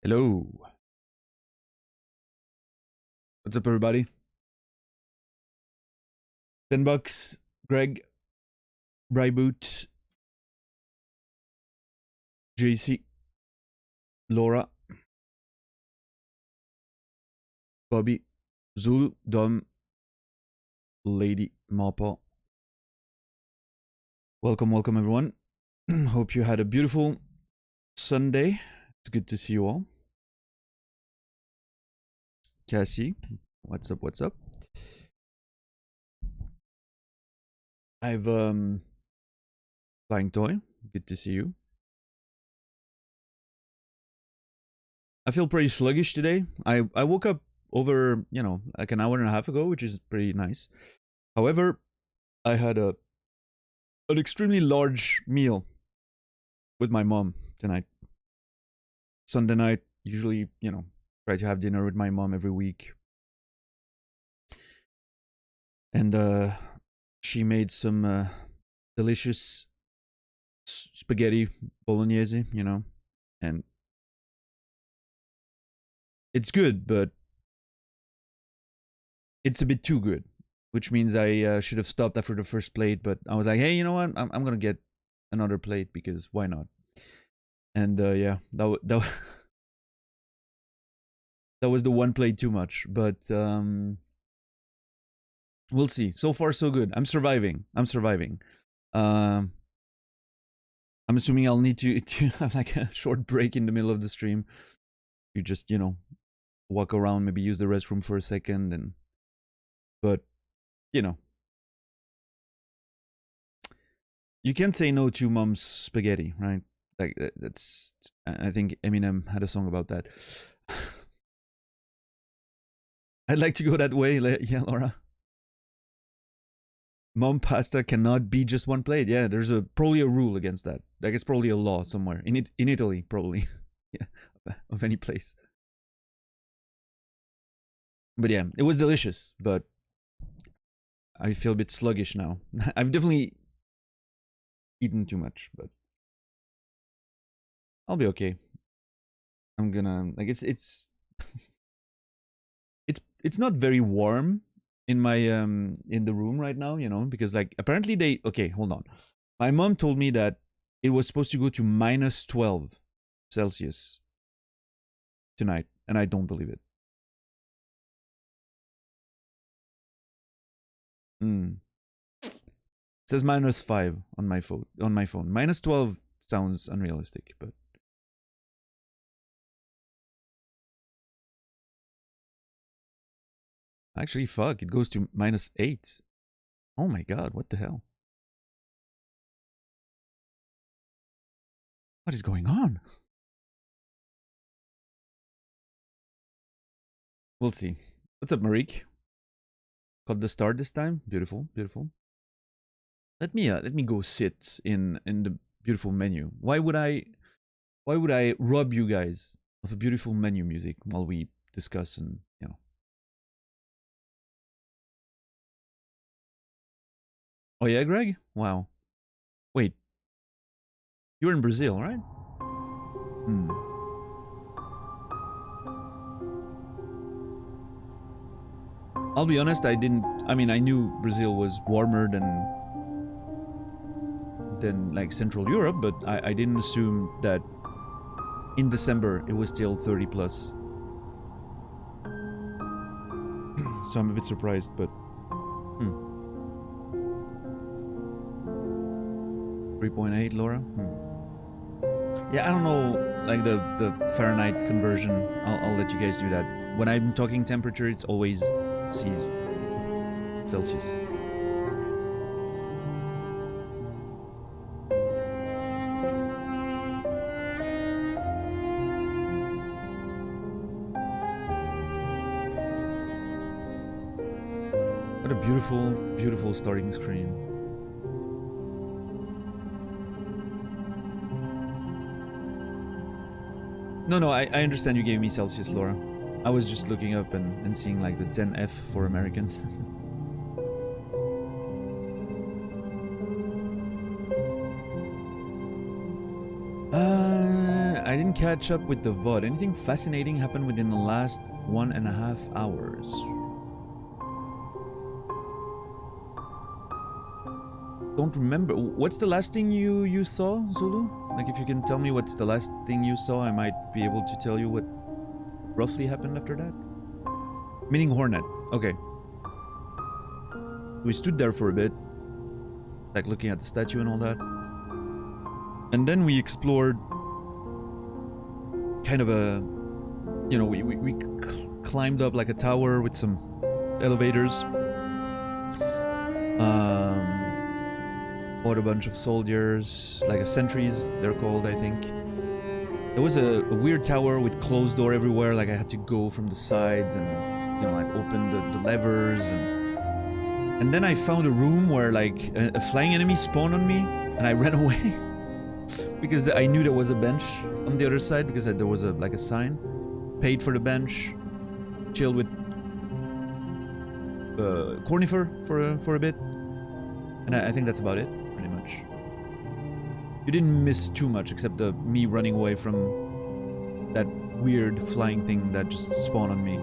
Hello. What's up, everybody? $10. Greg, Bryboot, JC, Laura, Bobby, Zulu, Dom, Lady, Mapa. Welcome, everyone. Hope you had a beautiful Sunday. It's good to see you all. Cassie, what's up? I've Flying Toy, good to see you. I feel pretty sluggish today. I woke up over, like an hour and a half ago, which is pretty nice. However, I had an extremely large meal with my mom tonight. Sunday night, usually, try to have dinner with my mom every week. And she made some delicious spaghetti bolognese, and it's good, but it's a bit too good, which means I should have stopped after the first plate. But I was like, hey, you know what? I'm gonna get another plate because why not? And yeah, that that was the one plate too much. But we'll see. So far, so good. I'm surviving. I'm assuming I'll need to have like a short break in the middle of the stream. You just, walk around, maybe use the restroom for a second, but you can't say no to mom's spaghetti, right? Like that's, I think Eminem had a song about that. I'd like to go that way, yeah, Laura. Mom pasta cannot be just one plate. Yeah, there's probably a rule against that. Like it's probably a law somewhere in Italy, probably. Yeah, of any place. But yeah, it was delicious, but I feel a bit sluggish now. I've definitely eaten too much, but I'll be okay. I'm gonna like it's it's not very warm in my in the room right now, because like apparently okay, hold on. My mom told me that it was supposed to go to minus 12 Celsius tonight, and I don't believe it. It says minus 5 on my phone. Minus 12 sounds unrealistic, but actually, fuck, it goes to minus 8. Oh my god, what the hell? What is going on? We'll see. What's up, Marik? Got the start this time. Beautiful. Let me go sit in the beautiful menu. Why would I rob you guys of a beautiful menu music while we discuss and Oh yeah, Greg? Wow. Wait. You're in Brazil, right? I'll be honest, I knew Brazil was warmer than like Central Europe, but I didn't assume that in December it was still 30 plus. So I'm a bit surprised, but 3.8, Laura? Yeah, I don't know, like the Fahrenheit conversion. I'll let you guys do that. When I'm talking temperature, it's always C's. Celsius. What a beautiful, beautiful starting screen. No, I understand you gave me Celsius, Laura. I was just looking up and seeing like the 10F for Americans. I didn't catch up with the VOD. Anything fascinating happened within the last 1.5 hours? Don't remember. What's the last thing you saw, Zulu? Like, if you can tell me what's the last thing you saw, I might be able to tell you what roughly happened after that. Meaning Hornet. Okay. We stood there for a bit, like looking at the statue and all that. And then we explored kind of a, you know, we climbed up like a tower with some elevators. Fought a bunch of soldiers, like sentries, they're called, I think. There was a weird tower with closed door everywhere, like I had to go from the sides and, you know, like open the levers. And then I found a room where like a flying enemy spawned on me, and I ran away. Because I knew there was a bench on the other side, because there was like a sign. Paid for the bench, chilled with Cornifer for a bit. And I think that's about it, pretty much. You didn't miss too much, except me running away from that weird flying thing that just spawned on me.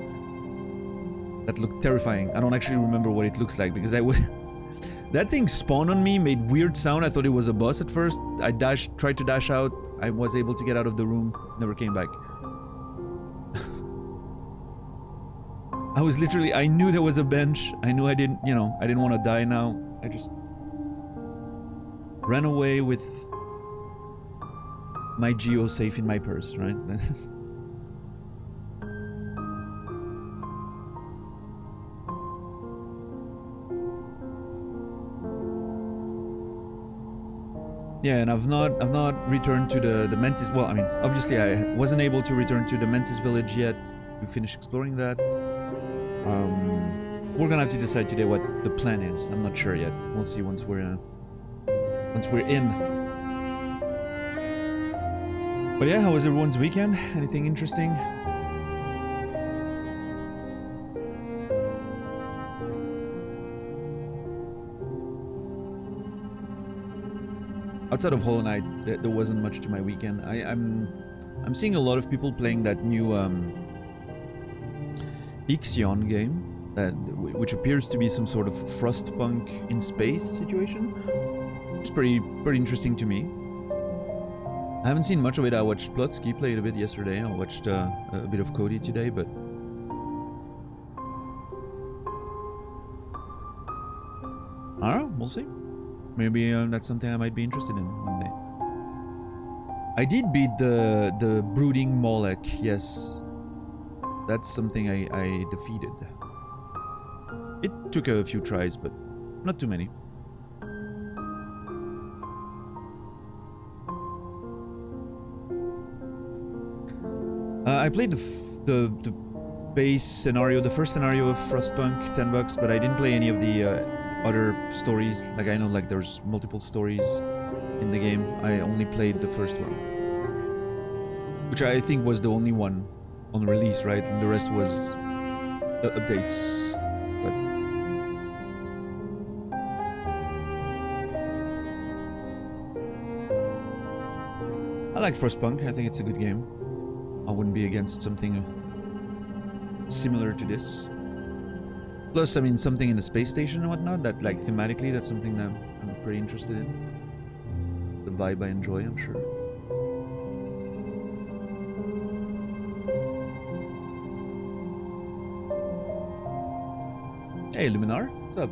That looked terrifying. I don't actually remember what it looks like, because that thing spawned on me, made weird sound. I thought it was a boss at first. I tried to dash out. I was able to get out of the room. Never came back. I was literally, I knew there was a bench. I knew I didn't want to die now. I just ran away with my geo safe in my purse, right? Yeah, and I've not returned to the Mentis. Well, I mean, obviously I wasn't able to return to the Mentis village yet to finish exploring that. We're gonna have to decide today what the plan is. I'm not sure yet. We'll see once we're in. But yeah, how was everyone's weekend? Anything interesting? Outside of Hollow Knight, there wasn't much to my weekend. I'm seeing a lot of people playing that new Ixion game, which appears to be some sort of Frostpunk in space situation. It's pretty interesting to me. I haven't seen much of it. I watched Plotsky played a bit yesterday. I watched a bit of Cody today, but I don't know. We'll see. Maybe that's something I might be interested in one day. I did beat the Brooding Molech, yes. That's something I defeated. It took a few tries, but not too many. I played the base scenario, the first scenario of Frostpunk, $10, but I didn't play any of the other stories. Like, I know like there's multiple stories in the game. I only played the first one, which I think was the only one on release, right? And the rest was updates. But I like Frostpunk. I think it's a good game. I wouldn't be against something similar to this. Plus, I mean, something in the space station and whatnot, that, like, thematically, that's something that I'm pretty interested in. The vibe I enjoy, I'm sure. Hey, Luminar, what's up?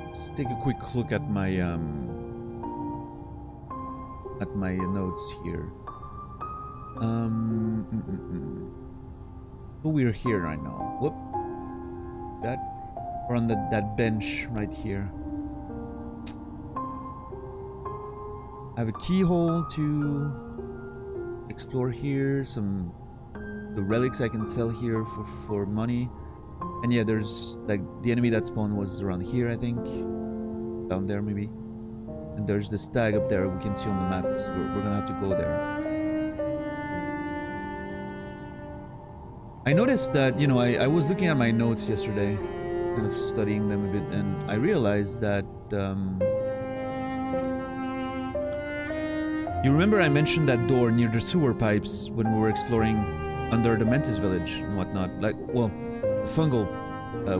Let's take a quick look at my notes here. So we're here right now. Whoop. We're on that bench right here. I have a keyhole to explore here. The relics I can sell here for money. And yeah, there's like the enemy that spawned was around here, I think. Down there maybe. And there's the stag up there we can see on the map, so we're gonna have to go there. I noticed that, you know, I was looking at my notes yesterday, kind of studying them a bit, and I realized that You remember I mentioned that door near the sewer pipes when we were exploring under the Mantis village and whatnot, like, well, fungal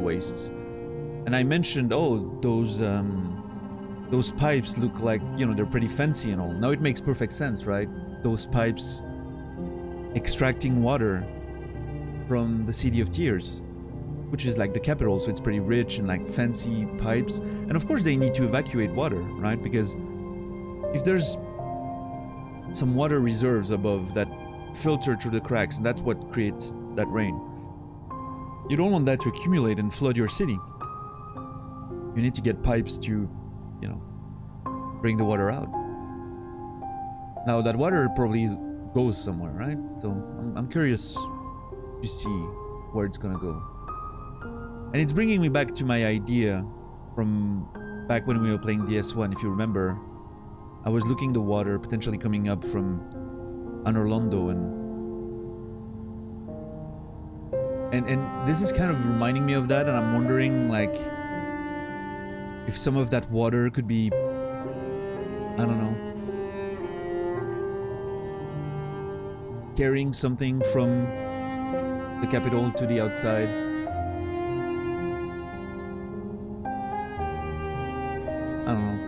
wastes. And I mentioned, oh, those pipes look like, you know, they're pretty fancy and all. Now it makes perfect sense, right? Those pipes extracting water from the City of Tears, which is like the capital, so it's pretty rich and like fancy pipes. And of course they need to evacuate water, right? Because if there's some water reserves above that filter through the cracks, and that's what creates that rain, you don't want that to accumulate and flood your city. You need to get pipes to, you know, bring the water out. Now that water probably goes somewhere, right? So I'm curious to see where it's gonna go. And it's bringing me back to my idea from back when we were playing DS1. If you remember, I was looking the water potentially coming up from Anor Londo, and this is kind of reminding me of that, and I'm wondering, like, if some of that water could be, I don't know, carrying something from the capital to the outside. I don't know.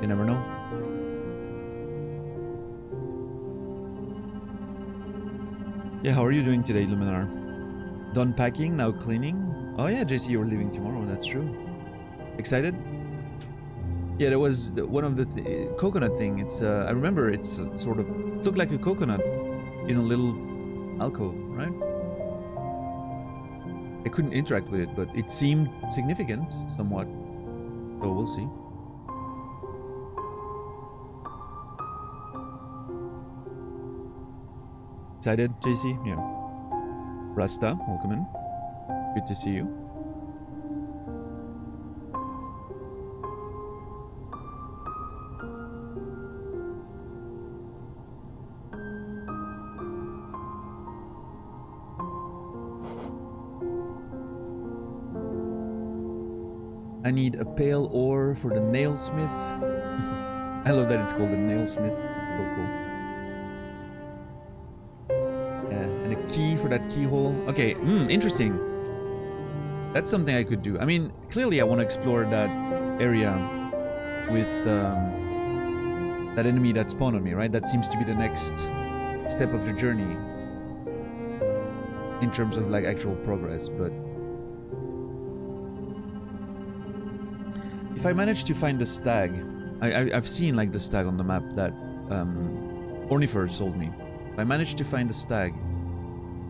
You never know. Yeah, how are you doing today, Luminar? Done packing, now cleaning? Oh yeah, JC, you're leaving tomorrow, that's true. Excited? Yeah, there was one of the coconut thing. It's I remember it's sort of looked like a coconut in a little alcove, right? I couldn't interact with it, but it seemed significant somewhat. So we'll see. Excited, JC? Yeah. Rasta, welcome in. Good to see you. I need a pale ore for the nailsmith. I love that it's called the nailsmith. So cool. Yeah, and a key for that keyhole. Okay, interesting. That's something I could do. I mean, clearly I want to explore that area with that enemy that spawned on me, right? That seems to be the next step of the journey in terms of like actual progress, but if I manage to find the stag, I've seen like the stag on the map that Ornifer sold me. If I manage to find the stag,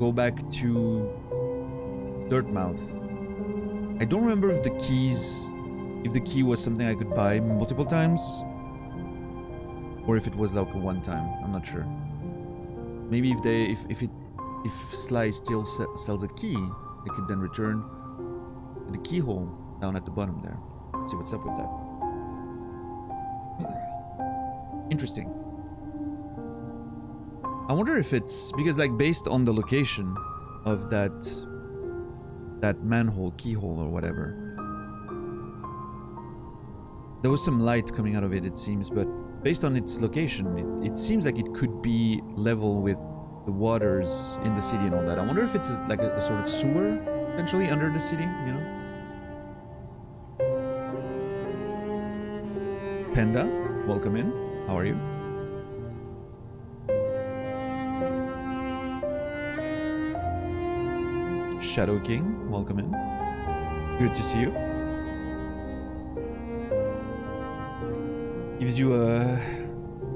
go back to Dirtmouth. I don't remember if the key was something I could buy multiple times, or if it was like a one time. I'm not sure. Maybe if Sly still sells a key, I could then return to the keyhole down at the bottom there. See what's up with that. Interesting. I wonder if it's because, like, based on the location of that manhole, keyhole, or whatever, there was some light coming out of it, it seems, but based on its location, it seems like it could be level with the waters in the city and all that. I wonder if it's like a sort of sewer potentially under the city, you know? Panda, welcome in. How are you? Shadow King, welcome in. Good to see you. Gives you a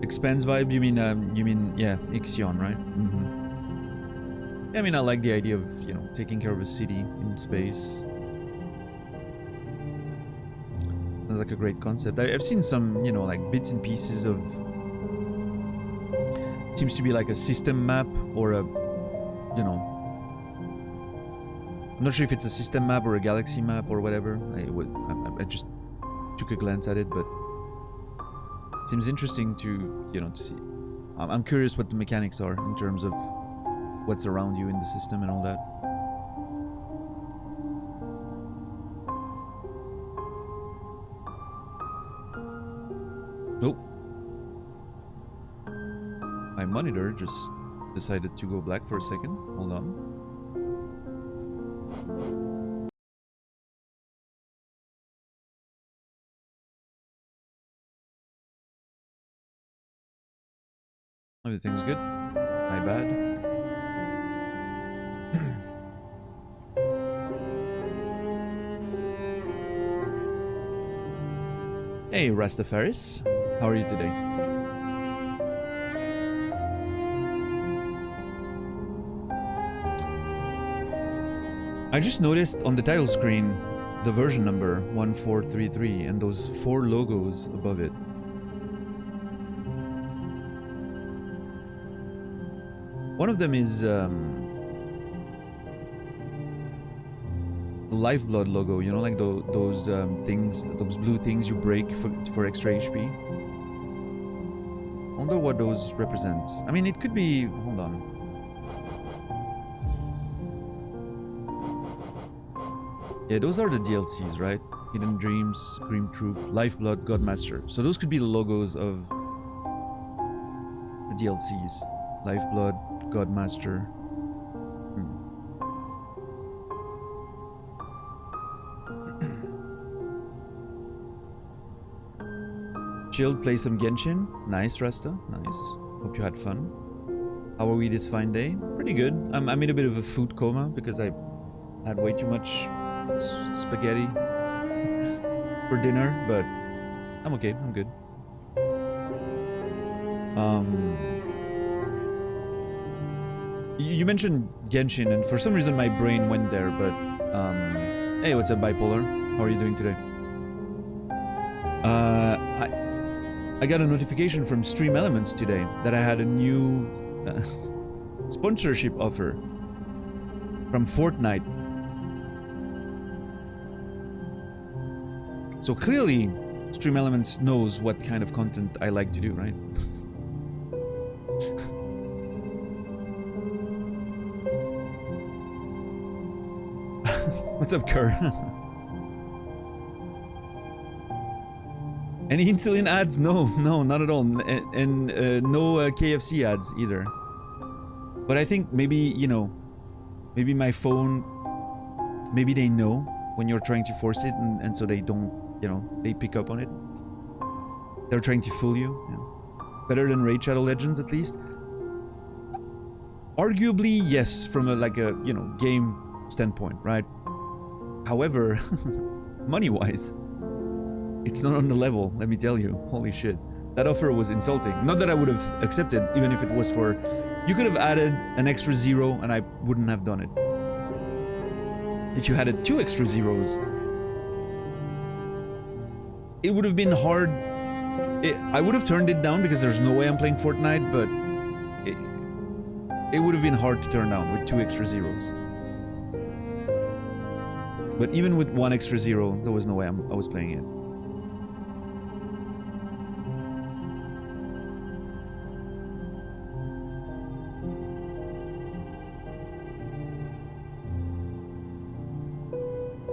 Expanse vibe. You mean yeah, Ixion, right? Yeah, I mean, I like the idea of, you know, taking care of a city in space. Sounds like a great concept. I've seen some, you know, like bits and pieces of. Seems to be like a system map or a, you know. I'm not sure if it's a system map or a galaxy map or whatever. I just took a glance at it, but it seems interesting to, you know, to see. I'm curious what the mechanics are in terms of what's around you in the system and all that. Oh, monitor just decided to go black for a second. Hold on. Everything's good. My bad. Hey, Rastafaris. How are you today? I just noticed on the title screen the version number 1433 and those 4 logos above it. One of them is Lifeblood logo, you know, like those things, those blue things you break for extra HP. I wonder what those represents. I mean, it could be. Hold on. Yeah, those are the DLCs, right? Hidden Dreams, Grim Troop, Lifeblood, Godmaster. So those could be the logos of the DLCs. Lifeblood, Godmaster. Chilled, play some Genshin. Nice, Rasta. Nice. Hope you had fun. How are we this fine day? Pretty good. I'm in a bit of a food coma because I had way too much spaghetti for dinner, but I'm okay. I'm good. You mentioned Genshin, and for some reason my brain went there, but hey, what's up, Bipolar? How are you doing today? I got a notification from Stream Elements today that I had a new sponsorship offer from Fortnite. So clearly, Stream Elements knows what kind of content I like to do, right? What's up, Kerr? Any insulin ads? No, not at all. And no KFC ads either. But I think maybe, you know, maybe my phone, maybe they know when you're trying to force it, and so they don't, you know, they pick up on it. They're trying to fool you. Yeah. Better than Raid Shadow Legends, at least. Arguably, yes, from a, like a, you know, game standpoint, right? However, money-wise, it's not on the level, let me tell you. Holy shit. That offer was insulting. Not that I would have accepted, even if it was for... You could have added an extra 0 and I wouldn't have done it. If you added 2 extra zeros, it would have been hard. I would have turned it down because there's no way I'm playing Fortnite, but it would have been hard to turn down with 2 extra zeros. But even with 1 extra 0, there was no way I was playing it.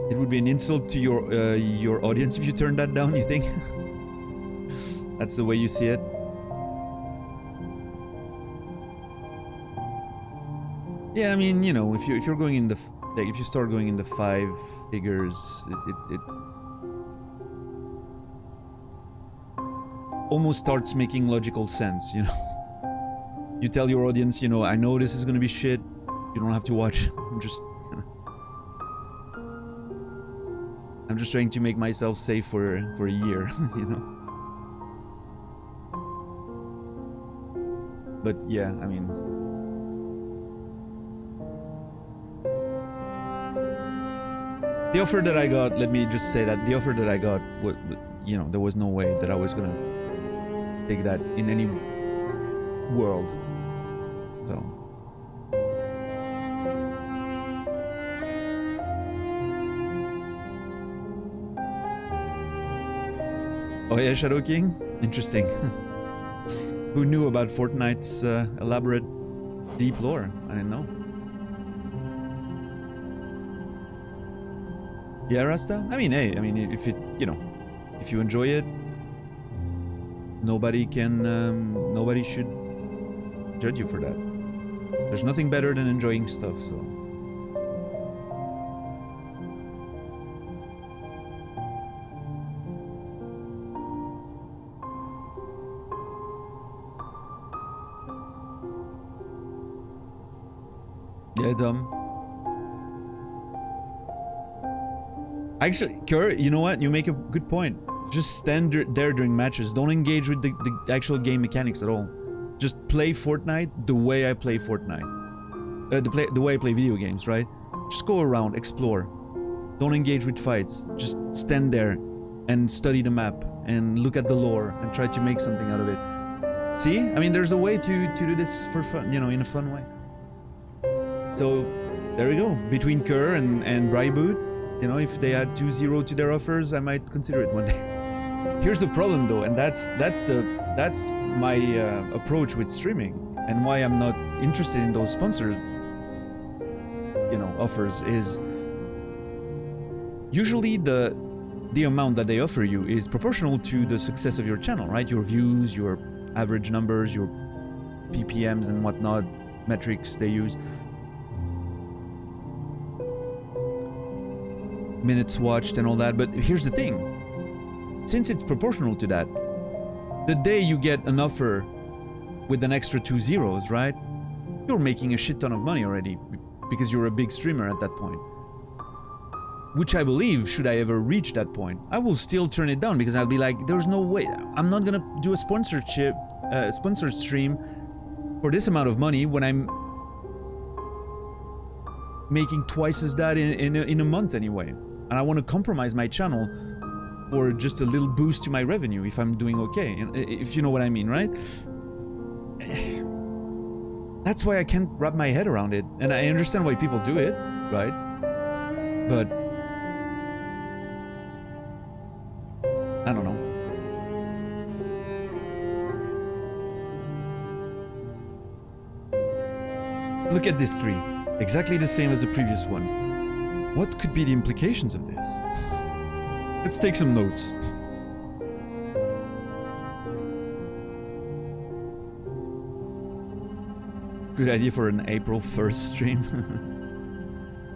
It would be an insult to your audience if you turned that down, you think? That's the way you see it? Yeah, I mean, you know, if you're going in the like, if you start going in the 5 figures, it almost starts making logical sense, you know. You tell your audience, you know, I know this is gonna be shit. You don't have to watch. I'm just trying to make myself safe for a year, you know. But yeah, I mean, the offer that I got, let me just say that the offer that I got, you know, there was no way that I was gonna take that in any world. So. Oh yeah, Shadow King? Interesting. Who knew about Fortnite's elaborate, deep lore? I didn't know. Yeah, Rasta? I mean, hey, I mean, if it, you know, if you enjoy it, nobody should judge you for that. There's nothing better than enjoying stuff, so. Yeah, dumb. Actually, Kerr, you know what? You make a good point. Just stand there during matches. Don't engage with the actual game mechanics at all. Just play Fortnite the way I play Fortnite. The way I play video games, right? Just go around, explore. Don't engage with fights. Just stand there and study the map and look at the lore and try to make something out of it. See? I mean, there's a way to do this for fun, you know, in a fun way. So, there we go. Between Kerr and Bryboot, you know, if they add 2-0 to their offers, I might consider it one day. Here's the problem, though, and that's my approach with streaming, and why I'm not interested in those sponsored, you know, offers is usually the amount that they offer you is proportional to the success of your channel, right? Your views, your average numbers, your PPMs and whatnot, metrics they use. Minutes watched and all that, but here's the thing. Since it's proportional to that, the day you get an offer with an extra 2 zeros, right? You're making a shit ton of money already because you're a big streamer at that point. Which I believe, should I ever reach that point, I will still turn it down because I'll be like, there's no way. I'm not gonna do a sponsored stream for this amount of money when I'm making twice as that in a month anyway. And I want to compromise my channel for just a little boost to my revenue if I'm doing okay, if you know what I mean, right? That's why I can't wrap my head around it, and I understand why people do it, right? But I don't know. Look at this tree, exactly the same as the previous one. What could be the implications of this? Let's take some notes. Good idea for an April 1st stream.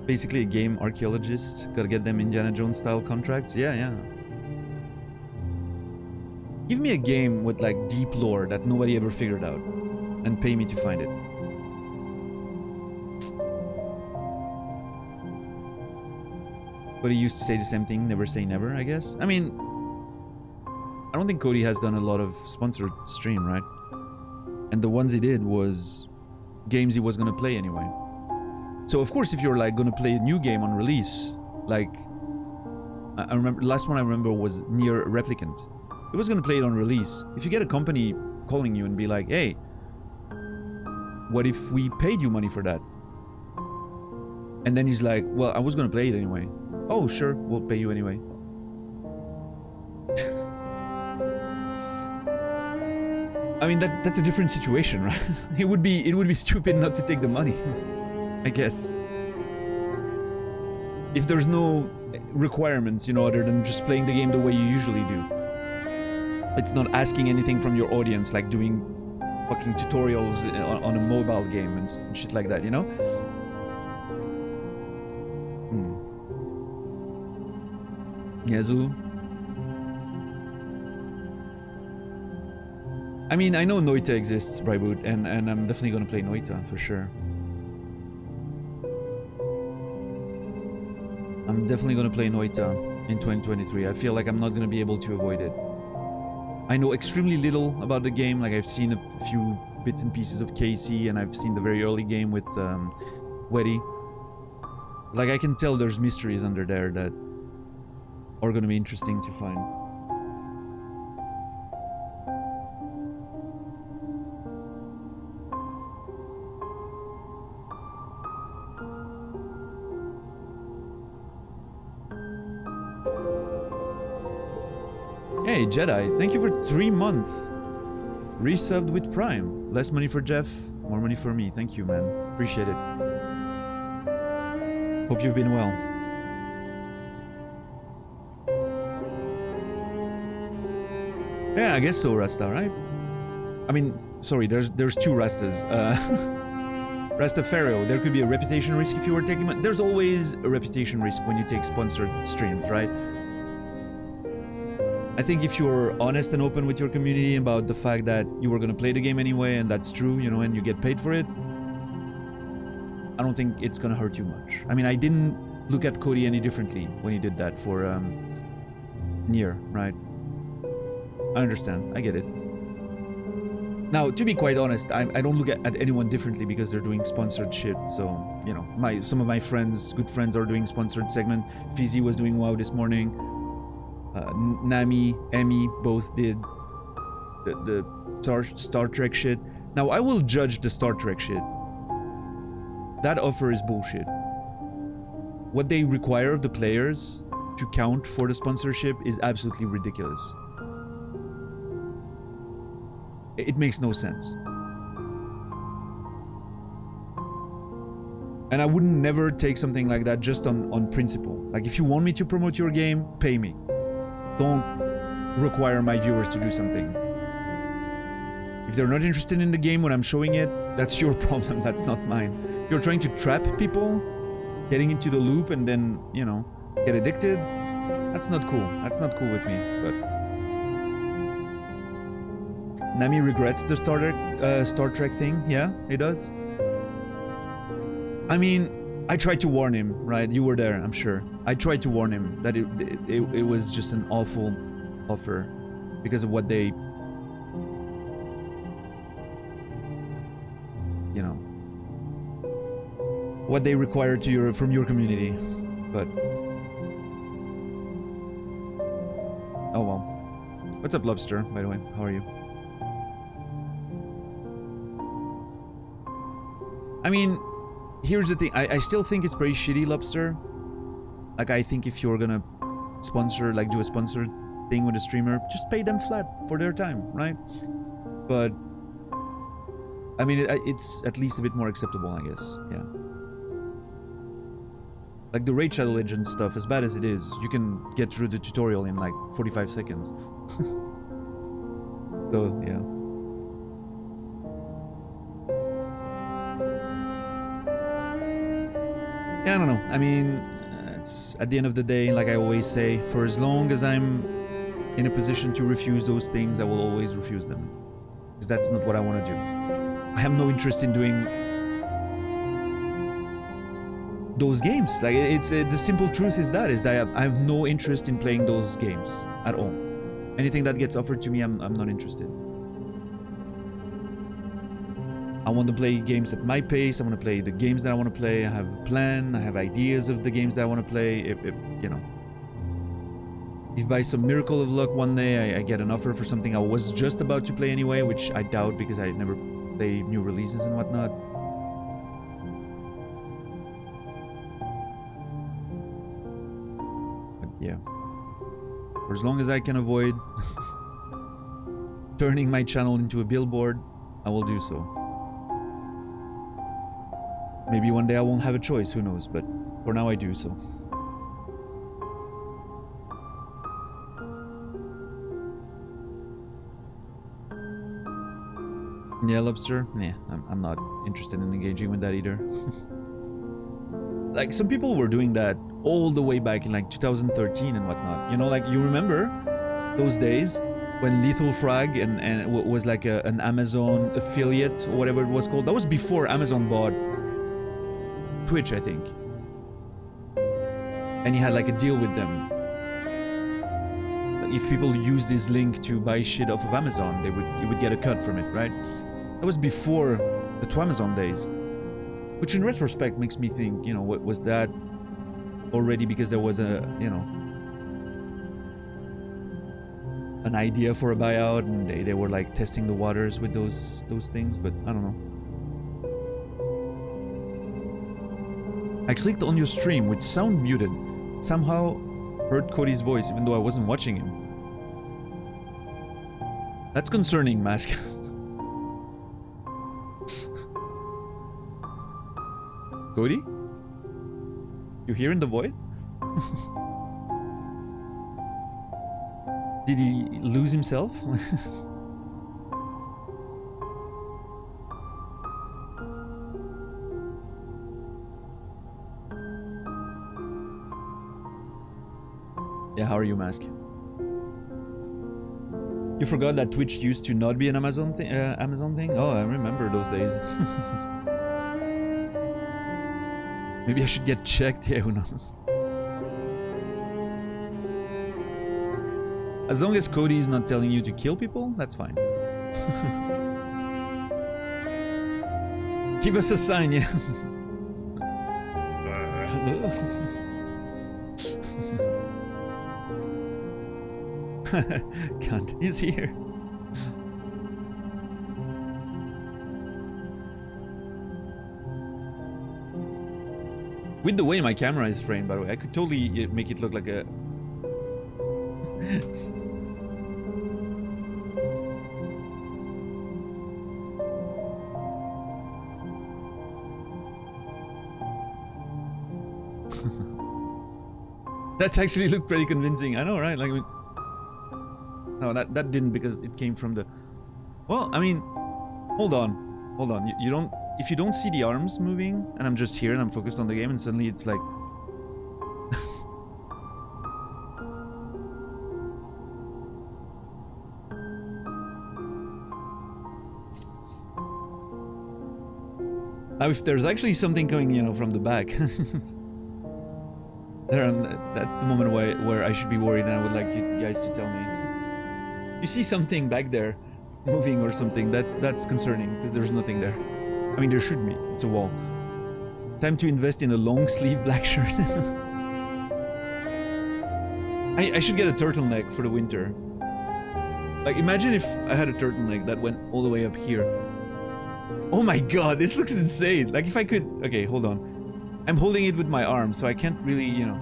Basically a game archaeologist. Gotta get them Indiana Jones style contracts. Yeah. Give me a game with like deep lore that nobody ever figured out, and pay me to find it. But he used to say the same thing, never say never, I guess. I mean, I don't think Cody has done a lot of sponsored stream, right? And the ones he did was games he was gonna play anyway. So of course, if you're like gonna play a new game on release, like I remember, last one I remember was Nier Replicant. He was gonna play it on release. If you get a company calling you and be like, hey, what if we paid you money for that? And then he's like, well, I was gonna play it anyway. Oh, sure, we'll pay you anyway. I mean, that's a different situation, right? It would be stupid not to take the money, I guess. If there's no requirements, you know, other than just playing the game the way you usually do. It's not asking anything from your audience, like doing fucking tutorials on a mobile game and shit like that, you know? Yazoo. I mean, I know Noita exists, Bryboot, and I'm definitely gonna play Noita, for sure. I'm definitely gonna play Noita in 2023. I feel like I'm not gonna be able to avoid it. I know extremely little about the game, like I've seen a few bits and pieces of Casey, and I've seen the very early game with Weddy. Like, I can tell there's mysteries under there that are gonna be interesting to find. Hey, Jedi, thank you for 3 months. Resubbed with Prime. Less money for Jeff, more money for me. Thank you, man. Appreciate it. Hope you've been well. Yeah, I guess so, Rasta, right? I mean, sorry, there's two Rastas. Rastafario, there could be a reputation risk if you were taking... There's always a reputation risk when you take sponsored streams, right? I think if you're honest and open with your community about the fact that you were gonna play the game anyway, and that's true, you know, and you get paid for it, I don't think it's gonna hurt you much. I mean, I didn't look at Cody any differently when he did that for Nier, right? I understand, I get it. Now, to be quite honest, I don't look at anyone differently because they're doing sponsored shit. So, you know, some of my friends, good friends, are doing sponsored segment. Fizzy was doing WoW this morning. Nami, Emmy, both did the Star Trek shit. Now, I will judge the Star Trek shit. That offer is bullshit. What they require of the players to count for the sponsorship is absolutely ridiculous. It makes no sense. And I wouldn't never take something like that just on principle. Like, if you want me to promote your game, pay me. Don't require my viewers to do something. If they're not interested in the game when I'm showing it, that's your problem, that's not mine. If you're trying to trap people, getting into the loop and then, you know, get addicted, that's not cool. That's not cool with me, but... Nami regrets the Star Trek thing. Yeah, he does. I mean, I tried to warn him, right? You were there, I'm sure. I tried to warn him that it was just an awful offer because of what they, you know, what they require from your community. But oh well. What's up, Lobster? By the way, how are you? I mean, here's the thing. I still think it's pretty shitty, Lobster. Like, I think if you're gonna sponsor, like, do a sponsored thing with a streamer, just pay them flat for their time, right? But, I mean, it's at least a bit more acceptable, I guess. Yeah. Like, the Raid Shadow Legends stuff, as bad as it is, you can get through the tutorial in, like, 45 seconds. So, yeah. Yeah, I don't know. I mean, it's at the end of the day, like I always say, for as long as I'm in a position to refuse those things, I will always refuse them. Because that's not what I want to do. I have no interest in doing those games. Like, it's the simple truth is that I have no interest in playing those games at all. Anything that gets offered to me, I'm not interested. I want to play games at my pace. I want to play the games that I want to play. I have a plan. I have ideas of the games that I want to play. If you know, if by some miracle of luck one day I get an offer for something I was just about to play anyway, which I doubt because I never play new releases and whatnot. But yeah, for as long as I can avoid turning my channel into a billboard, I will do so. Maybe one day I won't have a choice, who knows, but for now I do so. Yeah, Lobster? Nah, I'm not interested in engaging with that either. Like, some people were doing that all the way back in like 2013 and whatnot. You know, like, you remember those days when Lethal Frag and was like an Amazon affiliate or whatever it was called? That was before Amazon bought Twitch, I think. And he had like a deal with them. Like, if people use this link to buy shit off of Amazon, you would get a cut from it, right? That was before the Twamazon days. Which in retrospect makes me think, you know, what was that already because there was a, you know, an idea for a buyout and they were like testing the waters with those things, but I don't know. I clicked on your stream with sound muted. Somehow heard Cody's voice even though I wasn't watching him. That's concerning, Mask. Cody? You hearing the void? Did he lose himself? Yeah, how are you, Mask? You forgot that Twitch used to not be an Amazon thing? Amazon thing? Oh, I remember those days. Maybe I should get checked. Yeah, who knows? As long as Cody is not telling you to kill people, that's fine. Give us a sign, yeah. Can't. He's here. With the way my camera is framed, by the way, I could totally make it look like a... That's actually looked pretty convincing. I know, right? Like, no, that didn't, because it came from the... Well, I mean, hold on. Hold on. You don't... If you don't see the arms moving, and I'm just here and I'm focused on the game, and suddenly it's like... Now, if there's actually something coming, you know, from the back... that's the moment where I should be worried, and I would like you guys to tell me. You see something back there moving or something, that's concerning, because there's nothing there. I mean, there should be. It's a wall. Time to invest in a long sleeve black shirt. I should get a turtleneck for the winter. Like, imagine if I had a turtleneck that went all the way up here. Oh my god, this looks insane. Like, if I could... Okay, hold on. I'm holding it with my arm, so I can't really, you know...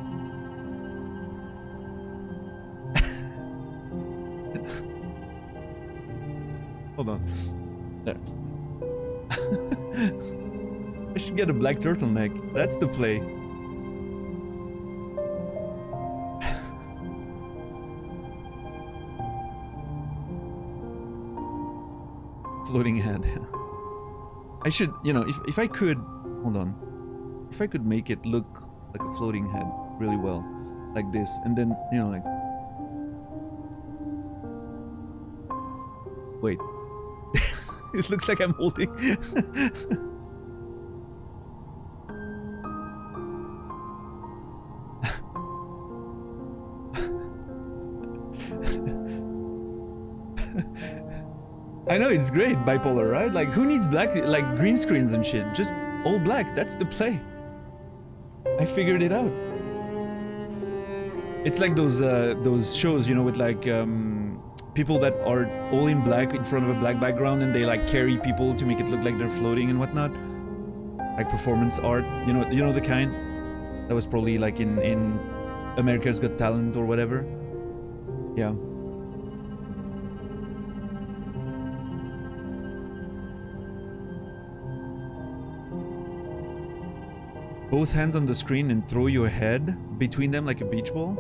Hold on. There. I should get a black turtleneck. That's the play. Floating head. I should, you know, if I could... Hold on. If I could make it look like a floating head really well. Like this. And then, you know, like... Wait. It looks like I'm holding... I know, it's great, bipolar, right? Like, who needs black, like, green screens and shit? Just all black, that's the play. I figured it out. It's like those shows, you know, with like, people that are all in black in front of a black background, and they like carry people to make it look like they're floating and whatnot. Like performance art, you know the kind? That was probably like in America's Got Talent or whatever. Yeah. Both hands on the screen and throw your head between them like a beach ball.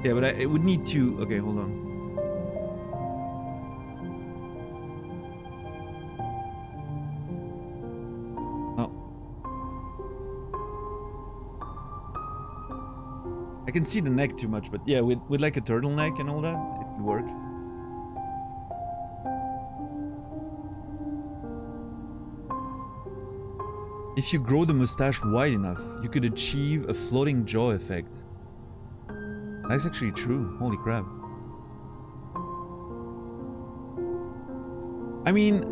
Yeah, but it would need to... Okay, hold on. Oh. I can see the neck too much, but yeah, with like a turtleneck and all that, it could work. If you grow the mustache wide enough, you could achieve a floating jaw effect. That's actually true. Holy crap. I mean,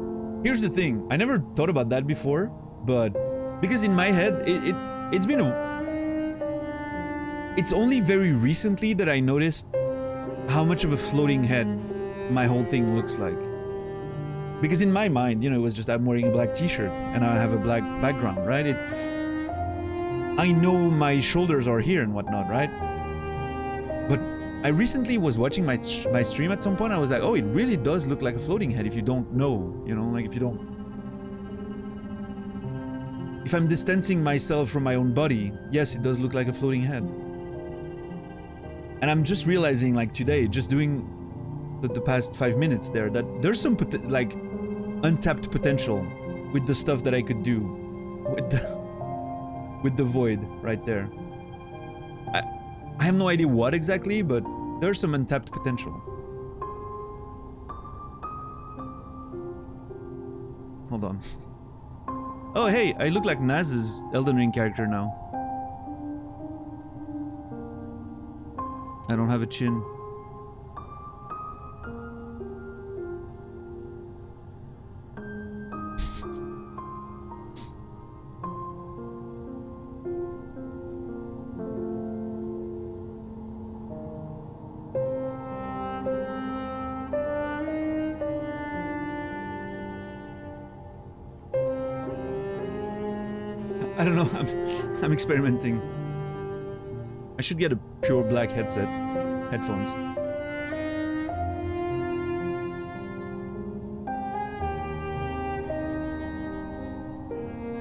here's the thing. I never thought about that before, but because in my head, it's been it's only very recently that I noticed how much of a floating head my whole thing looks like. Because in my mind, you know, it was just I'm wearing a black t-shirt and I have a black background, right? I know my shoulders are here and whatnot, right? But I recently was watching my stream at some point. I was like, oh, it really does look like a floating head if you don't know, you know, like if you don't... If I'm distancing myself from my own body, yes, it does look like a floating head. And I'm just realizing, like today, just doing the past 5 minutes there, that there's some like untapped potential with the stuff that I could do with the void right there. I have no idea what exactly, but there's some untapped potential. Hold on. Oh, hey, I look like Naz's Elden Ring character now. I don't have a chin. I don't know, I'm experimenting. I should get a pure black headphones.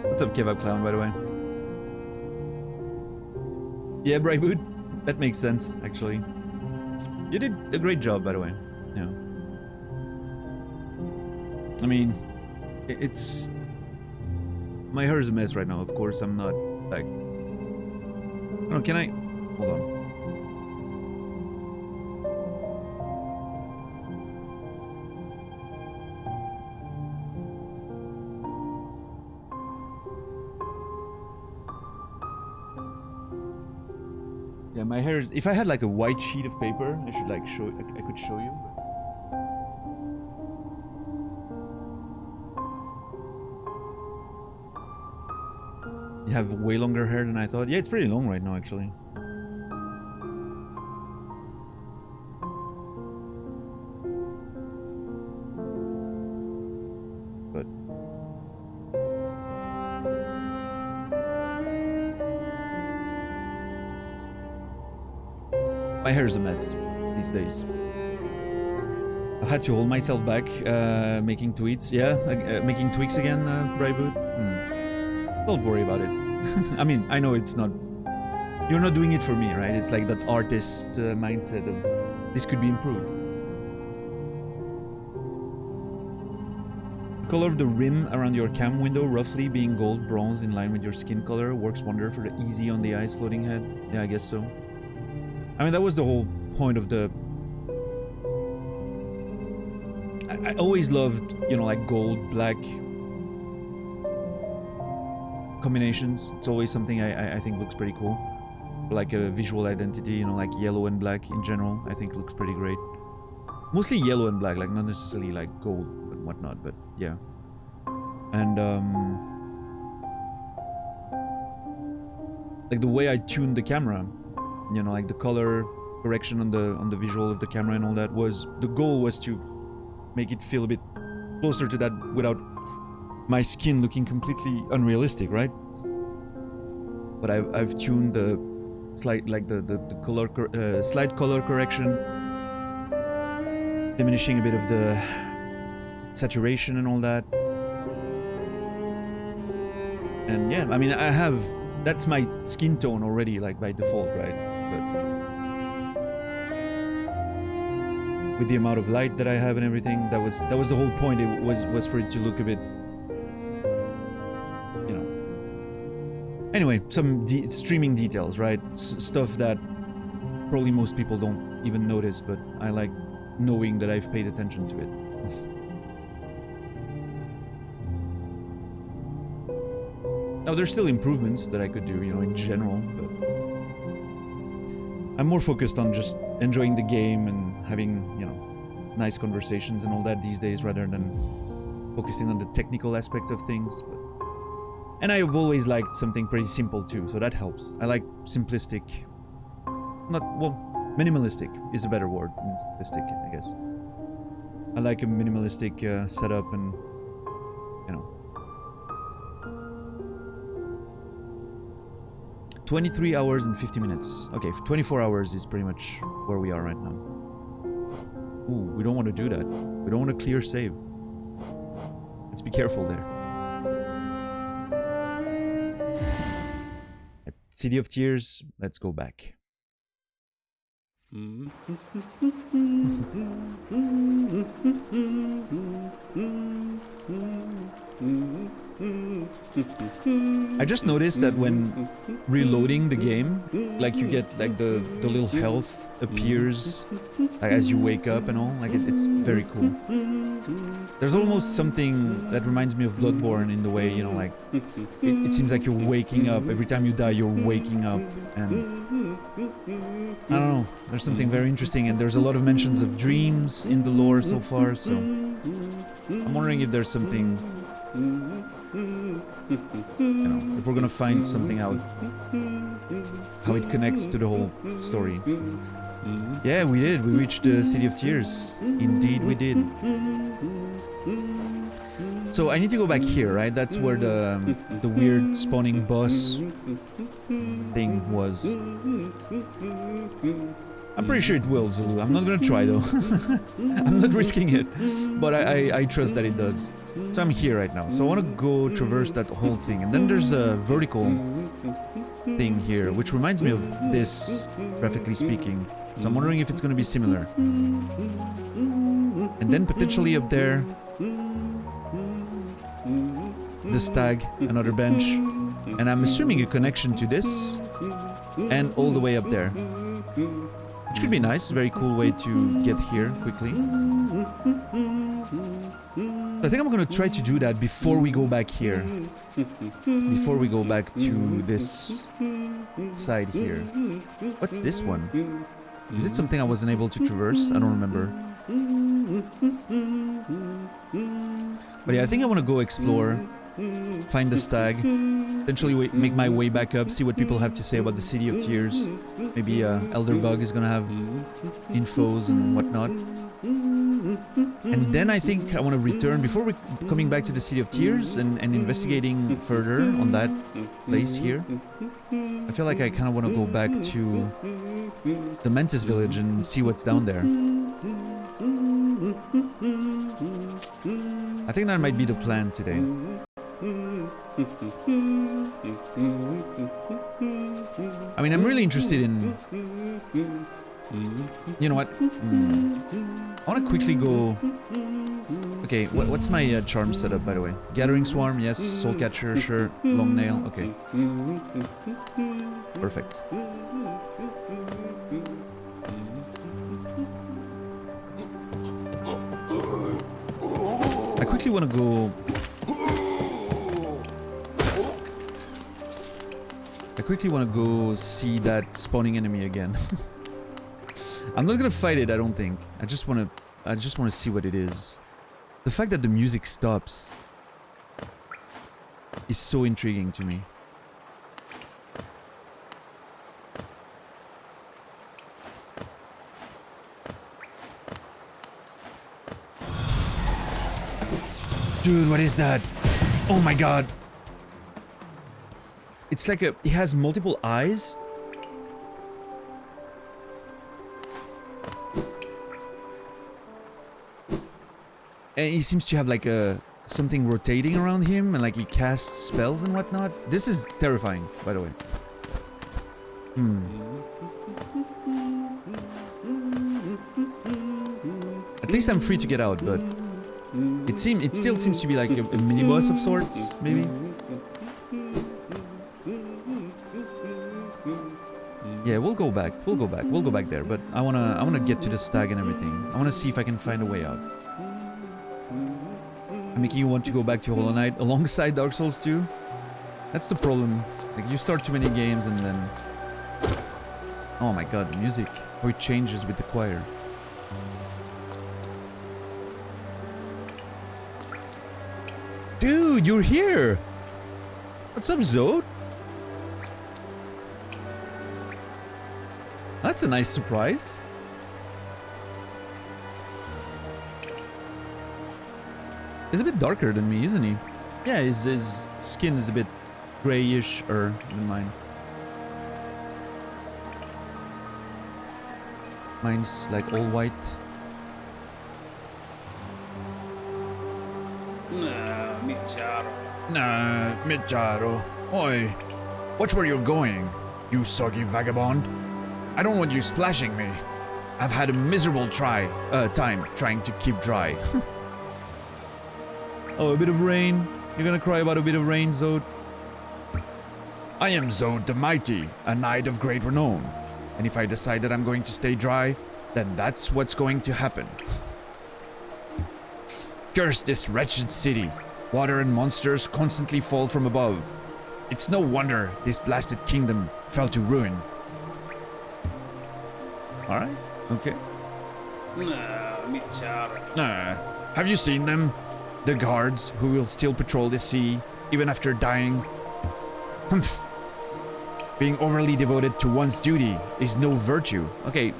What's up, Kebab Clown, by the way? Yeah, Brightwood. That makes sense, actually. You did a great job, by the way. Yeah. I mean, it's... My hair is a mess right now, of course. I'm not, like... Oh, can I... Hold on. Yeah, my hair is... If I had like a white sheet of paper, I should like show... I could show you, but... You have way longer hair than I thought. Yeah, it's pretty long right now, actually. But... My hair is a mess these days. I've had to hold myself back, making tweets. Yeah, making tweaks again, Brightwood. Don't worry about it. I mean, I know it's not... You're not doing it for me, right? It's like that artist mindset of... This could be improved. The color of the rim around your cam window roughly being gold bronze in line with your skin color works wonder for the easy on the eyes floating head. Yeah, I guess so. I mean, that was the whole point of the... I always loved, you know, like gold, black... combinations. It's always something I think looks pretty cool. Like a visual identity, you know, like yellow and black in general, I think looks pretty great. Mostly yellow and black, like not necessarily like gold and whatnot, but yeah. And like the way I tuned the camera, you know, like the color correction on the visual of the camera and all that was, the goal was to make it feel a bit closer to that without my skin looking completely unrealistic, right? But I've tuned the slight, like the color, slight color correction, diminishing a bit of the saturation and all that. And yeah, I mean, I have, that's my skin tone already, like by default, right? But with the amount of light that I have and everything, that was the whole point. It was for it to look a bit, you know. Anyway, some streaming details, right? Stuff that probably most people don't even notice, but I like knowing that I've paid attention to it. Now, there's still improvements that I could do, you know, in general, but I'm more focused on just enjoying the game and having, you know, nice conversations and all that these days rather than focusing on the technical aspect of things. But... And I've always liked something pretty simple too, so that helps. I like simplistic, minimalistic is a better word than simplistic, I guess. I like a minimalistic setup and, you know. 23 hours and 50 minutes. Okay, 24 hours is pretty much where we are right now. Ooh, we don't want to do that. We don't want to clear save. Let's be careful there. City of Tears, let's go back. I just noticed that when reloading the game, like you get like the little health appears like, as you wake up and all. Like it's very cool. There's almost something that reminds me of Bloodborne in the way, you know, like it seems like you're waking up. Every time you die, you're waking up. And I don't know, there's something very interesting, and there's a lot of mentions of dreams in the lore so far, so I'm wondering if there's something, you know, if we're gonna find something out, how it connects to the whole story. Yeah, we did. We reached the City of Tears. Indeed, we did. So I need to go back here, right? That's where the weird spawning boss thing was. I'm pretty sure it will, Zulu. I'm not gonna try though. I'm not risking it, but I trust that it does. So I'm here right now. So I want to go traverse that whole thing, and then there's a vertical thing here, which reminds me of this, graphically speaking. So I'm wondering if it's gonna be similar. And then potentially up there, the stag, another bench, and I'm assuming a connection to this, and all the way up there. Which could be nice, very cool way to get here quickly. I think I'm gonna try to do that before we go back here. Before we go back to this side here. What's this one? Is it something I wasn't able to traverse? I don't remember. But yeah, I think I want to go explore, find the stag, eventually make my way back up, see what people have to say about the City of Tears. Maybe Elderbug is gonna have infos and whatnot. And then I think I want to return, before coming back to the City of Tears and investigating further on that place here. I feel like I kind of want to go back to the Mantis village and see what's down there. I think that might be the plan today. I mean, I'm really interested in... You know what? I want to quickly go... Okay, what's my charm setup, by the way? Gathering Swarm, yes. Soul Catcher, sure. Long Nail, okay. Perfect. I quickly want to go... I quickly want to go see that spawning enemy again. I'm not gonna fight it, I don't think. I just wanna see what it is. The fact that the music stops is so intriguing to me. Dude, what is that? Oh my god. It's like it has multiple eyes. And he seems to have like something rotating around him, and like he casts spells and whatnot. This is terrifying, by the way. At least I'm free to get out, but it still seems to be like a mini boss of sorts, maybe. Yeah, we'll go back there, but I wanna get to the stag and everything. I wanna see if I can find a way out. I'm making you want to go back to Hollow Knight alongside Dark Souls 2? That's the problem. Like, you start too many games and then... Oh my god, the music. How it changes with the choir. Dude, you're here! What's up, Zode? That's a nice surprise. He's a bit darker than me, isn't he? Yeah, his skin is a bit grayish-er than mine. Mine's like all white. Nah, Micharo. Oi, watch where you're going, you soggy vagabond. I don't want you splashing me. I've had a miserable time trying to keep dry. Oh, a bit of rain. You're gonna cry about a bit of rain, Zod? I am Zod the Mighty, a knight of great renown. And if I decide that I'm going to stay dry, then that's what's going to happen. Curse this wretched city. Water and monsters constantly fall from above. It's no wonder this blasted kingdom fell to ruin. Alright, okay. Have you seen them? The guards who will still patrol the sea, even after dying? Humph. Being overly devoted to one's duty is no virtue. Okay,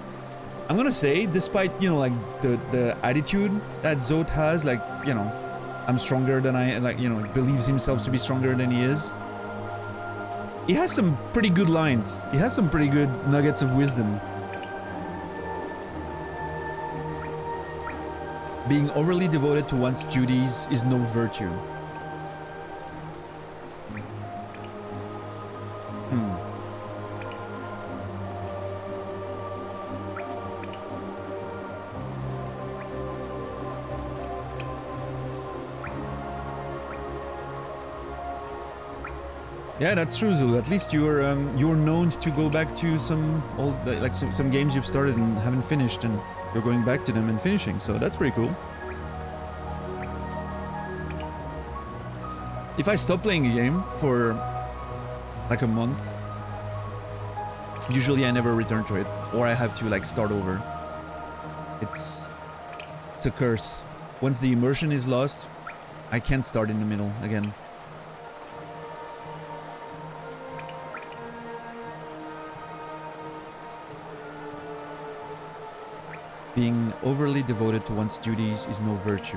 I'm gonna say, despite, you know, like, the attitude that Zod has, like, you know, I'm stronger than I, like, you know, believes himself to be stronger than he is. He has some pretty good lines. He has some pretty good nuggets of wisdom. Being overly devoted to one's duties is no virtue. Yeah, that's true, Zul. At least you're known to go back to some old, like some games you've started and haven't finished, and you're going back to them and finishing. So that's pretty cool. If I stop playing a game for like a month, usually I never return to it, or I have to like start over. It's a curse. Once the immersion is lost, I can't start in the middle again. Being overly devoted to one's duties is no virtue.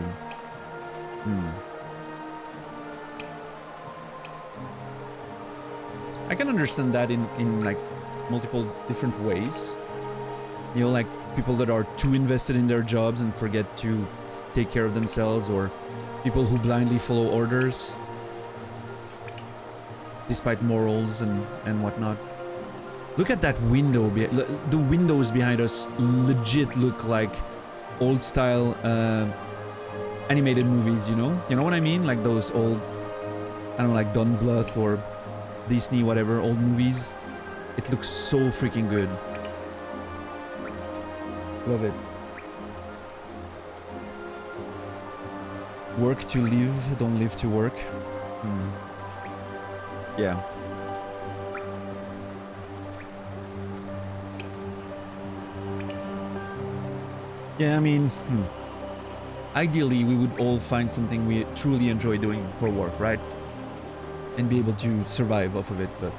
I can understand that in like multiple different ways. You know, like people that are too invested in their jobs and forget to take care of themselves, or people who blindly follow orders despite morals and whatnot. Look at that window. The windows behind us legit look like old style animated movies, you know? You know what I mean? Like those old, I don't know, like Don Bluth or Disney, whatever, old movies. It looks so freaking good. Love it. Work to live, don't live to work. Yeah. Yeah, I mean, ideally we would all find something we truly enjoy doing for work, right? And be able to survive off of it, but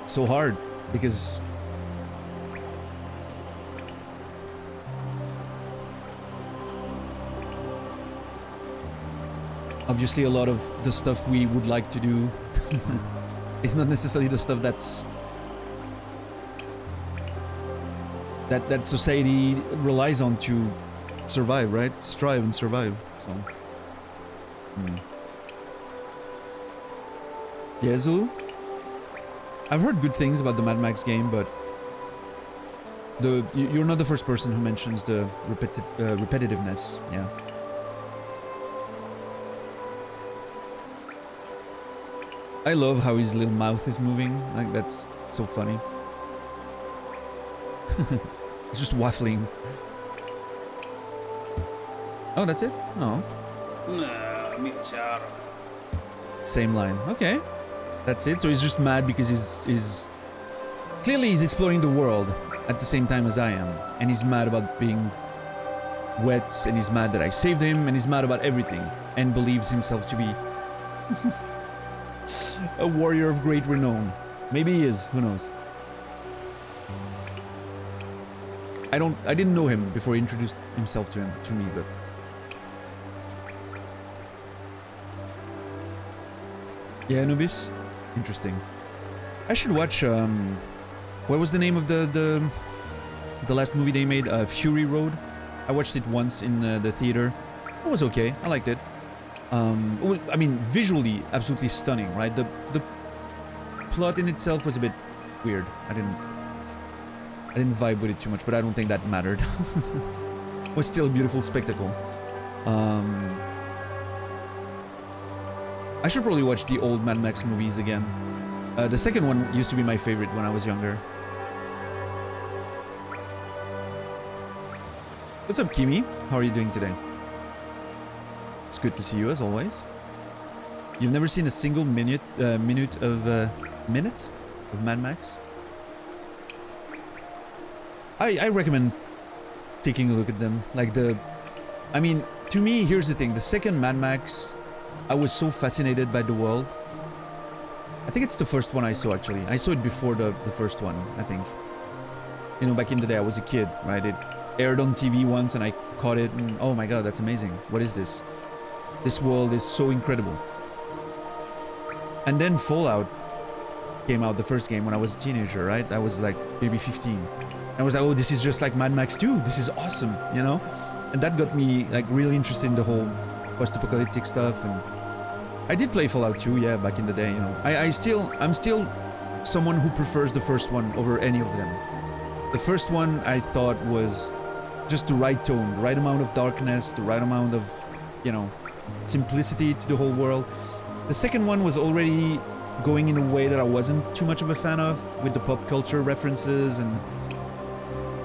it's so hard because obviously a lot of the stuff we would like to do is not necessarily the stuff that society relies on to survive, right? Strive and survive. So, yeah, Zulu. I've heard good things about the Mad Max game, but you're not the first person who mentions the repetitiveness. Yeah. I love how his little mouth is moving. Like, that's so funny. It's just waffling. Oh, that's it? Oh. Same line. Okay. That's it. So he's just mad because he's clearly he's exploring the world at the same time as I am. And he's mad about being wet, and he's mad that I saved him, and he's mad about everything. And believes himself to be a warrior of great renown. Maybe he is, who knows? I didn't know him before he introduced himself to me, but yeah, Anubis? Interesting. I should watch what was the name of the last movie they made? Fury Road. I watched it once in the theater. It was okay. I liked it. I mean, visually, absolutely stunning, right? The plot in itself was a bit weird. I didn't vibe with it too much, but I don't think that mattered. It was still a beautiful spectacle. I should probably watch the old Mad Max movies again. The second one used to be my favorite when I was younger. What's up, Kimi? How are you doing today? It's good to see you as always. You've never seen a single minute of Mad Max? I recommend taking a look at them. Like I mean, to me, here's the thing. The second Mad Max, I was so fascinated by the world. I think it's the first one I saw, actually. I saw it before the first one, I think. You know, back in the day, I was a kid, right? It aired on TV once and I caught it and oh my god, that's amazing. What is this? This world is so incredible. And then Fallout came out, the first game, when I was a teenager, right? I was like maybe 15. I was like, oh, this is just like Mad Max 2. This is awesome, you know? And that got me like really interested in the whole post-apocalyptic stuff. And I did play Fallout 2, yeah, back in the day, you know. I'm still someone who prefers the first one over any of them. The first one I thought was just the right tone, the right amount of darkness, the right amount of, you know, simplicity to the whole world. The second one was already going in a way that I wasn't too much of a fan of, with the pop culture references, and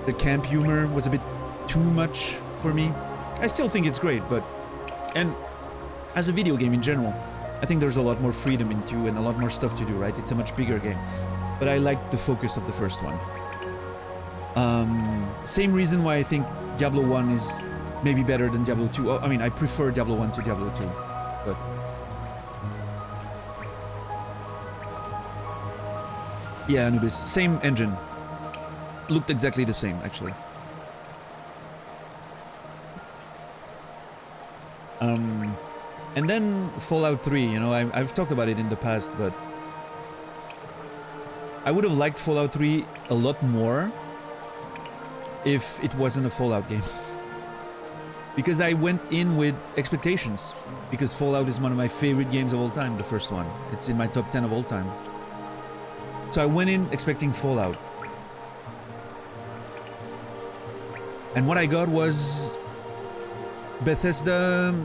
the camp humor was a bit too much for me. I still think it's great, but... And as a video game in general, I think there's a lot more freedom into and a lot more stuff to do, right? It's a much bigger game. But I like the focus of the first one. Same reason why I think Diablo 1 is maybe better than Diablo 2. I mean, I prefer Diablo 1 to Diablo 2, but... Yeah, Anubis. Same engine. Looked exactly the same, actually. And then Fallout 3, you know, I've talked about it in the past, but... I would have liked Fallout 3 a lot more if it wasn't a Fallout game. Because I went in with expectations. Because Fallout is one of my favorite games of all time, the first one. It's in my top 10 of all time. So I went in expecting Fallout. And what I got was Bethesda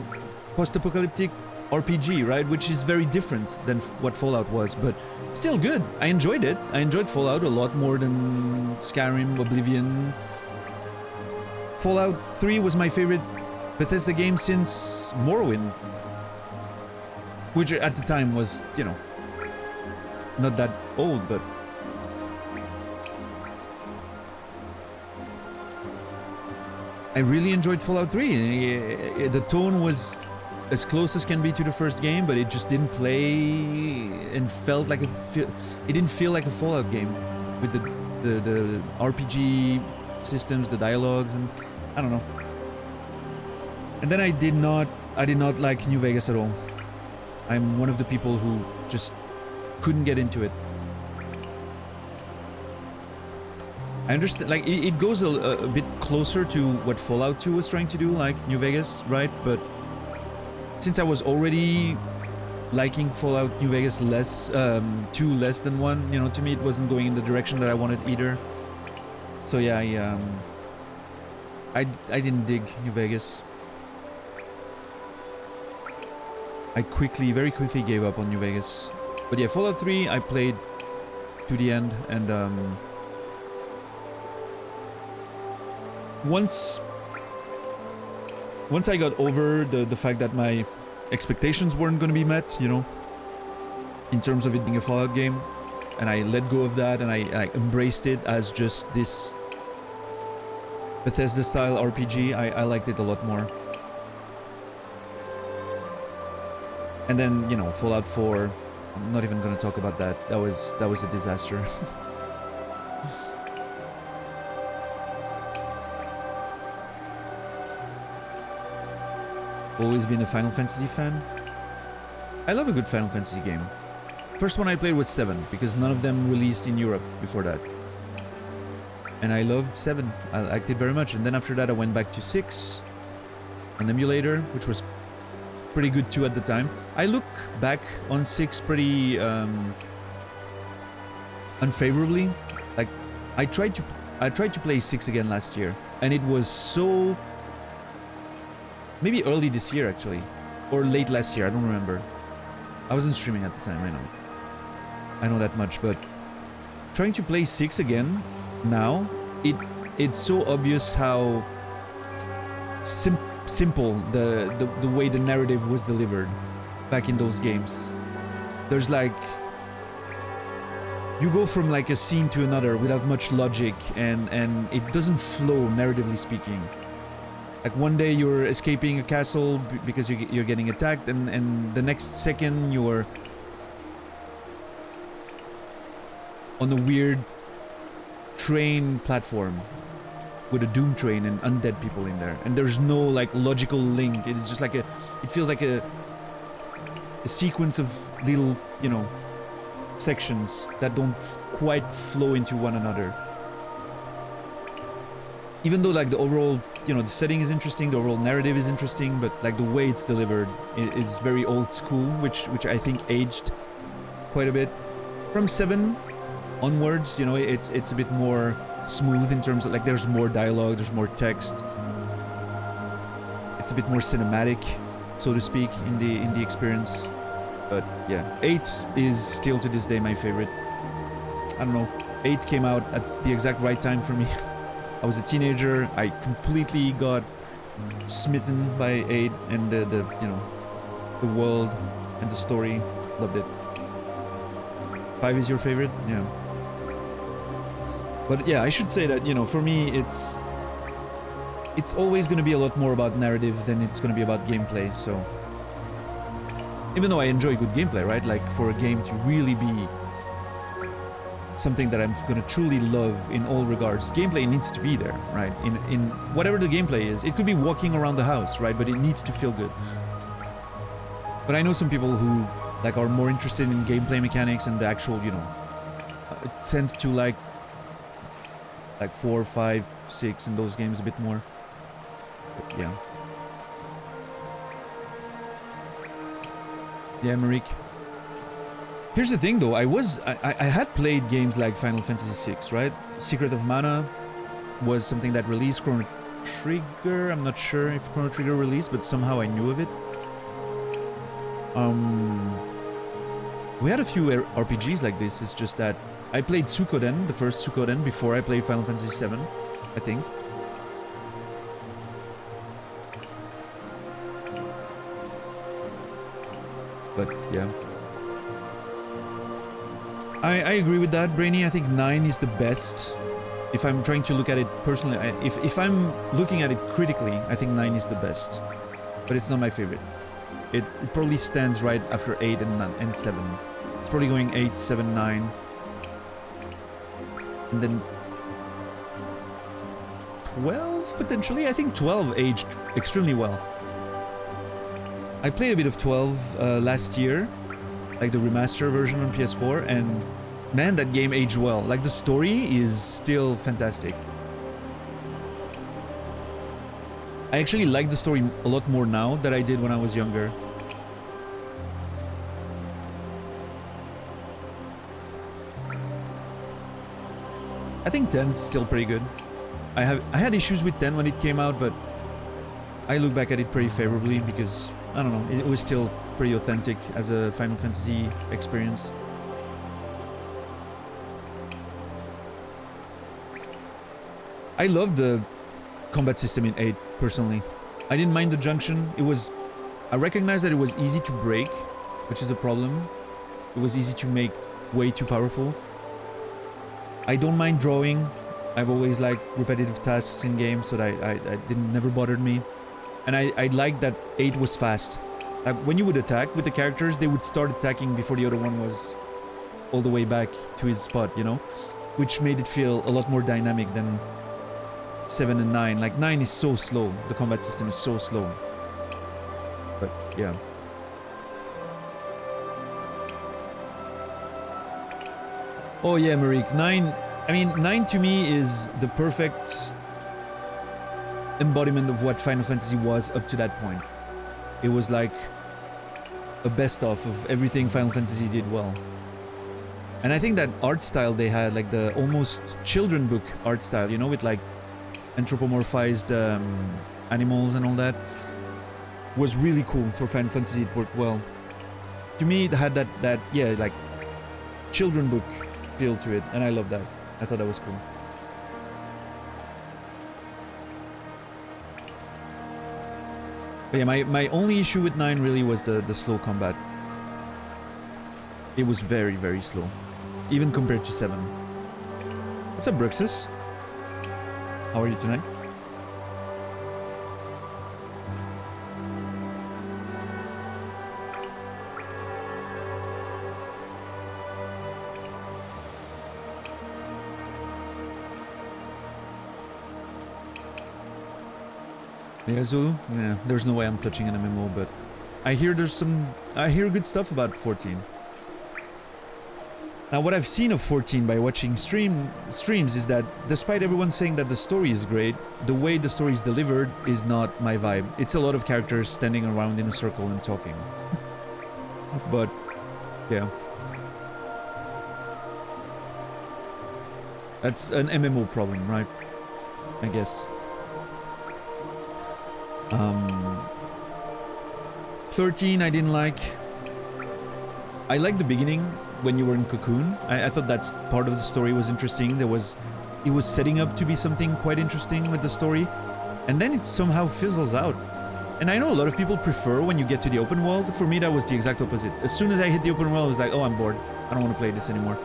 post-apocalyptic RPG, right? Which is very different than what Fallout was, but still good. I enjoyed it. I enjoyed Fallout a lot more than Skyrim, Oblivion. Fallout 3 was my favorite Bethesda game since Morrowind. Which at the time was, you know, not that old, but... I really enjoyed Fallout 3. The tone was as close as can be to the first game, but it just didn't play and felt like it didn't feel like a Fallout game with the RPG systems, the dialogues, and I don't know. And then I did not like New Vegas at all. I'm one of the people who just couldn't get into it. I understand, like, it goes a bit closer to what Fallout 2 was trying to do, like New Vegas, right? But since I was already liking Fallout New Vegas less, 2 less than 1, you know, to me it wasn't going in the direction that I wanted either. So yeah, I didn't dig New Vegas. I very quickly gave up on New Vegas. But yeah, Fallout 3 I played to the end, and once I got over the fact that my expectations weren't going to be met, you know, in terms of it being a Fallout game, and I let go of that and I embraced it as just this Bethesda style RPG, I liked it a lot more. And then, you know, Fallout 4, I'm not even going to talk about that. That was a disaster. Always been a Final Fantasy fan. I love a good Final Fantasy game. First one I played was 7, because none of them released in Europe before that. And I loved 7. I liked it very much. And then after that I went back to 6, an emulator, which was pretty good too at the time. I look back on 6 pretty unfavorably. Like, I tried to play 6 again last year, and it was so... Maybe early this year, actually. Or late last year, I don't remember. I wasn't streaming at the time, I know that much, but trying to play 6 again now, it's so obvious how simple the way the narrative was delivered back in those games. There's like, you go from like a scene to another without much logic, and it doesn't flow narratively speaking. Like one day you're escaping a castle because you're getting attacked, and the next second you're on a weird train platform with a doom train and undead people in there, and there's no like logical link. It's just like it feels like a sequence of little, you know, sections that don't quite flow into one another. Even though like the overall, you know, the setting is interesting, the overall narrative is interesting, but like the way it's delivered is very old school, which I think aged quite a bit. From 7 onwards, you know, it's a bit more smooth in terms of like there's more dialogue, there's more text. It's a bit more cinematic, so to speak, in the experience. But yeah, 8 is still to this day my favorite. I don't know, 8 came out at the exact right time for me. I was a teenager, I completely got smitten by 8 and the you know, the world and the story. Loved it. 5 is your favorite? Yeah. But yeah, I should say that, you know, for me it's always going to be a lot more about narrative than it's going to be about gameplay, so even though I enjoy good gameplay, right? Like for a game to really be something that I'm gonna truly love in all regards, gameplay needs to be there, right? In whatever the gameplay is. It could be walking around the house, right? But it needs to feel good. But I know some people who like are more interested in gameplay mechanics and the actual, you know, tend to like 4, 5, 6 in those games a bit more. But yeah. Yeah, Marik. Here's the thing though, I had played games like Final Fantasy VI, right? Secret of Mana was something that released. Chrono Trigger, I'm not sure if Chrono Trigger released, but somehow I knew of it. We had a few RPGs like this, it's just that I played Suikoden, the first Suikoden, before I played Final Fantasy VII, I think. But yeah. I agree with that, Brainy. I think 9 is the best. If I'm trying to look at it personally, if I'm looking at it critically, I think 9 is the best. But it's not my favorite. It probably stands right after 8 and 7. It's probably going 8, 7, 9. And then 12, potentially? I think 12 aged extremely well. I played a bit of 12 last year, like the remaster version on PS4, and man, that game aged well. Like the story is still fantastic. I actually like the story a lot more now than I did when I was younger. I think 10's still pretty good. I had issues with 10 when it came out, but I look back at it pretty favorably because, I don't know, it was still pretty authentic as a Final Fantasy experience. I loved the combat system in 8, personally. I didn't mind the junction. I recognized that it was easy to break, which is a problem. It was easy to make way too powerful. I don't mind drawing. I've always liked repetitive tasks in games, so that I never bothered me. And I liked that 8 was fast. Like when you would attack with the characters, they would start attacking before the other one was all the way back to his spot, you know? Which made it feel a lot more dynamic than 7 and 9. Like 9 is so slow. The combat system is so slow. But yeah. Oh yeah, Marik. 9... I mean, 9 to me is the perfect embodiment of what Final Fantasy was up to that point. It was like a best-of of everything Final Fantasy did well. And I think that art style they had, like the almost children book art style, you know, with like anthropomorphized animals and all that, was really cool for Final Fantasy. It worked well. To me, it had that yeah, like children book feel to it, and I love that. I thought that was cool. But yeah, my only issue with 9 really was the slow combat. It was very, very slow. Even compared to 7. What's up, Bruxus? How are you tonight? Yeah, Zulu? Yeah, there's no way I'm touching an MMO, but I hear I hear good stuff about 14. Now, what I've seen of 14 by watching streams is that despite everyone saying that the story is great, the way the story is delivered is not my vibe. It's a lot of characters standing around in a circle and talking. But, yeah. That's an MMO problem, right? I guess. 13 I didn't like. I liked the beginning when you were in Cocoon. I thought that's part of the story was interesting. It was setting up to be something quite interesting with the story, and then it somehow fizzles out. And I know a lot of people prefer when you get to the open world. For me, that was the exact opposite. As soon as I hit the open world, I was like, oh, I'm bored. I don't want to play this anymore.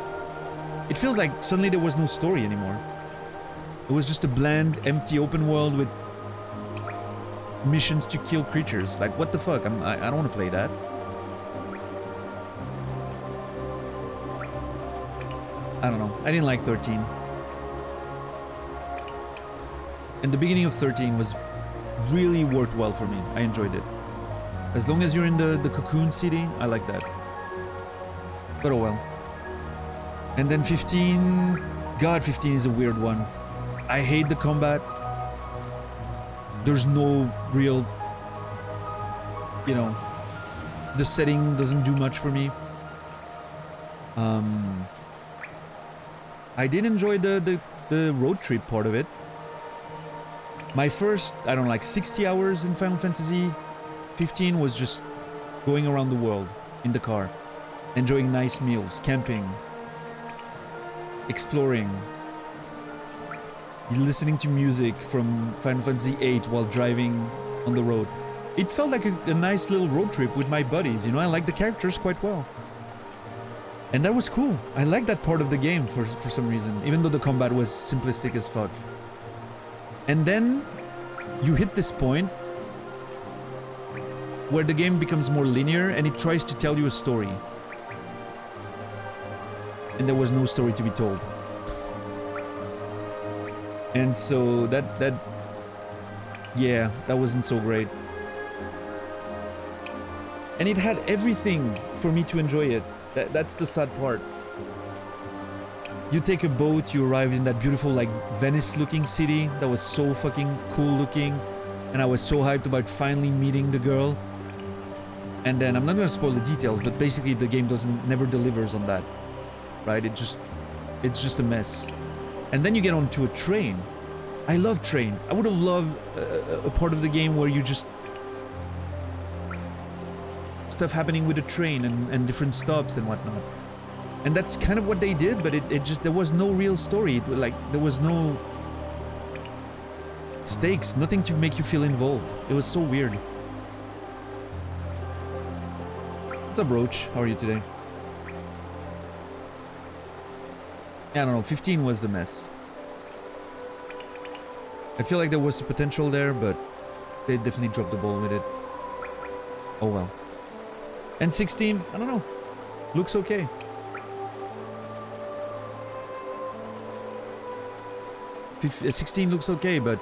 It feels like suddenly there was no story anymore. It was just a bland, empty open world with missions to kill creatures. Like, what the fuck? I don't want to play that. I don't know. I didn't like 13. And the beginning of 13 was really worked well for me. I enjoyed it. As long as you're in the Cocoon city, I like that. But oh well. And then 15... God, 15 is a weird one. I hate the combat. There's no real... You know... The setting doesn't do much for me. I did enjoy the road trip part of it. My first, I don't know, like 60 hours in Final Fantasy 15 was just going around the world in the car, enjoying nice meals, camping, exploring, listening to music from Final Fantasy 8 while driving on the road. It felt like a nice little road trip with my buddies, you know. I liked the characters quite well. And that was cool. I liked that part of the game for some reason, even though the combat was simplistic as fuck. And then you hit this point where the game becomes more linear and it tries to tell you a story. And there was no story to be told. And so that wasn't so great. And it had everything for me to enjoy it. That's the sad part. You take a boat, you arrive in that beautiful, like, Venice-looking city that was so fucking cool-looking, and I was so hyped about finally meeting the girl. And then, I'm not gonna spoil the details, but basically the game never delivers on that, right? It's just a mess. And then you get onto a train. I love trains. I would have loved a part of the game where you just... stuff happening with a train and different stops and whatnot. And that's kind of what they did, but it just, there was no real story. There was no stakes, nothing to make you feel involved. It was so weird. What's up, Roach? How are you today? Yeah, I don't know, 15 was a mess. I feel like there was a potential there, but they definitely dropped the ball with it. Oh well. And 16, I don't know, looks okay. 16 looks okay, but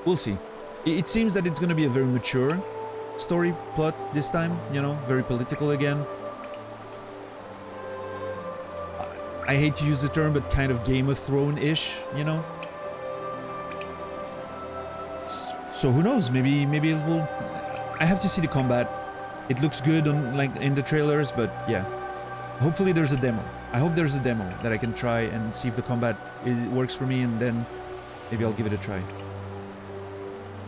we'll see. It seems that it's going to be a very mature story plot this time, you know, very political again. I hate to use the term, but kind of Game of Thrones-ish, you know. So who knows? Maybe it will. I have to see the combat. It looks good on, like, in the trailers, but yeah. Hopefully there's a demo. I hope there's a demo that I can try and see if the combat works for me, and then maybe I'll give it a try.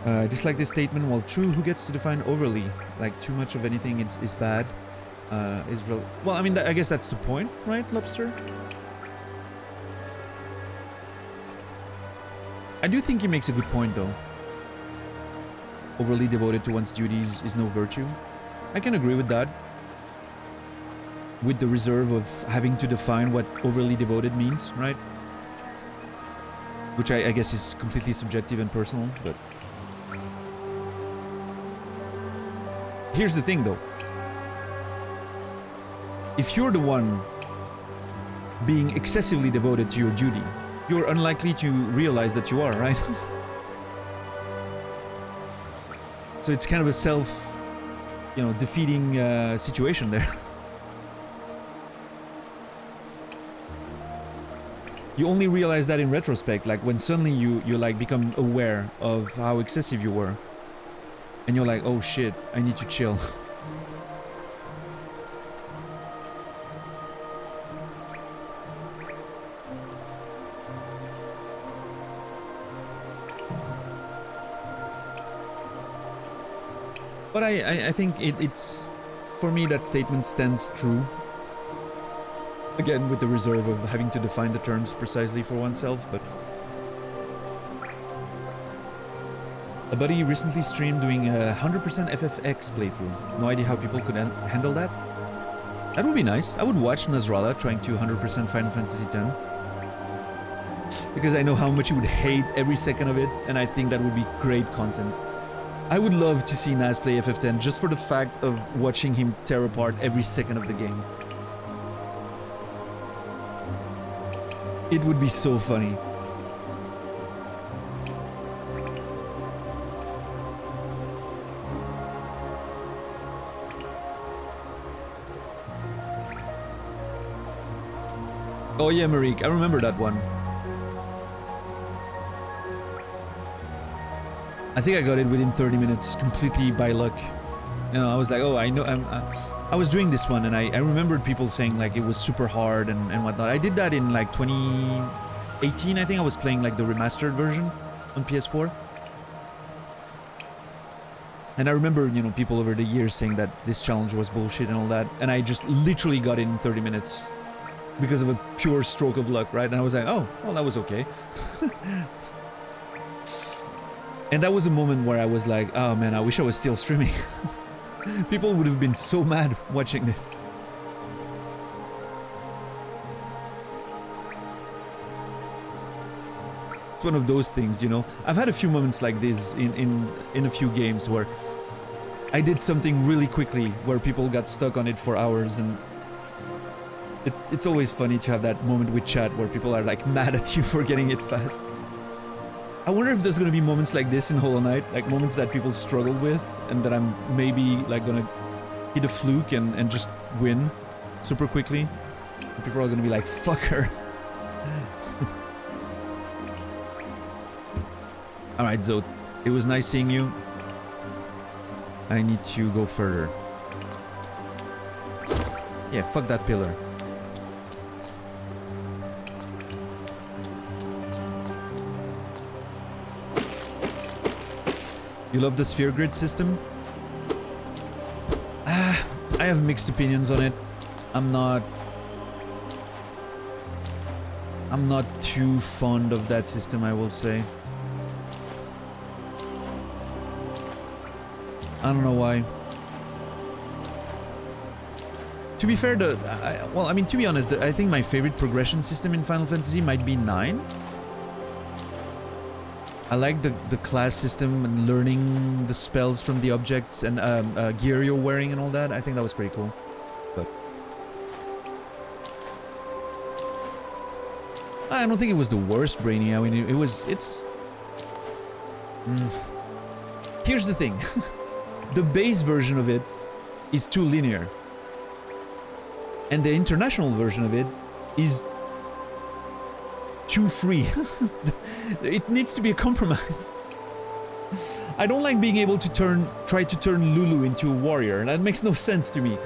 Dislike this statement. While true, who gets to define overly? Like too much of anything is bad. Well, I mean, I guess that's the point, right, Lobster? I do think he makes a good point, though. Overly devoted to one's duties is no virtue. I can agree with that. With the reserve of having to define what overly devoted means, right? Which I guess is completely subjective and personal, but... Here's the thing, though. If you're the one being excessively devoted to your duty, you're unlikely to realize that you are, right? So it's kind of a self, defeating situation there. You only realize that in retrospect, like when suddenly you like become aware of how excessive you were. And you're like, oh shit, I need to chill. But I think it's... For me, that statement stands true. Again, with the reserve of having to define the terms precisely for oneself, but... A buddy recently streamed doing a 100% FFX playthrough. No idea how people could handle that. That would be nice. I would watch Nasrallah trying to 100% Final Fantasy X. Because I know how much he would hate every second of it, and I think that would be great content. I would love to see Naz play FF10 just for the fact of watching him tear apart every second of the game. It would be so funny. Oh yeah, Marique, I remember that one. I think I got it within 30 minutes, completely by luck. I was like, oh, I know, I was doing this one, and I remembered people saying, like, it was super hard and whatnot. I did that in, like, 2018, I think. I was playing, like, the remastered version on PS4. And I remember, people over the years saying that this challenge was bullshit and all that, and I just literally got it in 30 minutes because of a pure stroke of luck, right? And I was like, oh, well, that was okay. And that was a moment where I was like, oh man, I wish I was still streaming. People would have been so mad watching this. It's one of those things, I've had a few moments like this in a few games where I did something really quickly where people got stuck on it for hours, and it's always funny to have that moment with chat where people are like mad at you for getting it fast. I wonder if there's gonna be moments like this in Hollow Knight, like moments that people struggle with, and that I'm maybe like gonna hit a fluke and just win super quickly. And people are gonna be like, fuck her. Alright, Zod. It was nice seeing you. I need to go further. Yeah, fuck that pillar. You love the sphere grid system? I have mixed opinions on it. I'm not too fond of that system, I will say. I don't know why. To be fair, to be honest, I think my favorite progression system in Final Fantasy might be 9. I like the class system and learning the spells from the objects and gear you're wearing and all that. I think that was pretty cool. But I don't think it was the worst, Brainy. I mean, Here's the thing. The base version of it is too linear. And the international version of it is too free. It needs to be a compromise. I don't like being able to try to turn Lulu into a warrior. That makes no sense to me.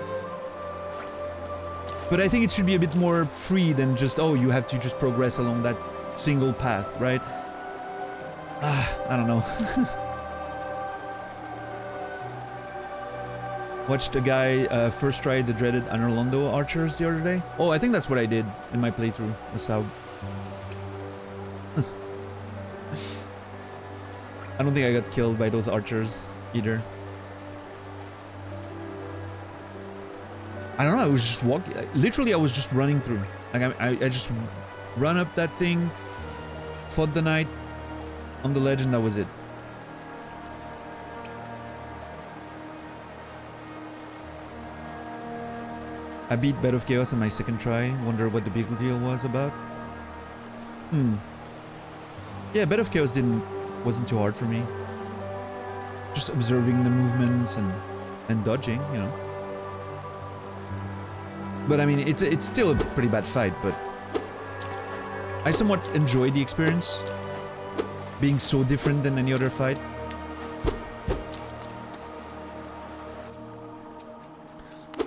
But I think it should be a bit more free than just, oh, you have to just progress along that single path, right? I don't know. Watched a guy first try the dreaded Anorlondo archers the other day. Oh, I think that's what I did in my playthrough. That's how. I don't think I got killed by those archers either. I don't know, I was just walking. Literally, I was just running through. Like, I just run up that thing, fought the knight on the ledge, and that was it. I beat Bed of Chaos on my second try. Wonder what the big deal was about. Yeah, Bed of Chaos wasn't too hard for me. Just observing the movements and dodging, you know. But I mean, it's still a pretty bad fight, but I somewhat enjoy the experience, being so different than any other fight.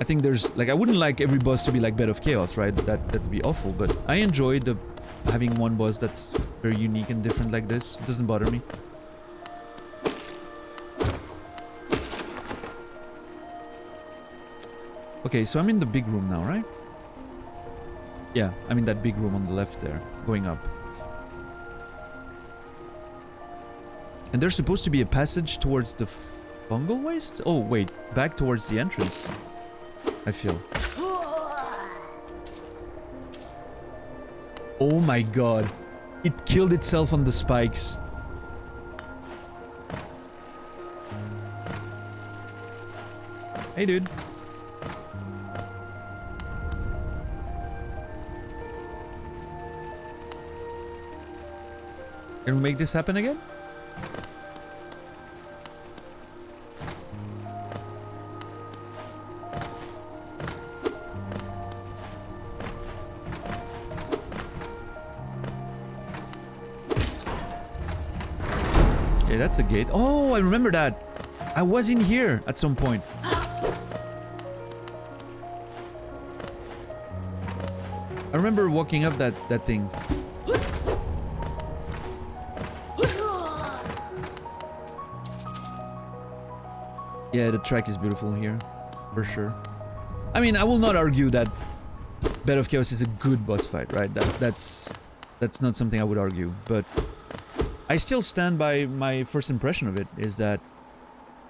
I think there's, like, I wouldn't like every boss to be like Bed of Chaos, right? That'd be awful, but I enjoy having one boss that's very unique and different like this. It doesn't bother me. Okay, so I'm in the big room now, right? Yeah, I'm in that big room on the left there, going up. And there's supposed to be a passage towards the fungal waste? Oh, wait, back towards the entrance, I feel. Oh my god. It killed itself on the spikes. Hey, dude. Can we make this happen again? Okay, that's a gate. Oh, I remember that. I was in here at some point. I remember walking up that thing. Yeah, the track is beautiful here, for sure. I mean, I will not argue that Bed of Chaos is a good boss fight, right? That's not something I would argue, but I still stand by my first impression of it, is that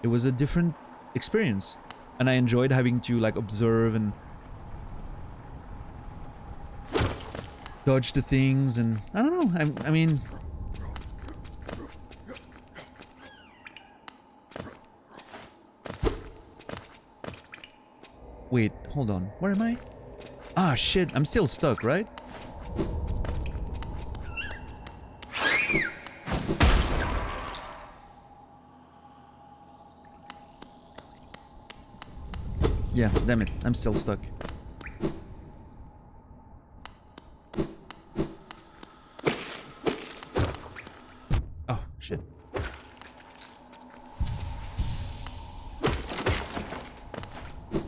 it was a different experience, and I enjoyed having to, like, observe and dodge the things, and I don't know. I mean. Wait, hold on. Where am I? Ah, shit. I'm still stuck, right? Yeah, damn it. I'm still stuck. Oh, shit.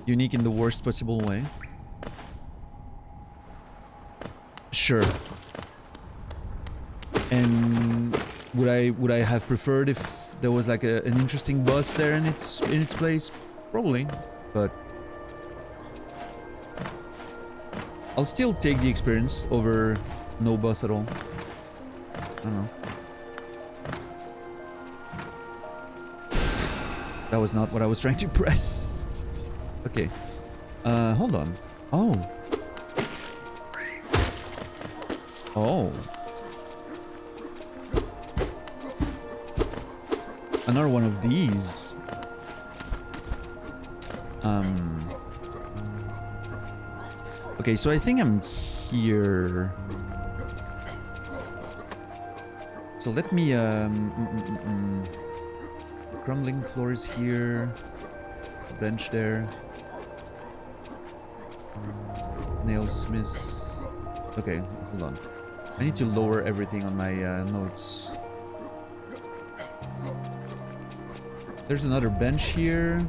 Unique in the worst possible way. Sure. And would I have preferred if there was like an interesting boss there in its place? Probably, but I'll still take the experience over no boss at all. I don't know. That was not what I was trying to press. Okay. Hold on. Oh. Oh. Another one of these. Okay, so I think I'm here. So let me, crumbling floors here. Bench there. Nailsmiths. Okay, hold on. I need to lower everything on my notes. There's another bench here.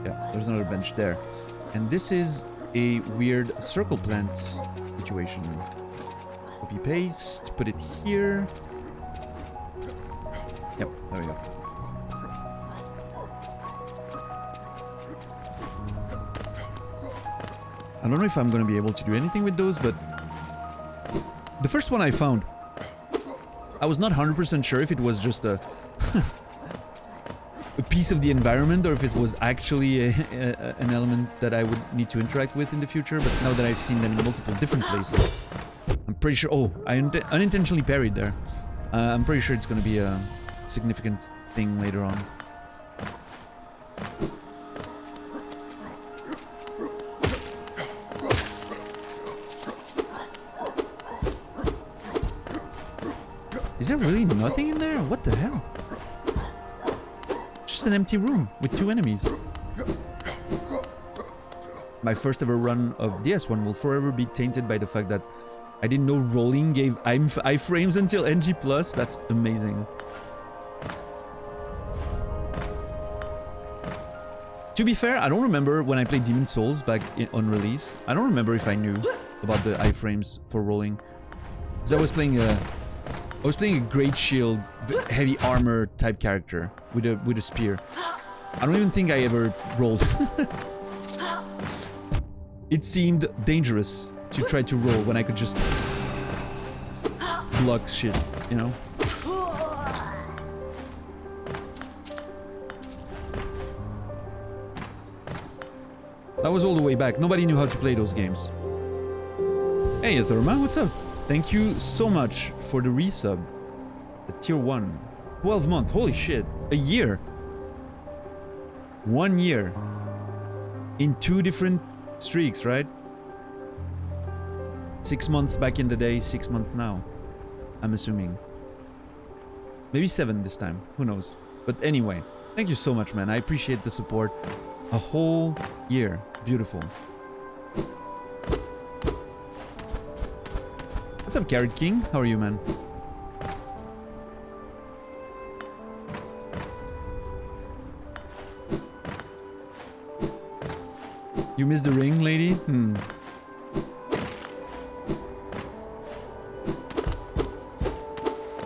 Yeah, there's another bench there. And this is a weird circle plant situation. Copy paste, put it here. Yep, there we go. I don't know if I'm gonna be able to do anything with those, but the first one I found, I was not 100% sure if it was just a a piece of the environment or if it was actually an element that I would need to interact with in the future, but now that I've seen them in multiple different places, I'm pretty sure... Oh, I unintentionally parried there. I'm pretty sure it's gonna be a significant thing later on. Is there really nothing in there? What the hell? Just an empty room with 2 enemies. My first ever run of DS1 will forever be tainted by the fact that I didn't know rolling gave iframes until NG+. That's amazing. To be fair, I don't remember when I played Demon's Souls back on release. I don't remember if I knew about the iframes for rolling. Because I was playing a Great Shield, heavy armor type character with a spear. I don't even think I ever rolled. It seemed dangerous to try to roll when I could just block shit, you know? That was all the way back. Nobody knew how to play those games. Hey, Therma, what's up? Thank you so much for the resub. The tier 1. 12 months. Holy shit. A year. 1 year. In 2 different streaks, right? 6 months back in the day, 6 months now. I'm assuming. Maybe 7 this time. Who knows? But anyway, thank you so much, man. I appreciate the support. A whole year. Beautiful. What's up, Carrot King? How are you, man? You missed the ring, lady?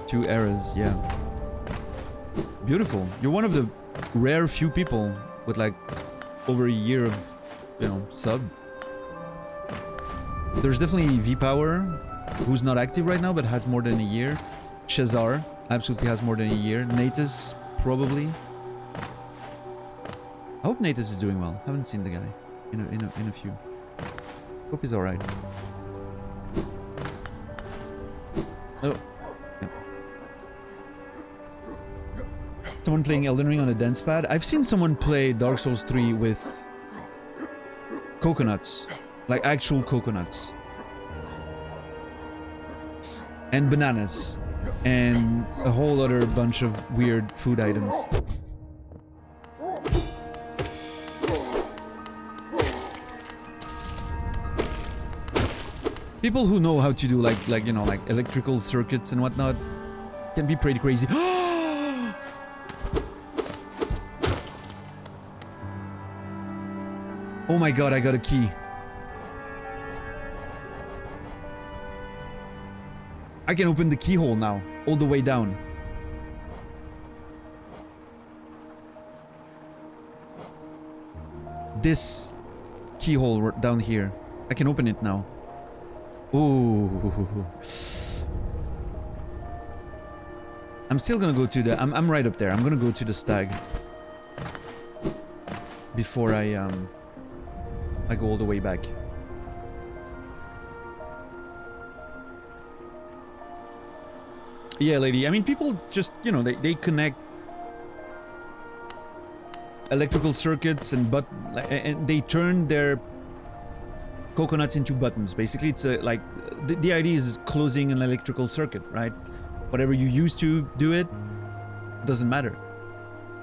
2 errors, yeah. Beautiful. You're one of the rare few people with like over a year of, you know, sub. There's definitely V-Power, who's not active right now but has more than a year. Shazar absolutely has more than a year. Natus, probably. I hope Natus is doing well. Haven't seen the guy in a few. Hope he's alright. Oh. Yeah. Someone playing Elden Ring on a dance pad. I've seen someone play Dark Souls 3 with coconuts. Like actual coconuts. And bananas. And a whole other bunch of weird food items. People who know how to do like you know, like electrical circuits and whatnot can be pretty crazy. Oh my god, I got a key. I can open the keyhole now, all the way down. This keyhole down here. I can open it now. Ooh. I'm still gonna go to the... I'm right up there. I'm gonna go to the stag. Before I go all the way back. Yeah, lady. I mean, people just, you know, they connect electrical circuits and they turn their coconuts into buttons. Basically, it's like the idea is closing an electrical circuit, right? Whatever you use to do it doesn't matter.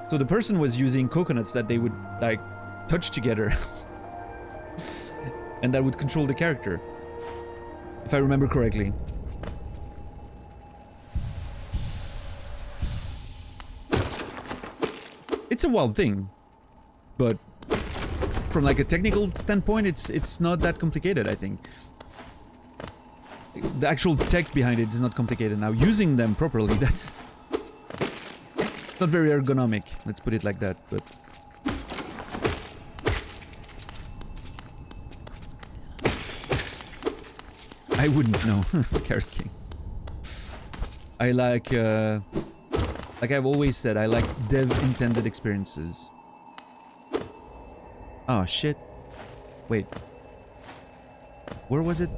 So the person was using coconuts that they would like touch together and that would control the character, if I remember correctly. It's a wild thing, but from like a technical standpoint, it's not that complicated, I think. The actual tech behind it is not complicated. Now, using them properly, that's not very ergonomic, let's put it like that, but... I wouldn't know. Carrot King. I like I've always said, I like dev-intended experiences. Oh, shit. Wait. Where was it?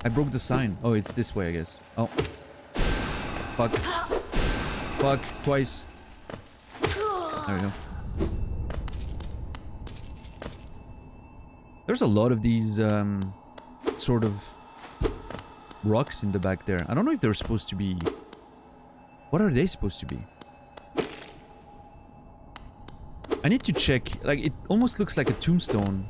I broke the sign. Oh, it's this way, I guess. Oh. Fuck. Fuck. Twice. There we go. There's a lot of these, sort of rocks in the back there. I don't know if they're supposed to be... What are they supposed to be? I need to check. Like, it almost looks like a tombstone.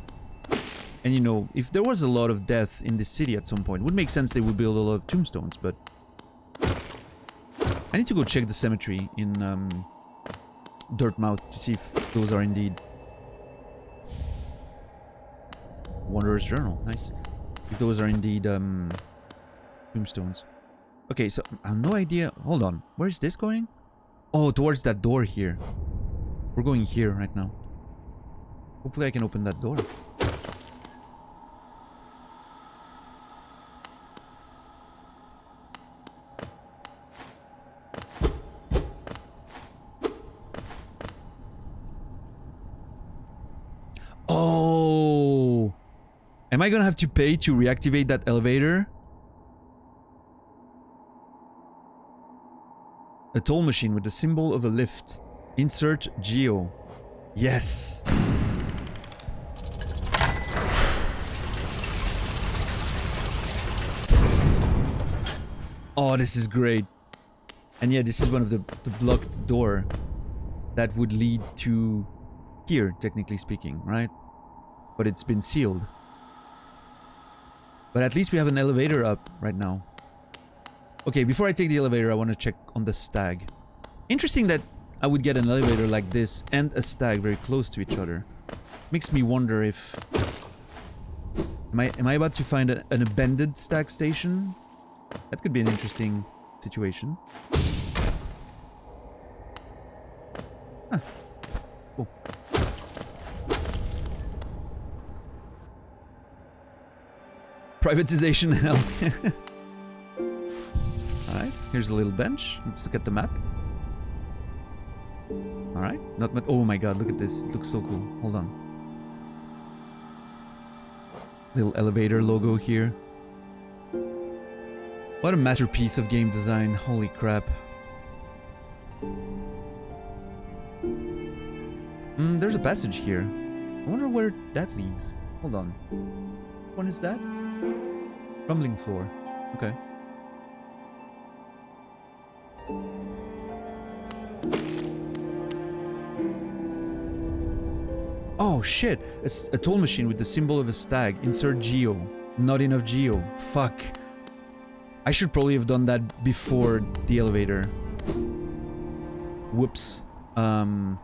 And, you know, if there was a lot of death in this city at some point, it would make sense they would build a lot of tombstones, but... I need to go check the cemetery in, Dirtmouth to see if those are indeed... Wanderer's Journal. Nice. If those are indeed, tombstones. Okay, so I have no idea. Hold on. Where is this going? Oh, towards that door here. We're going here right now. Hopefully I can open that door. Oh! Am I gonna have to pay to reactivate that elevator? A toll machine with the symbol of a lift. Insert geo. Yes. Oh, this is great. And yeah, this is one of the blocked door that would lead to here, technically speaking, right? But it's been sealed. But at least we have an elevator up right now. Okay, before I take the elevator, I want to check on the stag. Interesting that I would get an elevator like this and a stag very close to each other. Makes me wonder if... Am I about to find an abandoned stag station? That could be an interesting situation. Huh. Cool. Privatization hell. Alright, here's a little bench. Let's look at the map. Alright, not much. Oh my god, look at this. It looks so cool. Hold on. Little elevator logo here. What a masterpiece of game design. Holy crap. There's a passage here. I wonder where that leads. Hold on. Which one is that? Rumbling floor. Okay. Oh shit! A toll machine with the symbol of a stag. Insert geo. Not enough geo. Fuck. I should probably have done that before the elevator. Whoops. How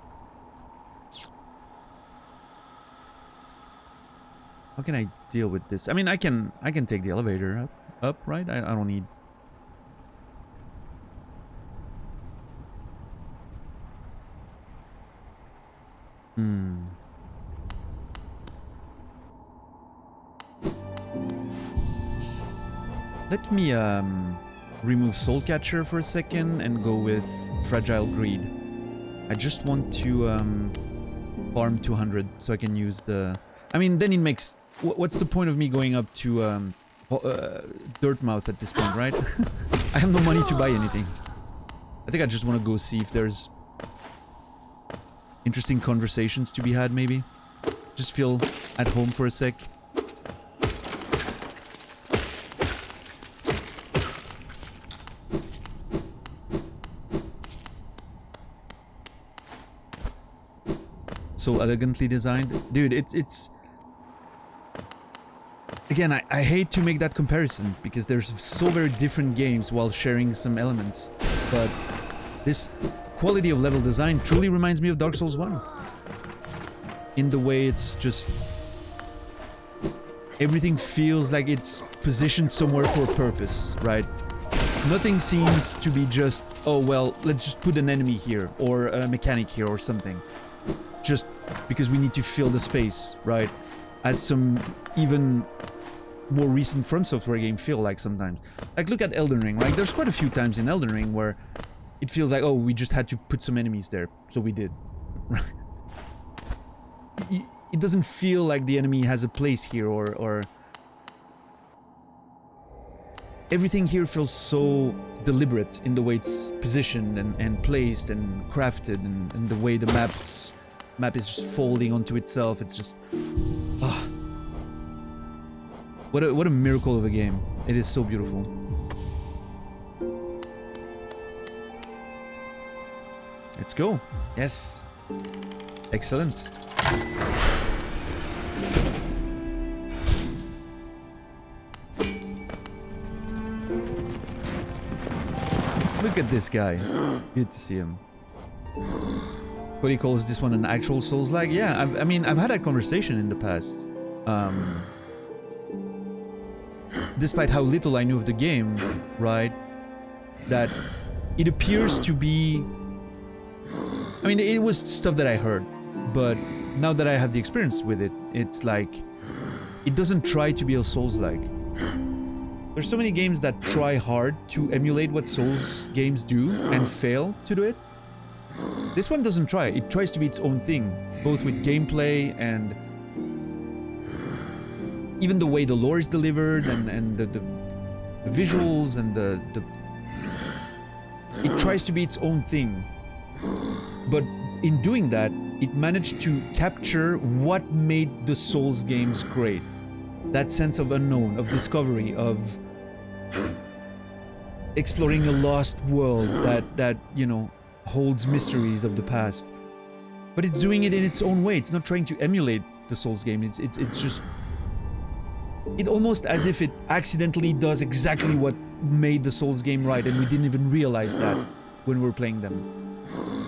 can I deal with this? I mean, I can take the elevator up, right? I don't need... Let me remove Soul Catcher for a second and go with Fragile Greed. I just want to farm 200 so I can use the... I mean, then it makes... What's the point of me going up to Dirtmouth at this point, right? I have no money to buy anything. I think I just want to go see if there's interesting conversations to be had, maybe. Just feel at home for a sec. So elegantly designed. Dude, it's... Again, I hate to make that comparison, because there's so very different games while sharing some elements. But this quality of level design truly reminds me of Dark Souls 1. In the way it's just... Everything feels like it's positioned somewhere for a purpose, right? Nothing seems to be just, oh well, let's just put an enemy here, or a mechanic here, or something. Just because we need to fill the space, right? As some even more recent From Software game feel like sometimes. Like, look at Elden Ring, right? There's quite a few times in Elden Ring where it feels like, oh, we just had to put some enemies there, so we did. It doesn't feel like the enemy has a place here, or... Everything here feels so deliberate in the way it's positioned and placed and crafted, and the way the map is just folding onto itself. It's just... What a miracle of a game. It is so beautiful. Let's go. Yes. Excellent. Look at this guy. Good to see him. What he calls this one an actual Souls-like? Yeah, I mean, I've had that conversation in the past. Despite how little I knew of the game, right? That it appears to be... I mean, it was stuff that I heard, but now that I have the experience with it, it's like... It doesn't try to be a Souls-like. There's so many games that try hard to emulate what Souls games do and fail to do it. This one doesn't try. It tries to be its own thing, both with gameplay and even the way the lore is delivered and the visuals and the... It tries to be its own thing. But in doing that, it managed to capture what made the Souls games great. That sense of unknown, of discovery, of exploring a lost world that you know, holds mysteries of the past. But it's doing it in its own way. It's not trying to emulate the Souls game. It's just... It almost as if it accidentally does exactly what made the Souls game right, and we didn't even realize that when we were playing them.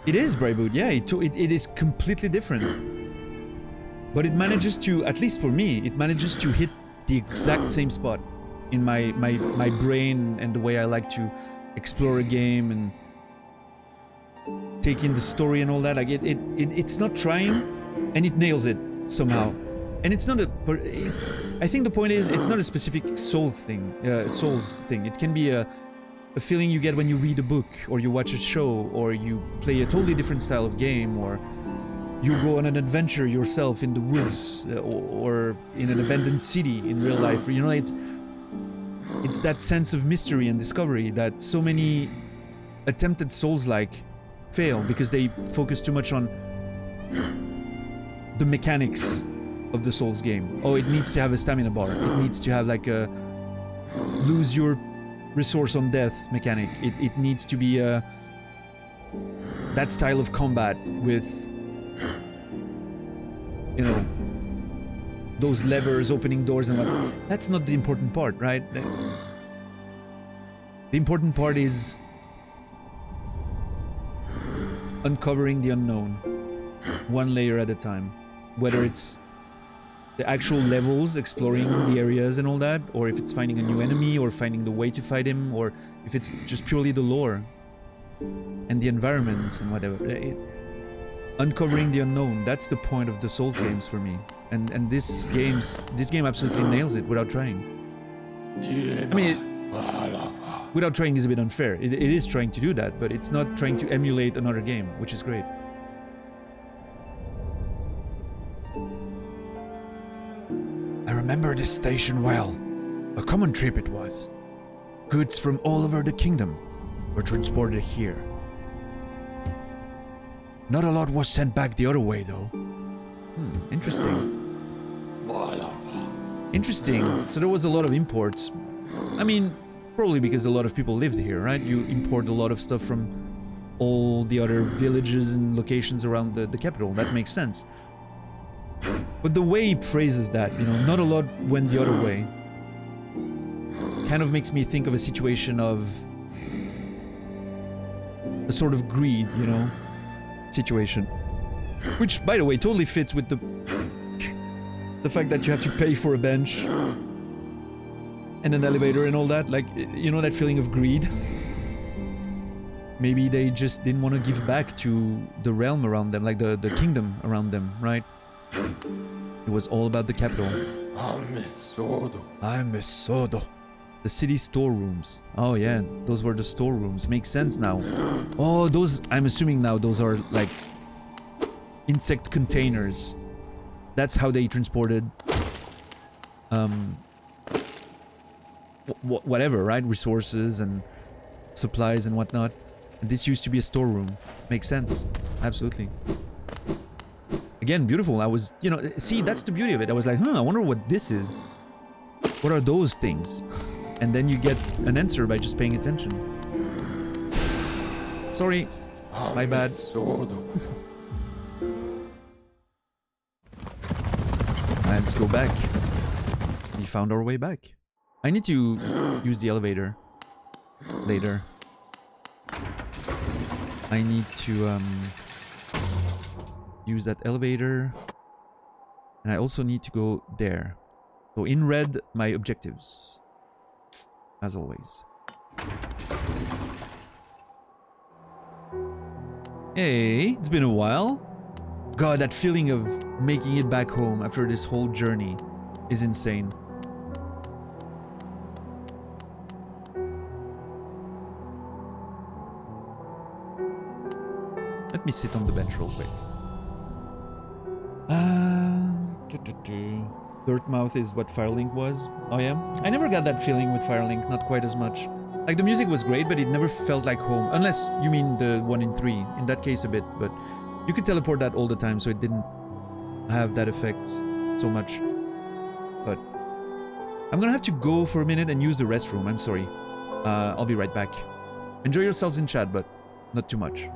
It is Brave Boot, yeah, it is completely different. But it manages to, at least for me, it manages to hit the exact same spot in my brain and the way I like to explore a game and take in the story and all that. Like it's not trying, and it nails it somehow. And it's not a... I think the point is, it's not a specific Souls thing. It can be a feeling you get when you read a book, or you watch a show, or you play a totally different style of game, or you go on an adventure yourself in the woods, or in an abandoned city in real life. You know, it's that sense of mystery and discovery that so many attempted Souls-like fail because they focus too much on the mechanics of the Souls game. Oh, it needs to have a stamina bar. It needs to have like a lose your resource on death mechanic. It needs to be that style of combat with, you know, those levers opening doors and what. That's not the important part, right? The important part is uncovering the unknown, one layer at a time. Whether it's the actual levels, exploring the areas and all that, or if it's finding a new enemy, or finding the way to fight him, or if it's just purely the lore and the environments and whatever. Uncovering the unknown, that's the point of the Souls games for me. And this game absolutely nails it without trying. I mean, without trying is a bit unfair. It is trying to do that, but it's not trying to emulate another game, which is great. I remember this station well. A common trip it was. Goods from all over the kingdom were transported here. Not a lot was sent back the other way, though. Interesting. Interesting. So there was a lot of imports. I mean, probably because a lot of people lived here, right? You import a lot of stuff from all the other villages and locations around the capital. That makes sense. But the way he phrases that, you know, not a lot went the other way, kind of makes me think of a situation of a sort of greed, you know, situation. Which, by the way, totally fits with the fact that you have to pay for a bench and an elevator and all that. Like, you know, that feeling of greed. Maybe they just didn't want to give back to the realm around them, like the kingdom around them, right? It was all about the capital. I'm Sodo. The city storerooms. Oh yeah, those were the storerooms. Makes sense now. Oh, those, I'm assuming now those are like insect containers. That's how they transported whatever, right? Resources and supplies and whatnot. And this used to be a storeroom. Makes sense. Absolutely. Again, beautiful. I was, you know, see, that's the beauty of it. I was like, I wonder what this is. What are those things? And then you get an answer by just paying attention. Sorry. My bad. Let's go back. We found our way back. I need to use the elevator later. I need to use that elevator. And I also need to go there. So in red, my objectives. As always. Hey, it's been a while. God, that feeling of making it back home after this whole journey is insane. Let me sit on the bench real quick. Dirtmouth is what Firelink was. Oh yeah? I never got that feeling with Firelink, not quite as much. Like, the music was great, but it never felt like home. Unless you mean the one in 3. In that case a bit, but you could teleport that all the time, so it didn't have that effect so much. But I'm gonna have to go for a minute and use the restroom. I'm sorry. I'll be right back. Enjoy yourselves in chat, but not too much.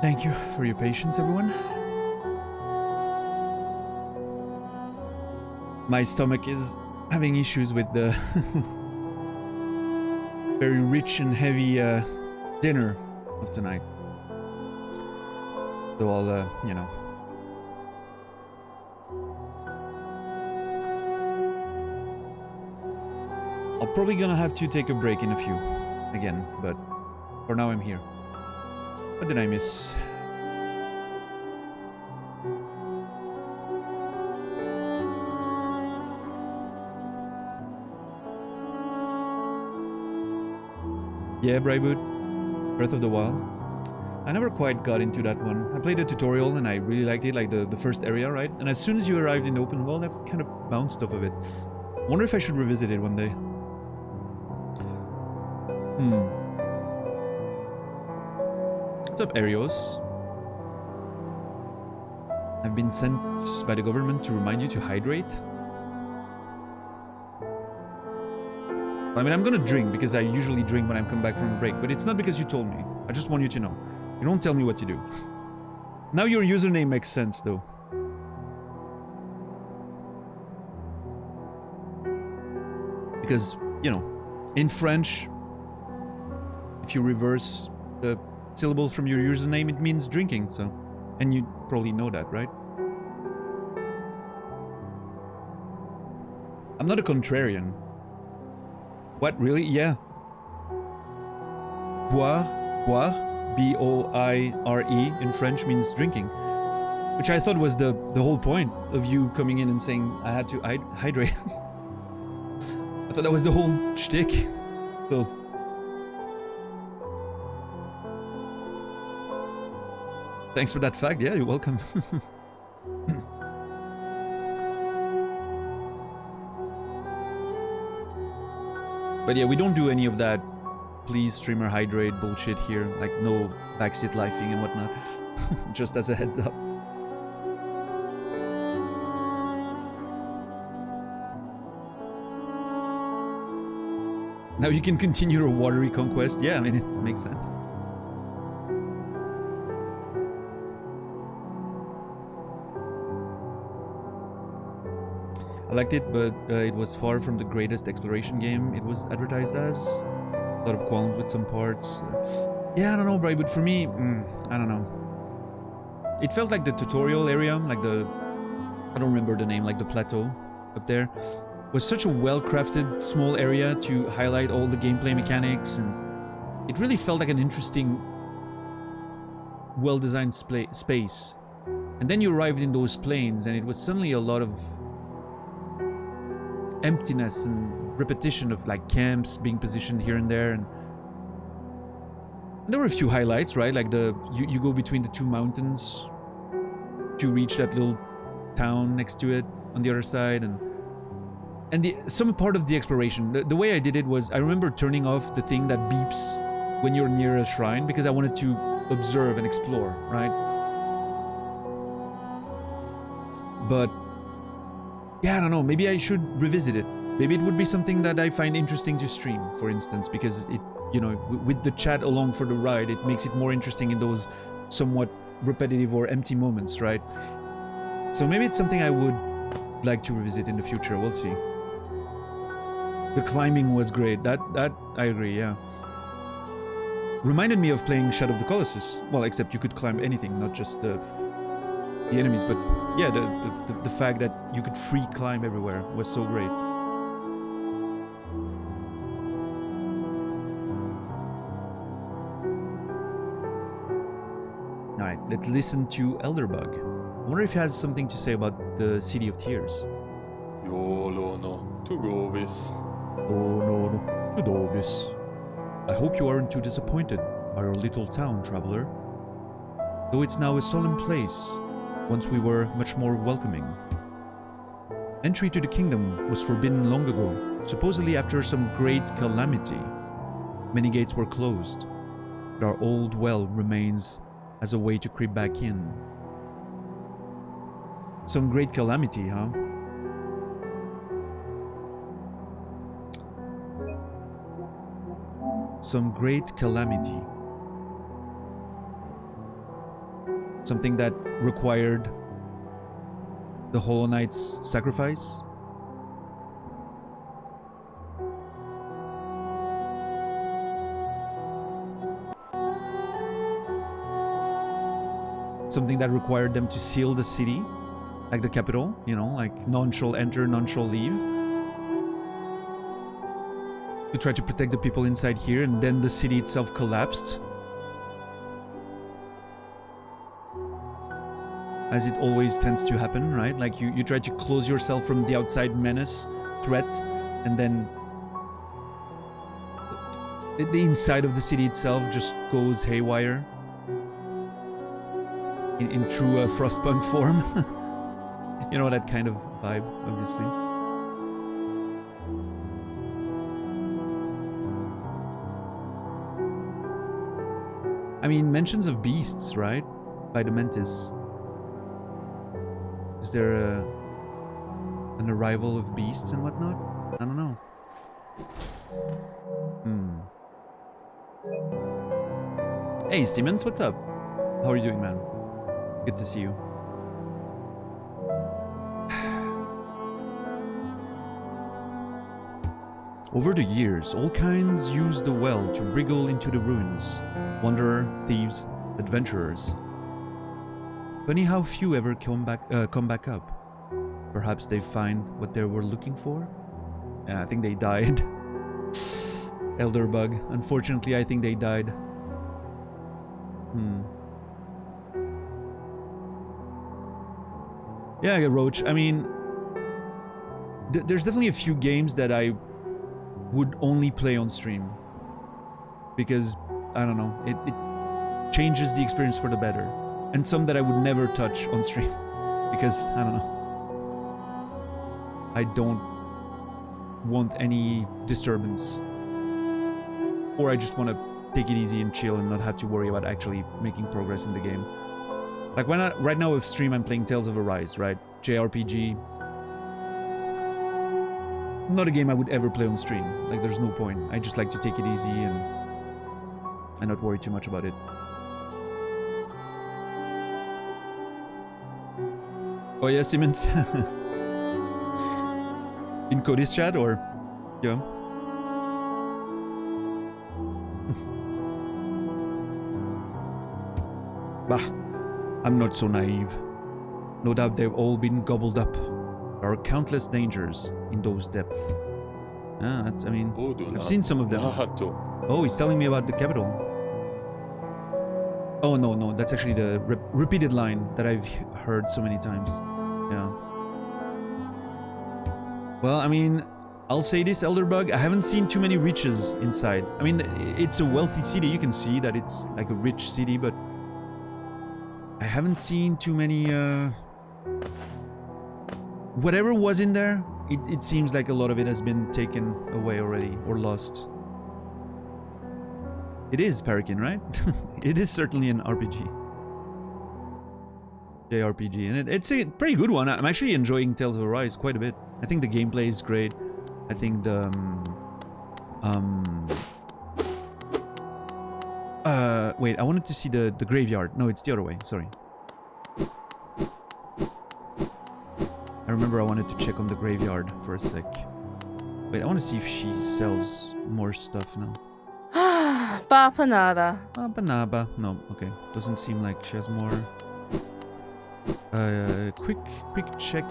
Thank you for your patience, everyone. My stomach is having issues with the very rich and heavy dinner of tonight. So I'll, you know. I'll probably gonna have to take a break in a few again, but for now I'm here. What did I miss? Yeah, Brayboot, Breath of the Wild. I never quite got into that one. I played the tutorial and I really liked it, like the first area, right? And as soon as you arrived in the open world, I've kind of bounced off of it. Wonder if I should revisit it one day. What's up, Arios? I've been sent by the government to remind you to hydrate. I mean, I'm gonna drink because I usually drink when I come back from a break, but it's not because you told me. I just want you to know. You don't tell me what to do. Now your username makes sense, though. Because, you know, in French, if you reverse the syllables from your username, it means drinking, so... And you probably know that, right? I'm not a contrarian. What, really? Yeah. Boire, B-O-I-R-E in French means drinking. Which I thought was the whole point of you coming in and saying I had to hydrate. I thought that was the whole shtick. So... Thanks for that fact. Yeah, you're welcome. But yeah, we don't do any of that please streamer hydrate bullshit here. Like no backseat lifing and whatnot. Just as a heads up. Now you can continue your watery conquest. Yeah, I mean, it makes sense. I liked it, but it was far from the greatest exploration game it was advertised as. A lot of qualms with some parts. Yeah, I don't know, Bright, but for me, I don't know. It felt like the tutorial area, like the... I don't remember the name, like the plateau up there, was such a well-crafted small area to highlight all the gameplay mechanics, and it really felt like an interesting, well-designed space. And then you arrived in those plains, and it was suddenly a lot of emptiness and repetition of like camps being positioned here and there, and there were a few highlights, right? Like you go between the two mountains to reach that little town next to it on the other side, and some part of the exploration. The way I did it was I remember turning off the thing that beeps when you're near a shrine because I wanted to observe and explore, right? But yeah, I don't know, maybe I should revisit it. Maybe it would be something that I find interesting to stream, for instance, because it, you know, with the chat along for the ride, it makes it more interesting in those somewhat repetitive or empty moments, right? So maybe it's something I would like to revisit in the future, we'll see. The climbing was great, that I agree, yeah. Reminded me of playing Shadow of the Colossus. Well, except you could climb anything, not just the enemies, but yeah, the fact that you could free climb everywhere was so great. Alright, let's listen to Elderbug. I wonder if he has something to say about the City of Tears. Yolo no Tugobis. Oh no, Tudobis. I hope you aren't too disappointed by our little town, traveler. Though it's now a solemn place, once we were much more welcoming. Entry to the kingdom was forbidden long ago, supposedly after some great calamity. Many gates were closed, but our old well remains as a way to creep back in. Some great calamity, huh? Some great calamity. Something that required the Hollow Knight's sacrifice. Something that required them to seal the city, like the capital, you know, like none shall enter, none shall leave. To try to protect the people inside here, and then the city itself collapsed. As it always tends to happen, right? Like you try to close yourself from the outside menace, threat, and then the inside of the city itself just goes haywire. In true Frostpunk form. You know, that kind of vibe, obviously. I mean, mentions of beasts, right? By the Mantis. Is there an arrival of beasts and whatnot? I don't know. Hey, Siemens, what's up? How are you doing, man? Good to see you. Over the years, all kinds used the well to wriggle into the ruins. Wanderer, thieves, adventurers. Funny how few ever come back up. Perhaps they find what they were looking for? Yeah, I think they died. Elderbug. Unfortunately, I think they died. Yeah, Roach. I mean, there's definitely a few games that I would only play on stream. Because, I don't know, it changes the experience for the better. And some that I would never touch on stream. Because, I don't know. I don't want any disturbance. Or I just want to take it easy and chill and not have to worry about actually making progress in the game. Like when right now with stream I'm playing Tales of Arise, right? JRPG. Not a game I would ever play on stream. Like there's no point. I just like to take it easy and not worry too much about it. Oh yeah, Siemens. In Cody's chat or yeah. Bah, I'm not so naive. No doubt they've all been gobbled up. There are countless dangers in those depths. Ah, that's, I mean, I've seen some of them. Oh, he's telling me about the capital. Oh, no, that's actually the repeated line that I've heard so many times. Yeah. Well, I mean, I'll say this, Elderbug, I haven't seen too many riches inside. I mean, it's a wealthy city, you can see that it's like a rich city, but I haven't seen too many, whatever was in there, it seems like a lot of it has been taken away already, or lost. It is Parakin, right? It is certainly an RPG. JRPG, and it's a pretty good one. I'm actually enjoying Tales of Arise quite a bit. I think the gameplay is great. I think the... wait, I wanted to see the graveyard. No, it's the other way, sorry. I remember I wanted to check on the graveyard for a sec. Wait, I want to see if she sells more stuff now. Bapanada. Bapanaba. No, okay. Doesn't seem like she has more. Quick check.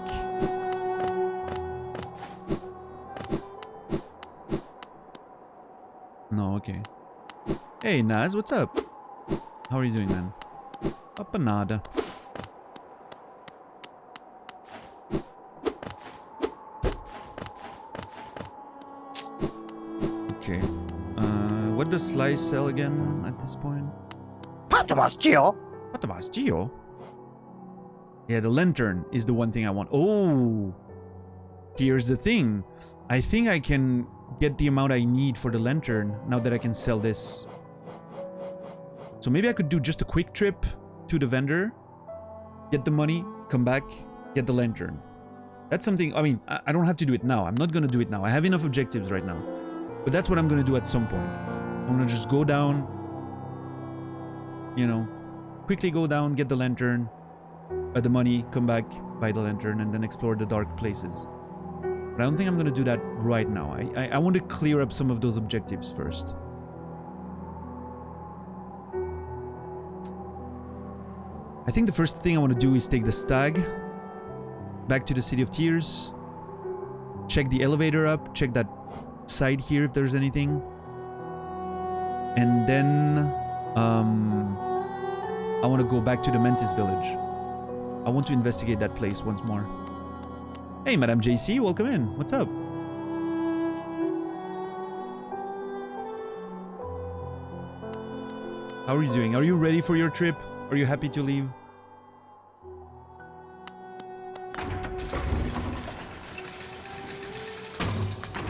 No, okay. Hey, Naz, what's up? How are you doing, man? Bapanada. Okay. What does Slice sell again at this point? Patamas Geo. Patamas Geo? Yeah, the lantern is the one thing I want. Oh! Here's the thing. I think I can get the amount I need for the lantern now that I can sell this. So maybe I could do just a quick trip to the vendor, get the money, come back, get the lantern. That's something, I mean, I don't have to do it now. I'm not gonna do it now. I have enough objectives right now. But that's what I'm gonna do at some point. I'm gonna just go down, you know, quickly go down, get the lantern, the money, come back, buy the lantern, and then explore the dark places. But I don't think I'm gonna do that right now. I want to clear up some of those objectives first. I think the first thing I want to do is take the stag back to the City of Tears, check the elevator up, check that side here if there's anything, and then I want to go back to the Mantis village. I want to investigate that place once more. Hey, Madame JC, welcome in. What's up? How are you doing? Are you ready for your trip? Are you happy to leave?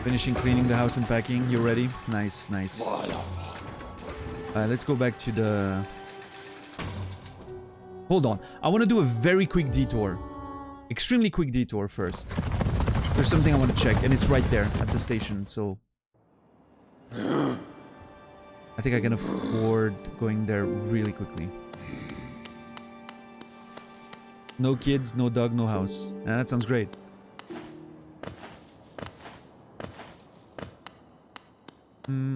Finishing cleaning the house and packing. You ready? Nice, nice. Let's go back to the... Hold on. I want to do a very quick detour. Extremely quick detour first. There's something I want to check, and it's right there at the station, so... I think I can afford going there really quickly. No kids, no dog, no house. Yeah, that sounds great.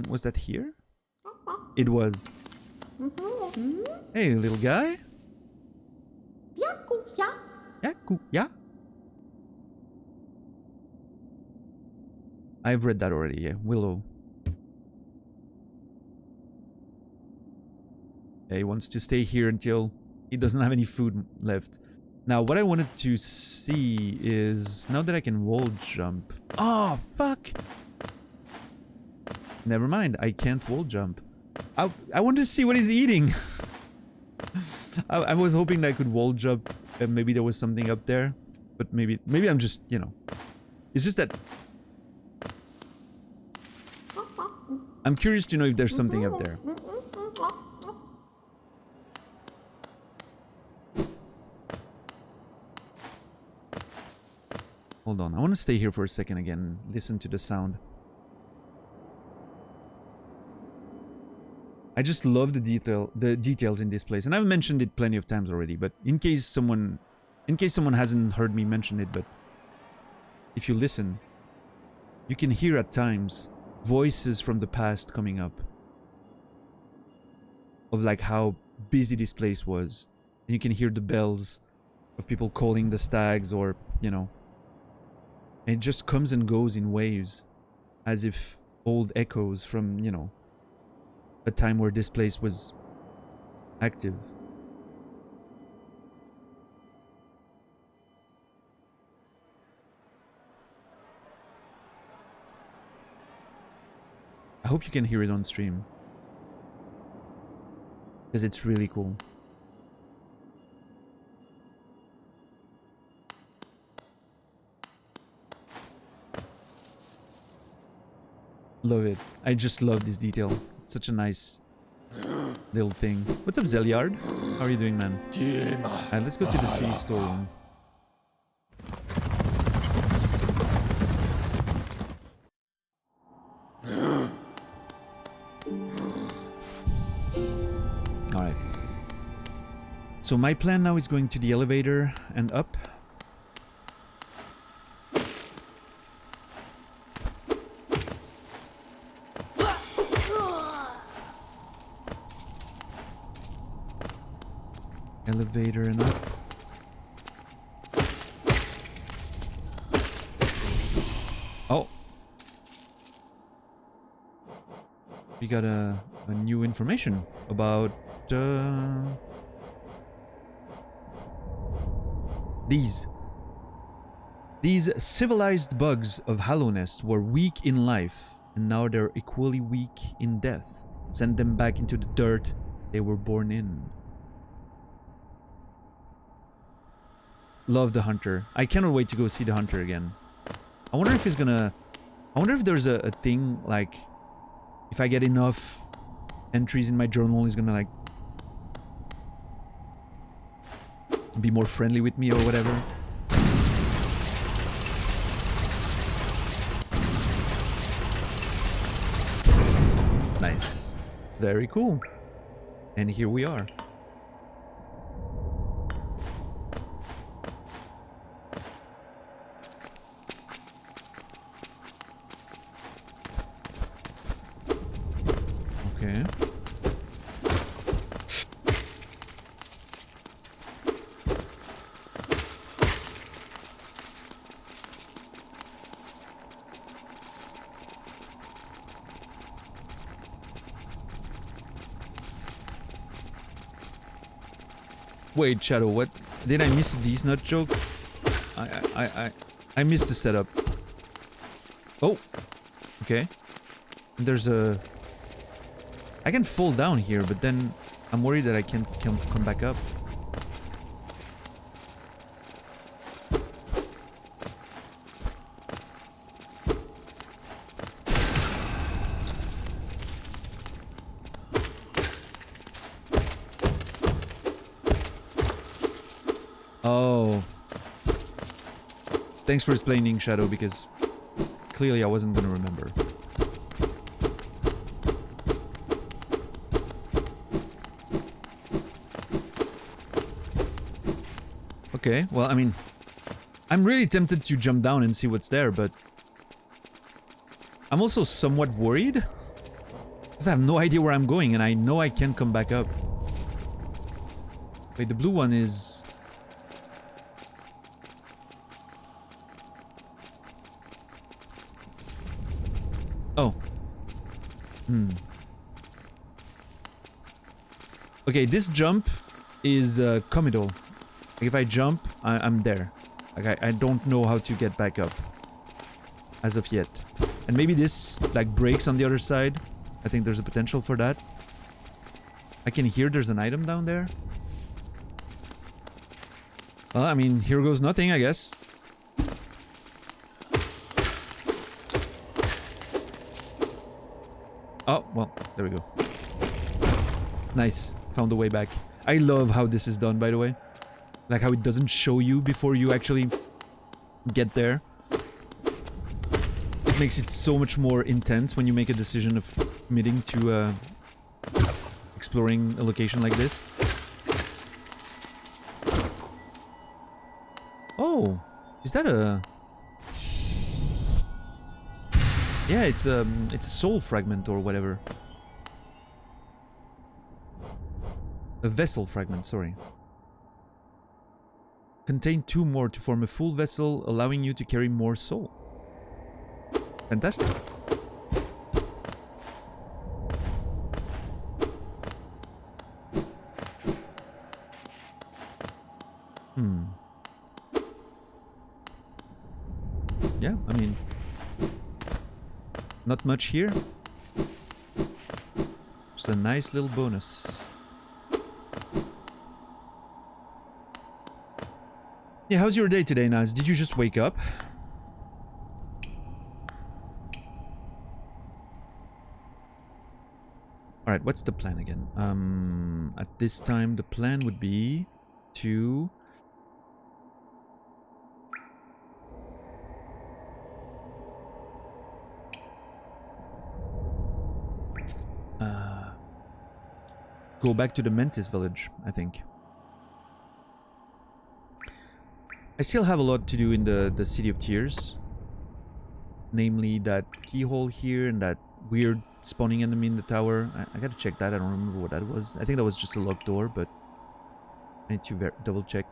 Was that here? It was. Hey, little guy. Yeah. I've read that already, yeah. Willow. Yeah, he wants to stay here until he doesn't have any food left. Now, what I wanted to see is... Now that I can wall jump... Oh, fuck! Never mind, I can't wall jump. I wanted to see what he's eating. I was hoping that I could wall jump and maybe there was something up there. But maybe I'm just, you know... It's just that... I'm curious to know if there's something up there. Hold on, I want to stay here for a second again. Listen to the sound. I just love the details in this place, and I've mentioned it plenty of times already. But in case someone hasn't heard me mention it, but if you listen, you can hear at times voices from the past coming up of like how busy this place was, and you can hear the bells of people calling the stags, or you know. And it just comes and goes in waves, as if old echoes from, you know, a time where this place was active. I hope you can hear it on stream, because it's really cool. Love it. I just love this detail. It's such a nice little thing. What's up, Zeliard? How are you doing, man? Alright, let's go to the city storeroom. Alright. So my plan now is going to the elevator and up. Elevator and up. Oh. We got a new information about these civilized bugs of Hallownest were weak in life, and now they're equally weak in death. Send them back into the dirt they were born in. Love the hunter. I cannot wait to go see the hunter again. I wonder if he's gonna... I wonder if there's a thing, like... If I get enough entries in my journal, he's gonna, like... be more friendly with me or whatever. Nice. Very cool. And here we are. Wait, Shadow, what? Did I miss these nut joke? I missed the setup. Oh, okay. There's a... I can fall down here, but then I'm worried that I can't come back up. Oh. Thanks for explaining, Shadow, because clearly I wasn't gonna remember. Okay, well, I mean, I'm really tempted to jump down and see what's there, but I'm also somewhat worried because I have no idea where I'm going and I know I can't come back up. Wait, the blue one is... Oh. Okay, this jump is comical. Like if I jump, I'm there. Like I don't know how to get back up. As of yet. And maybe this like breaks on the other side. I think there's a potential for that. I can hear there's an item down there. Well, I mean, here goes nothing, I guess. Oh, well, there we go. Nice. Found the way back. I love how this is done, by the way. Like how it doesn't show you before you actually get there. It makes it so much more intense when you make a decision of committing to exploring a location like this. Oh, is that a... Yeah, it's a soul fragment or whatever. A vessel fragment, sorry. Contain 2 more to form a full vessel, allowing you to carry more soul. Fantastic. Yeah, I mean... Not much here. Just a nice little bonus. Yeah, how's your day today, Naz? Did you just wake up? Alright, what's the plan again? At this time, the plan would be to... go back to the Mantis village, I think. I still have a lot to do in the City of Tears. Namely, that keyhole here and that weird spawning enemy in the tower. I gotta check that. I don't remember what that was. I think that was just a locked door, but I need to double check.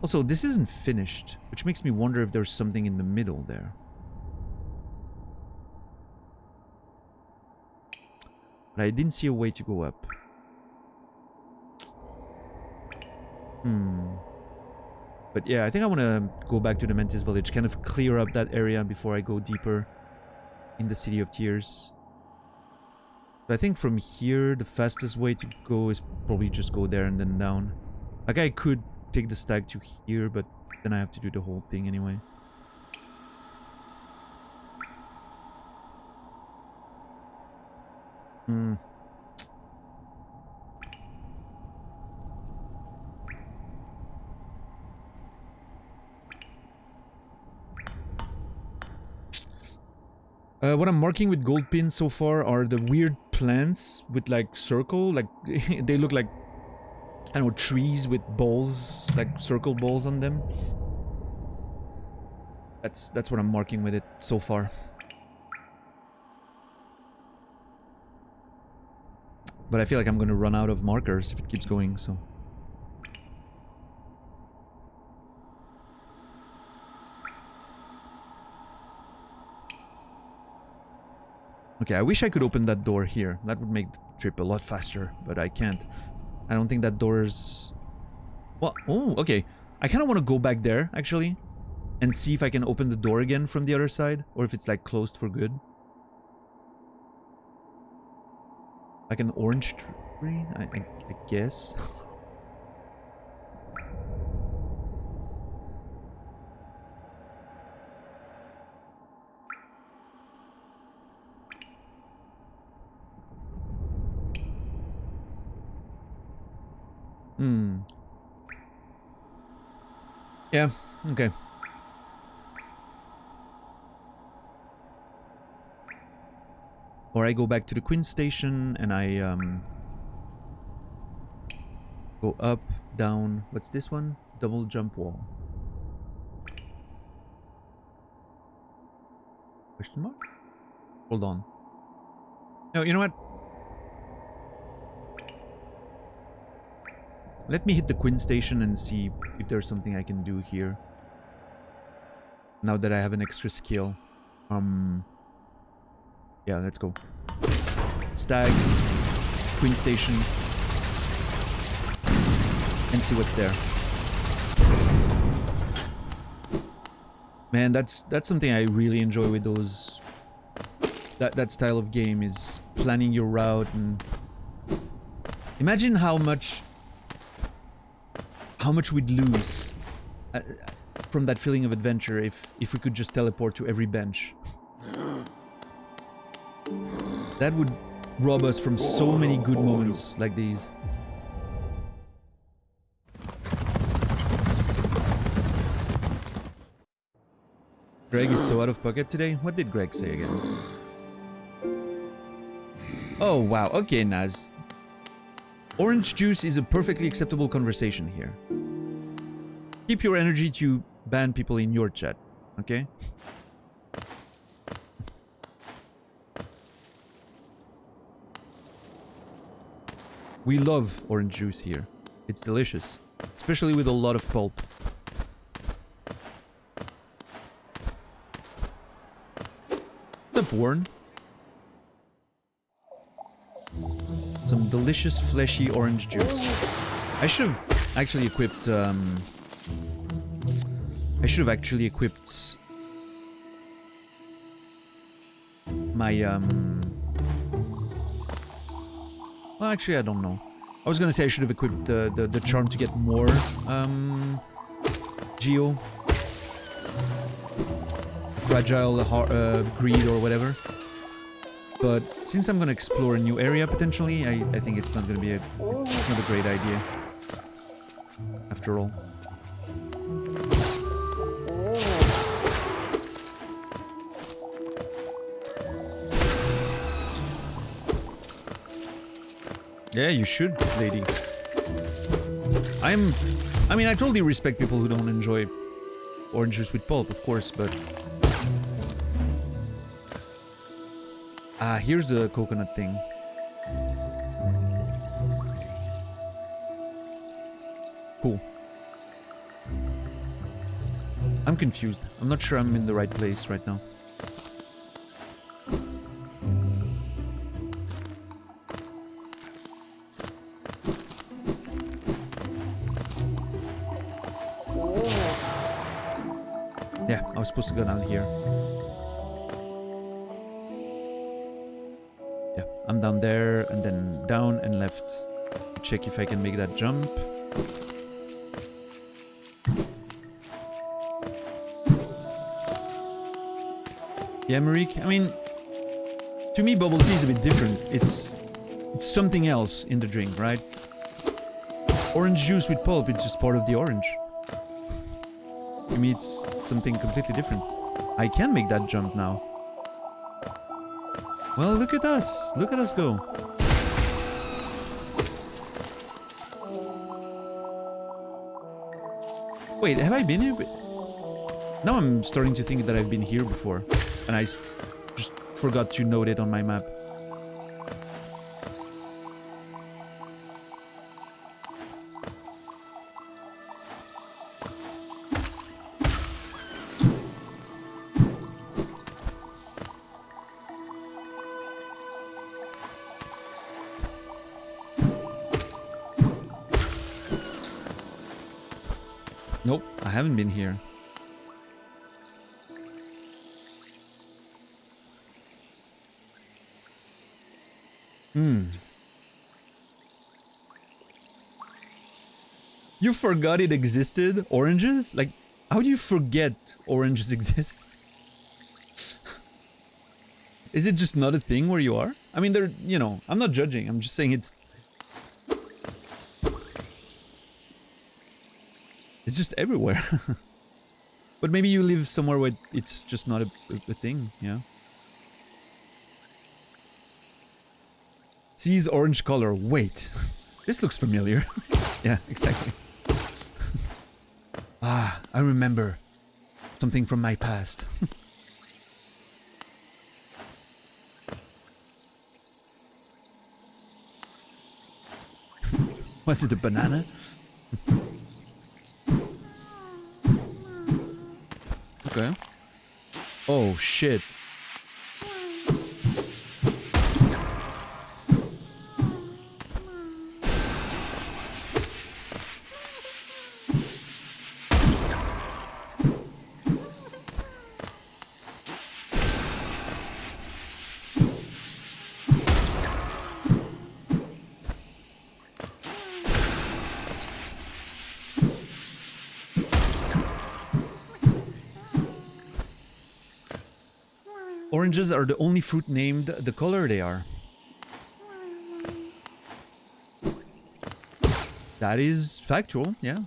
Also, this isn't finished, which makes me wonder if there's something in the middle there. But I didn't see a way to go up. But yeah, I think I want to go back to the Mantis village, kind of clear up that area before I go deeper in the City of Tears. But I think from here, the fastest way to go is probably just go there and then down. Like I could take the stag to here, but then I have to do the whole thing anyway. What I'm marking with gold pins so far are the weird plants with like circle, like they look like, I don't know, trees with balls, like circle balls on them. That's what I'm marking with it so far. But I feel like I'm gonna run out of markers if it keeps going, so... Okay, I wish I could open that door here. That would make the trip a lot faster, but I can't. I don't think that door's... Well, oh, okay. I kind of want to go back there, actually, and see if I can open the door again from the other side, or if it's, like, closed for good. Like an orange tree, I guess. Yeah, okay. Or I go back to the Queen Station and I go up, down. What's this one? Double jump wall. Question mark? Hold on. No, you know what? Let me hit the Queen Station and see if there's something I can do here. Now that I have an extra skill. Yeah, let's go. Stag, Queen Station, and see what's there. Man, that's something I really enjoy with those... That style of game is planning your route and... Imagine how much we'd lose from that feeling of adventure if we could just teleport to every bench. That would rob us from so many good moments like these. Greg is so out of pocket today. What did Greg say again? Oh, wow. Okay, Naz. Orange juice is a perfectly acceptable conversation here. Keep your energy to ban people in your chat, okay? We love orange juice here. It's delicious. Especially with a lot of pulp. What's up, Warren? Some delicious, fleshy orange juice. I should have actually equipped, my, well, actually, I don't know. I was gonna say I should have equipped the charm to get more, Geo. Fragile greed or whatever. But since I'm gonna explore a new area potentially, I think it's not gonna be it's not a great idea. After all. Yeah, you should, lady. I mean, I totally respect people who don't enjoy orange juice with pulp, of course, but... Ah, here's the coconut thing. Cool. I'm confused. I'm not sure I'm in the right place right now. Yeah, I was supposed to go down here. Yeah, I'm down there and then down and left. Check if I can make that jump. Yeah, Marik, I mean, to me bubble tea is a bit different. It's something else in the drink, right? Orange juice with pulp, it's just part of the orange. To me, it's something completely different. I can make that jump now. Well, look at us. Look at us go. Wait, have I been here? Now I'm starting to think that I've been here before. And I just forgot to note it on my map. Nope, I haven't been here. You forgot it existed? Oranges? Like, how do you forget oranges exist? Is it just not a thing where you are? I mean, they're, you know, I'm not judging. I'm just saying it's just everywhere. But maybe you live somewhere where it's just not a thing, yeah? Sees orange color. Wait. This looks familiar. Yeah, exactly. Ah, I remember. Something from my past. Was it a banana? Okay. Oh, shit. Oranges are the only fruit named the color they are. That is factual, yeah.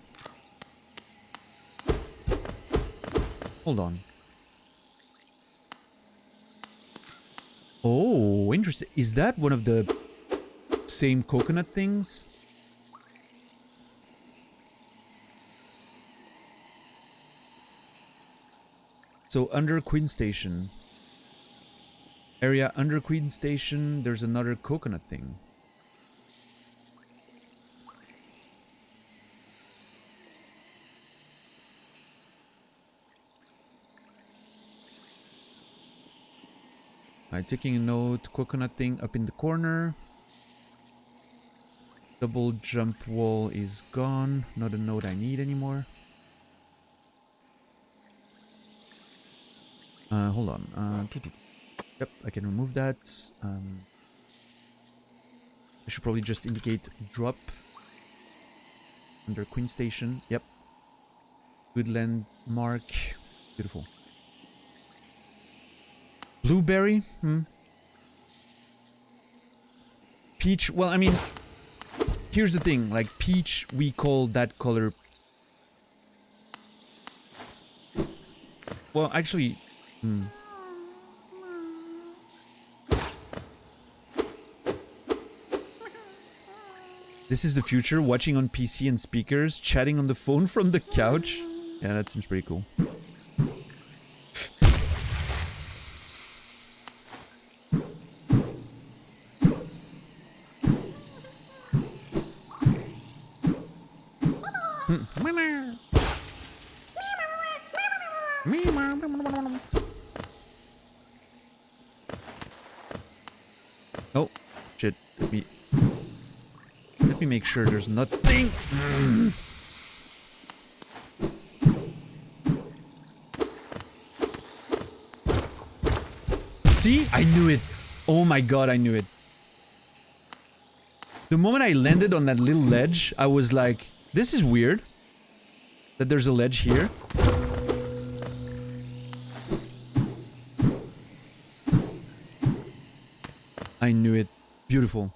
Hold on. Oh, interesting. Is that one of the same coconut things? So, under Queen Station. Area under Queen Station, there's another coconut thing. Alright, taking a note. Coconut thing up in the corner. Double jump wall is gone. Not a note I need anymore. Hold on. Yep, I can remove that. I should probably just indicate drop under Queen Station. Yep. Good landmark. Beautiful. Blueberry? Peach? Well, I mean, here's the thing. Like, peach, we call that color... Well, actually... This is the future, watching on PC and speakers, chatting on the phone from the couch. Yeah, that seems pretty cool. Oh, shit. Let me make sure there's nothing. See? I knew it. Oh my god, I knew it. The moment I landed on that little ledge, I was like, this is weird. That there's a ledge here. I knew it. Beautiful.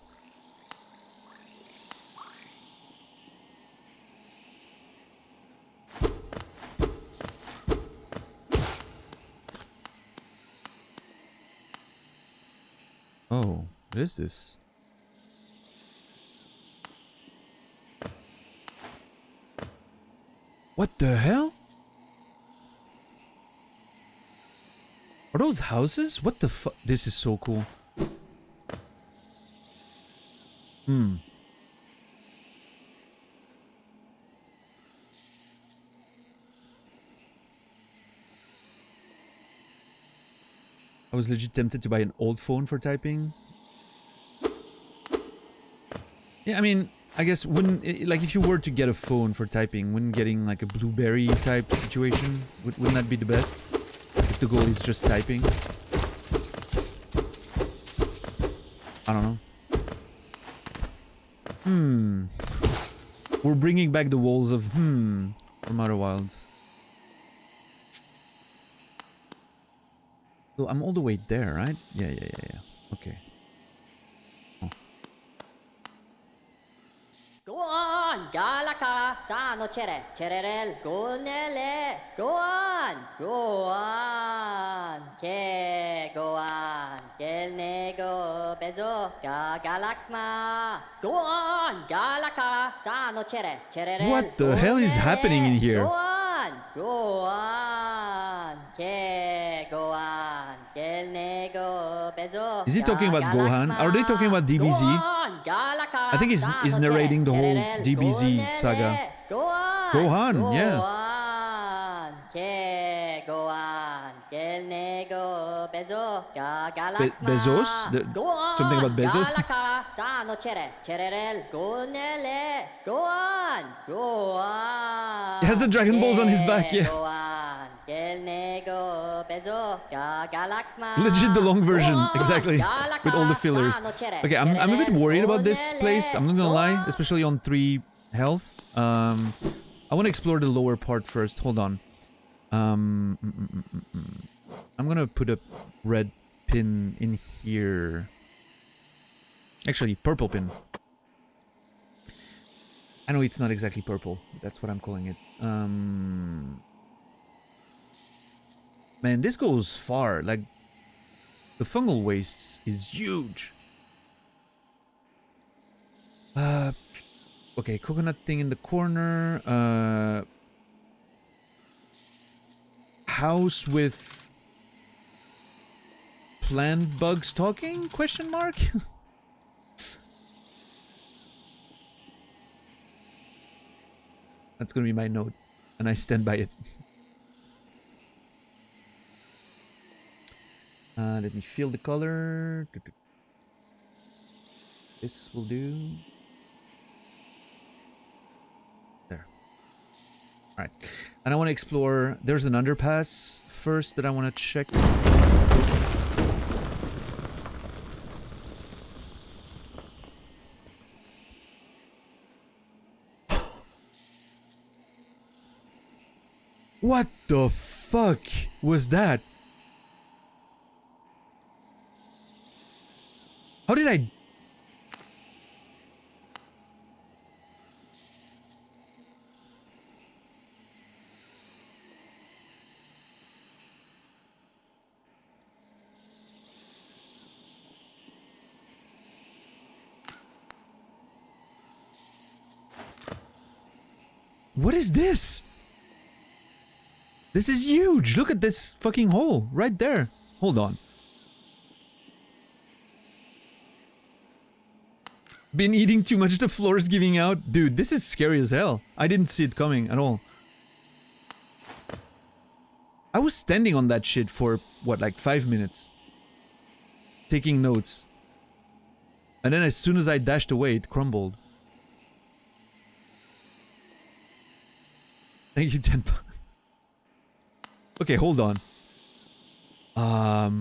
Oh, what is this? What the hell? Are those houses? What the fuck? This is so cool. I was legit tempted to buy an old phone for typing. Yeah, I mean, I guess like if you were to get a phone for typing, wouldn't getting like a BlueBerry type situation wouldn't that be the best? If the goal is just typing. I don't know. We're bringing back the walls of from Outer Wilds. So I'm all the way there, right? Yeah. Okay. Go on, Galaka, Tano Chere, Cherel, Gonele, go on, go on, Kel Nego, Bezo, Galakma, go on, Galaka, Tano Chere, Cherel. What the hell is happening in here? Go on, go on, Kel Nego, Bezo. Is he talking about Gohan? Are they talking about DBZ? I think he's narrating the whole DBZ saga. Gohan, yeah. Bezos? Something about Bezos? He has the Dragon Balls on his back, yeah. Legit the long version, exactly. With all the fillers. Okay, I'm a bit worried about this place, I'm not gonna lie, especially on 3 health. I want to explore the lower part first, hold on. I'm gonna put a red pin in here. Actually, purple pin. I know it's not exactly purple, but that's what I'm calling it. Man, this goes far. Like, the fungal wastes is huge. Okay, coconut thing in the corner. House with plant bugs talking? Question mark? That's gonna be my note, and I stand by it. Let me feel the color. This will do. There. Alright. And I want to explore... There's an underpass first that I want to check. What the fuck was that? How did I... What is this? This is huge. Look at this fucking hole right there. Hold on. Been eating too much, the floor is giving out. Dude, this is scary as hell. I didn't see it coming at all. I was standing on that shit for, what, like 5 minutes? Taking notes. And then as soon as I dashed away, it crumbled. Thank you, 10 bucks. Okay, hold on. How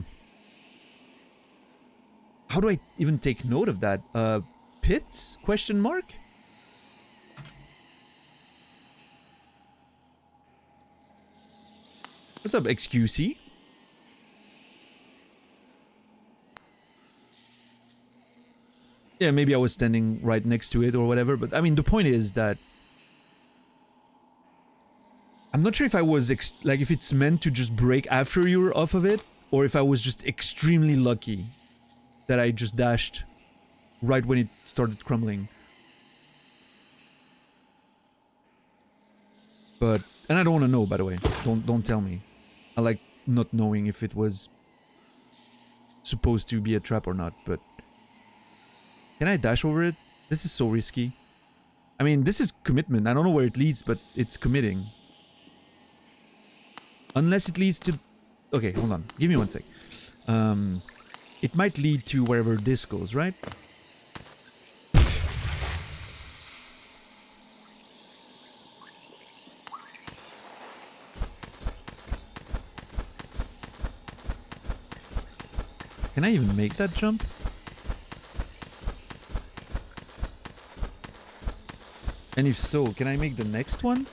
do I even take note of that? Pits? Question mark? What's up, XQC? Yeah, maybe I was standing right next to it or whatever, but I mean, the point is that I'm not sure if I was, like, if it's meant to just break after you're off of it, or if I was just extremely lucky that I just dashed right when it started crumbling. But, and I don't want to know, by the way. Don't tell me. I like not knowing if it was supposed to be a trap or not, but... Can I dash over it? This is so risky. I mean, this is commitment. I don't know where it leads, but it's committing. Unless it leads to... Okay, hold on. Give me one sec. It might lead to wherever this goes, right? Can I even make that jump? And if so, can I make the next one?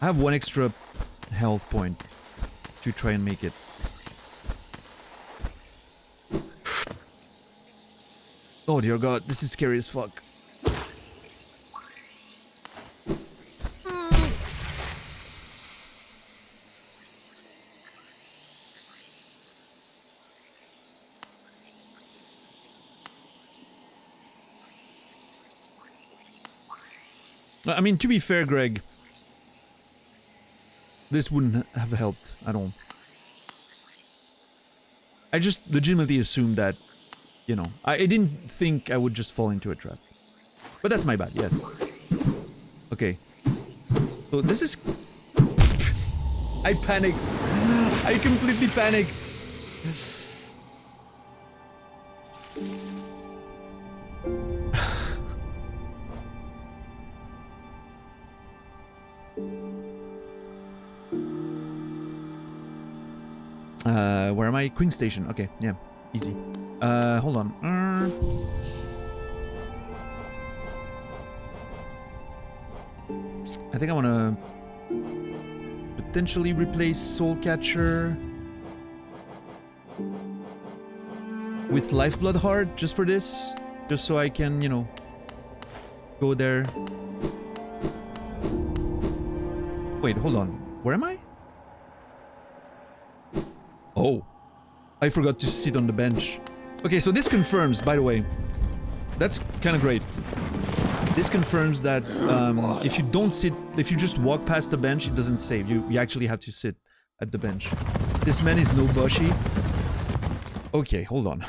I have one extra health point to try and make it. Oh dear god, this is scary as fuck. I mean, to be fair, Greg, this wouldn't have helped at all. I just legitimately assumed that, you know, I didn't think I would just fall into a trap. But that's my bad, yes. Okay. So this is... I panicked. I completely panicked. Where am I? Queen Station. Okay, yeah, easy. Hold on. I think I want to potentially replace Soul Catcher with Lifeblood Heart just for this, just so I can, you know, go there. Wait, hold on. Where am I? Oh, I forgot to sit on the bench. Okay, so this confirms, by the way, that's kind of great. This confirms that if you don't sit, if you just walk past the bench, it doesn't save. You actually have to sit at the bench. This man is no Boshi. Okay, hold on.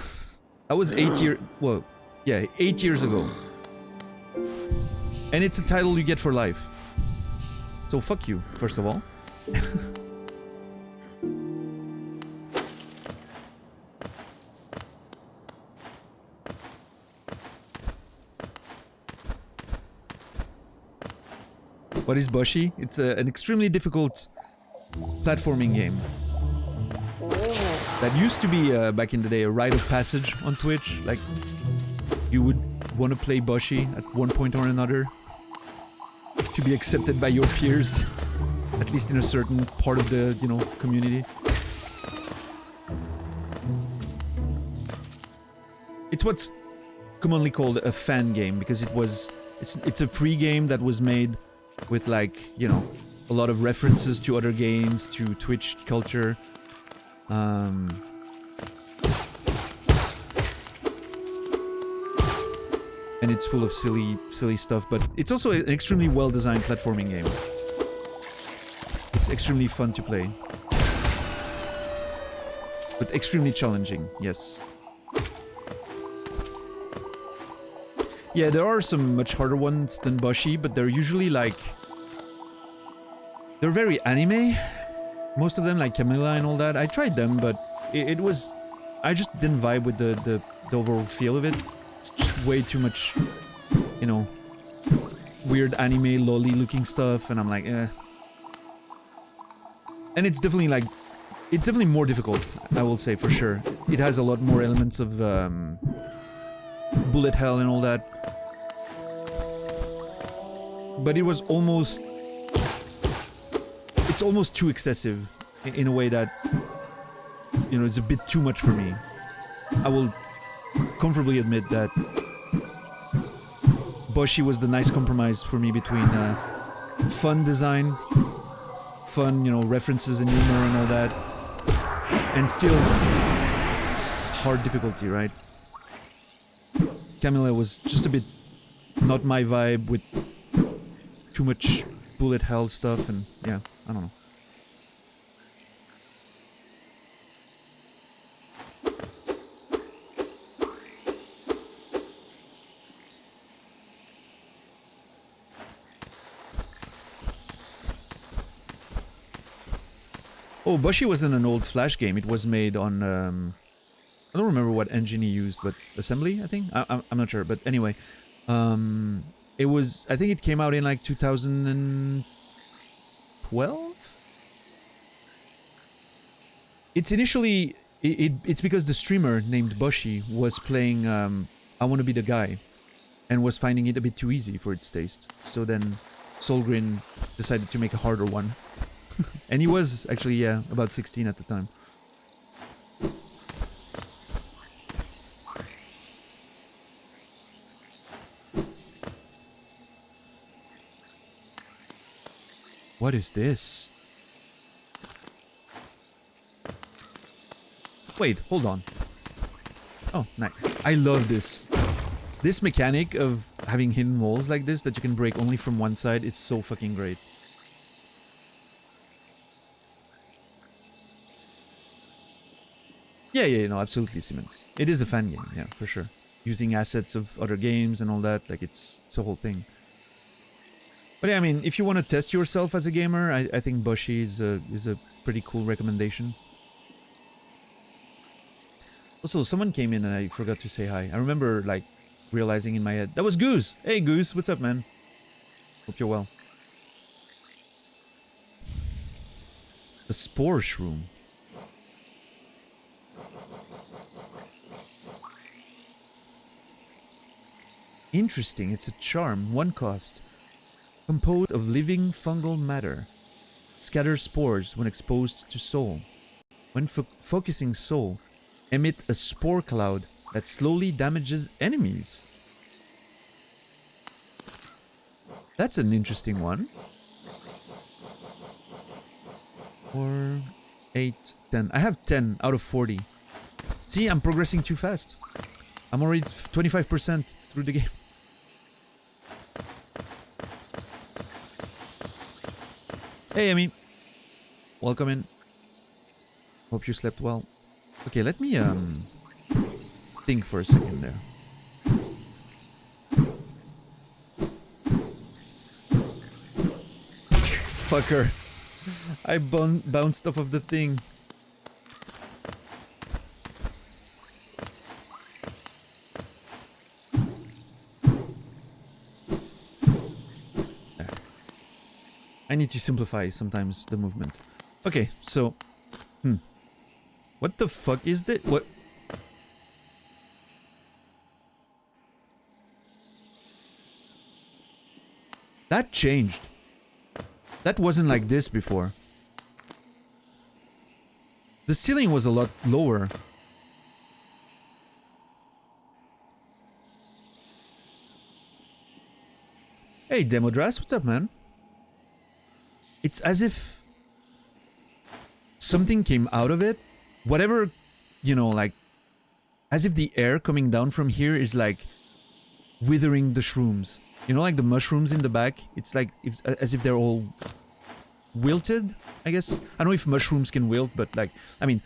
That was 8 years, well, yeah, 8 years ago. And it's a title you get for life. So fuck you, first of all. What is Boshi? It's an extremely difficult platforming game. That used to be, back in the day, a rite of passage on Twitch. Like, you would want to play Boshi at one point or another to be accepted by your peers, at least in a certain part of the, you know, community. It's what's commonly called a fan game, because it's a free game that was made with, like, you know, a lot of references to other games, to Twitch culture. And it's full of silly stuff, but it's also an extremely well-designed platforming game. It's extremely fun to play. But extremely challenging, yes. Yeah, there are some much harder ones than Boshi, but they're usually like... They're very anime. Most of them, like Camilla and all that. I tried them, but it was... I just didn't vibe with the overall feel of it. It's just way too much, you know, weird anime lolly looking stuff, and I'm like, eh. And it's definitely like... It's definitely more difficult, I will say, for sure. It has a lot more elements of bullet hell and all that. But it was almost... It's almost too excessive in a way that, you know, it's a bit too much for me. I will comfortably admit that Boshi was the nice compromise for me between fun design, fun, you know, references and humor and all that, and still hard difficulty, right? Camilla was just a bit not my vibe, with too much bullet hell stuff, and yeah, I don't know. Oh, Boshi wasn't an old Flash game. It was made on, I don't remember what engine he used, but Assembly, I think? I'm not sure, but anyway. It was, I think it came out in like 2012? It's initially it's because the streamer named Boshi was playing I Want to Be the Guy, and was finding it a bit too easy for its taste. So then Solgrin decided to make a harder one, and he was actually about 16 at the time. What is this? Wait, hold on. Oh, nice. I love this. This mechanic of having hidden walls like this that you can break only from one side is so fucking great. Yeah, no, absolutely, Siemens. It is a fan game, yeah, for sure. Using assets of other games and all that, like it's a whole thing. But yeah, I mean, if you want to test yourself as a gamer, I think Boshi is a pretty cool recommendation. Also, someone came in and I forgot to say hi. I remember, like, realizing in my head, that was Goose! Hey, Goose, what's up, man? Hope you're well. The Spore Shroom. Interesting, it's a charm, 1 cost. Composed of living fungal matter. Scatters spores when exposed to soul. When focusing soul, emit a spore cloud that slowly damages enemies. That's an interesting one. 4, 8, 10. I have 10 out of 40. See, I'm progressing too fast. I'm already 25% through the game. Hey, Amy. Welcome in. Hope you slept well. Okay, let me think for a second there. Fucker. I bounced off of the thing. I need to simplify sometimes the movement. Okay, so... What the fuck is that? What? That changed. That wasn't like this before. The ceiling was a lot lower. Hey, Demodras, what's up, man? It's as if something came out of it. Whatever, you know, like, as if the air coming down from here is like withering the shrooms. You know, like the mushrooms in the back? It's like, as if they're all wilted, I guess. I don't know if mushrooms can wilt, but like, I mean,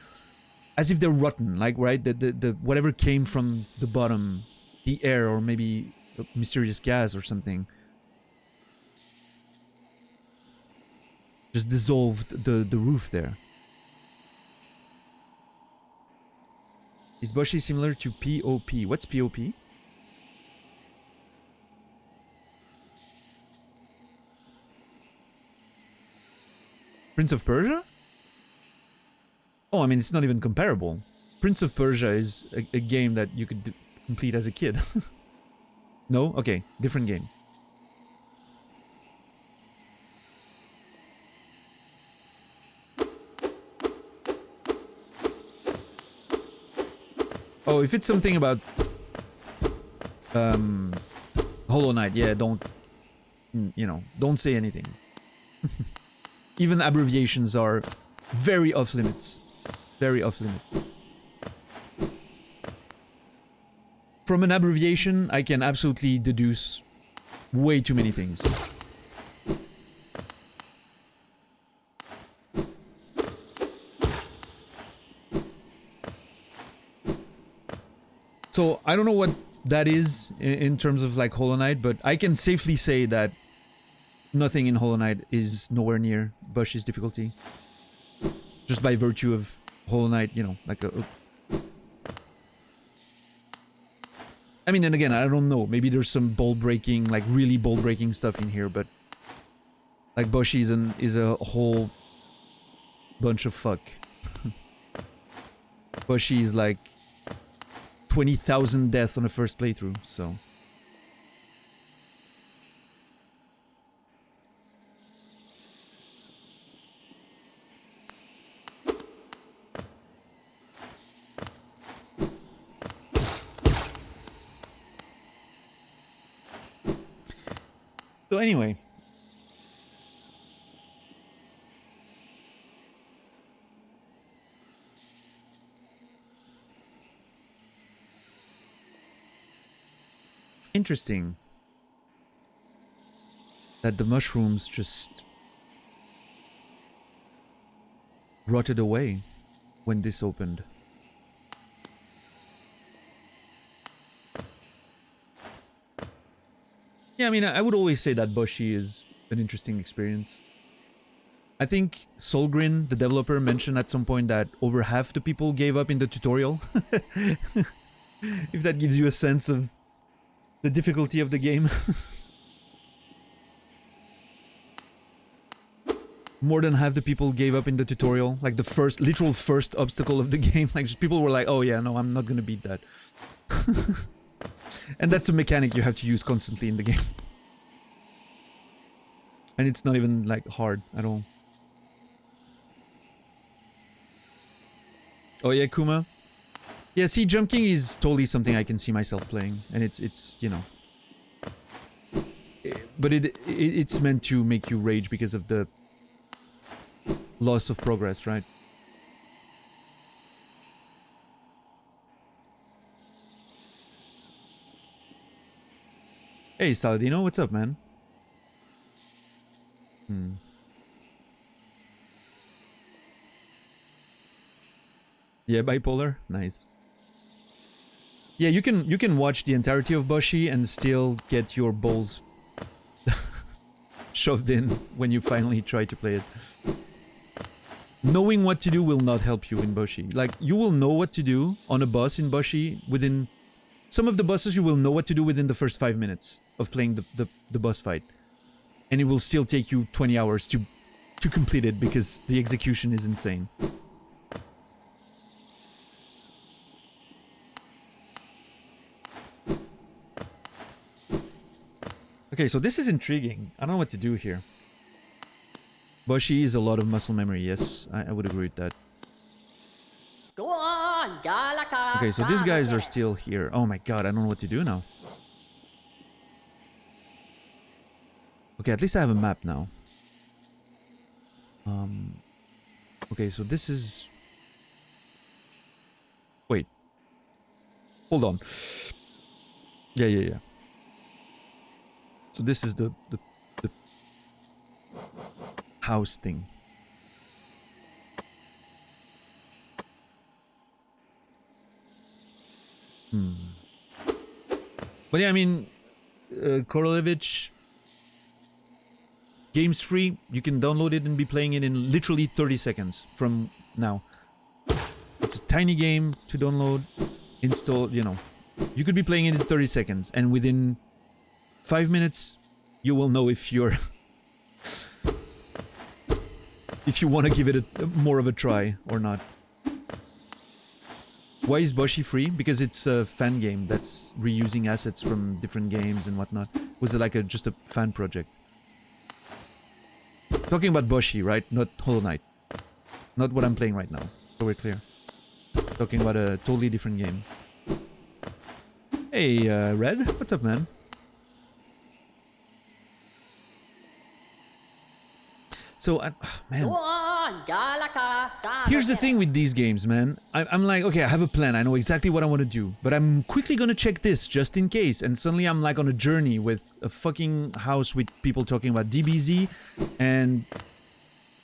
as if they're rotten, like, right? The whatever came from the bottom, the air, or maybe a mysterious gas or something, just dissolved the roof there. Is Boshi similar to POP? What's POP? Prince of Persia? Oh, I mean, it's not even comparable. Prince of Persia is a game that you could complete as a kid. No? Okay, different game. Oh, if it's something about Hollow Knight, yeah, don't, you know, don't say anything. Even abbreviations are very off limits. Very off limit. From an abbreviation, I can absolutely deduce way too many things. So, I don't know what that is in terms of like Hollow Knight, but I can safely say that nothing in Hollow Knight is nowhere near Boshi's difficulty. Just by virtue of Hollow Knight, you know, like I mean, and again, I don't know. Maybe there's some ball-breaking, like really ball-breaking stuff in here, but like Boshi is a whole bunch of fuck. Boshi is like 20,000 deaths on the first playthrough, so. So anyway. Interesting that the mushrooms just rotted away when this opened. Yeah, I mean, I would always say that Boshi is an interesting experience. I think Solgrin, the developer, mentioned at some point that over half the people gave up in the tutorial. If that gives you a sense of the difficulty of the game. More than half the people gave up in the tutorial. Like the literal first obstacle of the game. Like just people were like, oh yeah, no, I'm not gonna beat that. And that's a mechanic you have to use constantly in the game. And it's not even like hard at all. Oh yeah, Kuma? Yeah, see, Jump King is totally something I can see myself playing. And it's you know... But it's meant to make you rage because of the loss of progress, right? Hey, Saladino, what's up, man? Yeah, bipolar? Nice. Yeah, you can watch the entirety of Boshi and still get your balls shoved in when you finally try to play it. Knowing what to do will not help you in Boshi. Like, you will know what to do on a boss in Boshi within... Some of the bosses you will know what to do within the first 5 minutes of playing the boss fight. And it will still take you 20 hours to complete it because the execution is insane. Okay, so this is intriguing. I don't know what to do here. Boshi is a lot of muscle memory, yes. I would agree with that. Go on, Galaka. Okay, so these guys are still here. Oh my god, I don't know what to do now. Okay, at least I have a map now. Okay, so this is... Wait. Hold on. Yeah. So this is the house thing. But yeah, I mean, Korolevich, game's free. You can download it and be playing it in literally 30 seconds from now. It's a tiny game to download, install, you know. You could be playing it in 30 seconds, and within 5 minutes, you will know if you're... if you want to give it more of a try or not. Why is Boshi free? Because it's a fan game that's reusing assets from different games and whatnot. Was it like just a fan project? Talking about Boshi, right? Not Hollow Knight. Not what I'm playing right now. So we're clear. Talking about a totally different game. Hey, Red. What's up, man? So, man. Here's the thing with these games, man. I'm like, okay, I have a plan. I know exactly what I want to do. But I'm quickly gonna check this just in case. And suddenly I'm like on a journey with a fucking house with people talking about DBZ and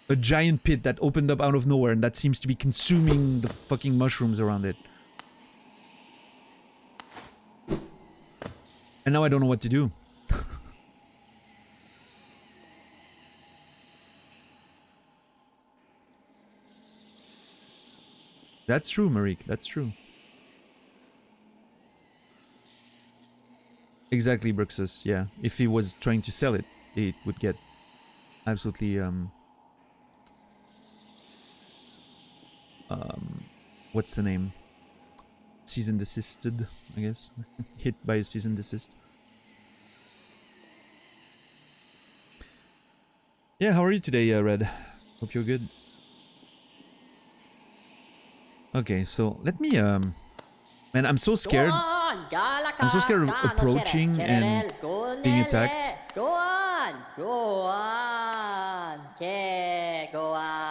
a giant pit that opened up out of nowhere and that seems to be consuming the fucking mushrooms around it. And now I don't know what to do. That's true, Marik. That's true. Exactly, Bruxus. Yeah. If he was trying to sell it, it would get absolutely what's the name? Cease and desisted, I guess. Hit by a cease and desist. Yeah, how are you today, Red? Hope you're good. Okay, so let me man, I'm so scared. I'm so scared of approaching and being attacked.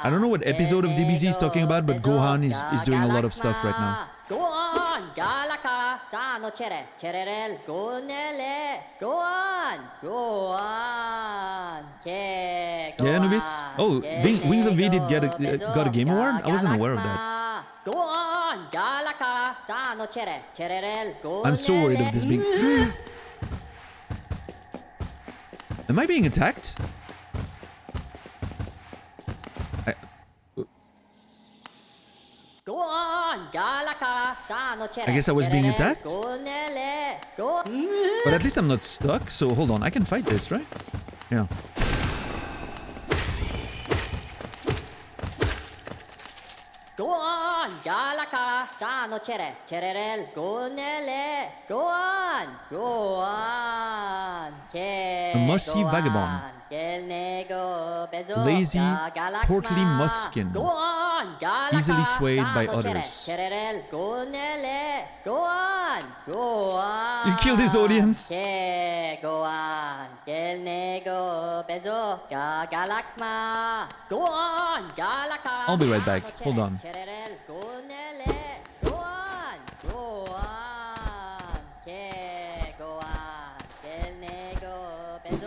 I don't know what episode of DBZ is talking about, but Gohan is doing a lot of stuff right now. Yeah, Anubis? Oh, Wings of V did get got a Game Award? I wasn't aware of that. I'm so worried of this being... Am I being attacked? I guess I was being attacked? But at least I'm not stuck, so hold on, I can fight this, right? Yeah. A mossy vagabond. Lazy, portly muskin. Easily swayed by others. You killed his audience? I'll be right back. Hold on.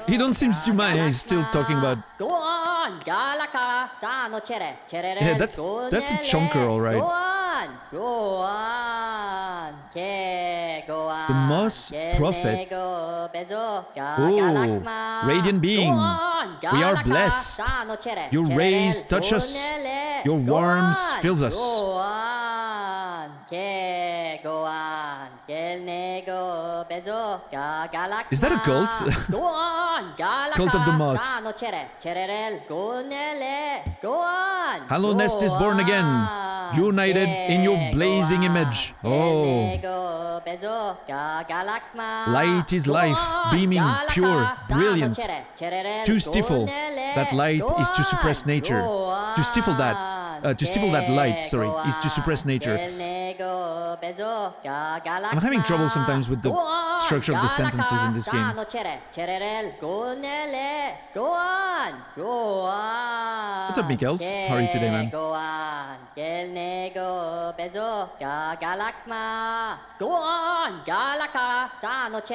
He don't seem to mind. He's still talking about... Yeah, that's a chunker, alright. The Moss Prophet. Oh, radiant being. We are blessed. Your rays touch us. Your warmth fills us. Is that a cult? Cult of the Moss. Hallownest is born again, united in your blazing image. Oh. Light is life, beaming, pure, brilliant. To stifle that light is to suppress nature. To stifle that light, sorry, is to suppress nature. I'm having trouble sometimes with the structure of the sentences in this game. What's up, Mikels? How are you today, man?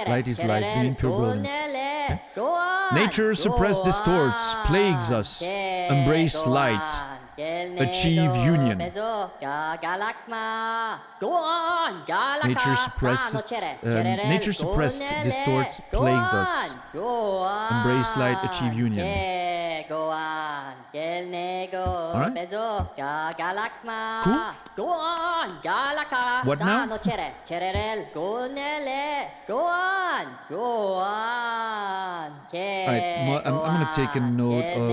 Light is life, being pure brilliant. Nature suppress distorts, plagues us. Embrace light. Achieve union. Nature suppressed, distorts, plagues us. Embrace light, achieve union. Alright. Cool. What now? Alright, I'm gonna take a note of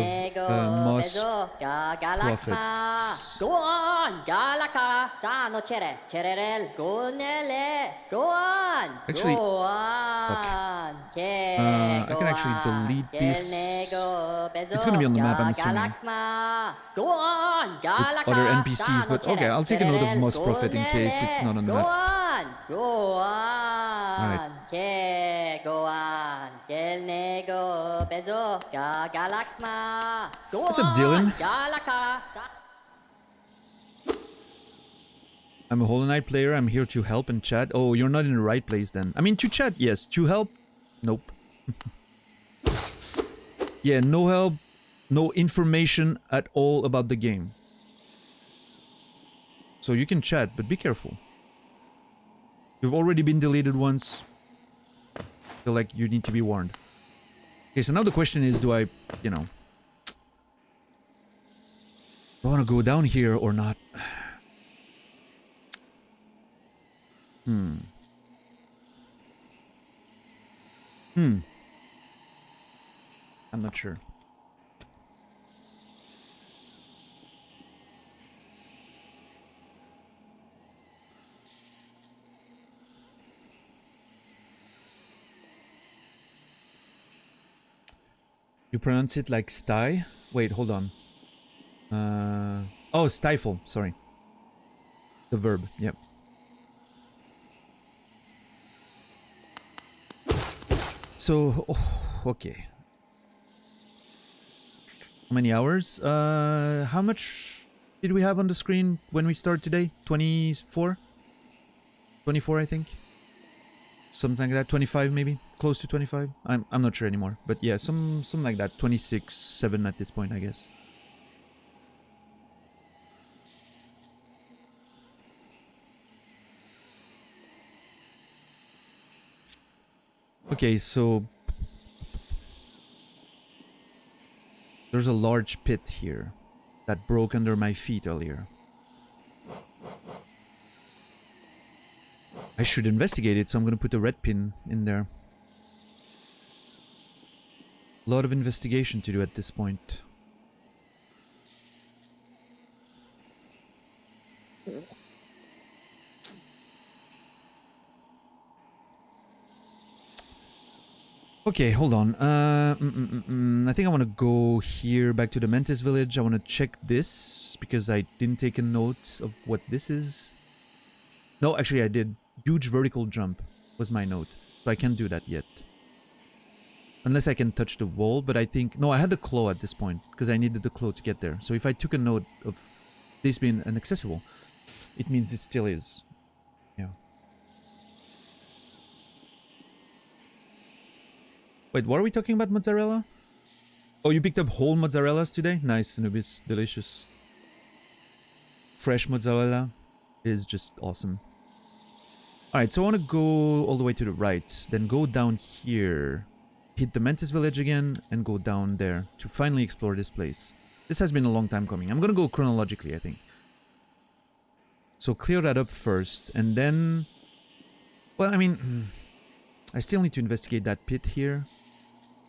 Moss Prophet. Actually, I can actually delete this. It's gonna be on the map, I'm assuming. With other NPCs, but okay, I'll take a note of Moss Prophet in case it's not on the map. Alright. What's up, Dylan? I'm a Hollow Knight player. I'm here to help and chat. Oh, you're not in the right place then. I mean, to chat, yes. To help, nope. Yeah, no help, no information at all about the game. So you can chat, but be careful. You've already been deleted once. Feel like you need to be warned. Okay, so now the question is, do I, you know... do I want to go down here or not? I'm not sure. You pronounce it like sty? Wait, hold on. Oh, stifle. Sorry. The verb. Yep. So, okay. How many hours? How much did we have on the screen when we started today? 24? 24, I think. Something like that. 25, maybe. Close to 25. I'm not sure anymore. But yeah, something like that. 26, 7 at this point, I guess. Okay, so there's a large pit here that broke under my feet earlier. I should investigate it, so I'm gonna put a red pin in there. A lot of investigation to do at this point. Okay, hold on. I think I want to go here back to the Mantis village. I want to check this because I didn't take a note of what this is. No, actually I did. Huge vertical jump was my note. So I can't do that yet. Unless I can touch the wall, but I think... No, I had the claw at this point because I needed the claw to get there. So if I took a note of this being inaccessible, it means it still is. Yeah. Wait, what are we talking about, mozzarella? Oh, you picked up whole mozzarellas today? Nice, Anubis. Delicious. Fresh mozzarella is just awesome. Alright, so I want to go all the way to the right. Then go down here. Hit the Mantis village again and go down there to finally explore this place. This has been a long time coming. I'm going to go chronologically, I think. So clear that up first and then... Well, I mean... I still need to investigate that pit here.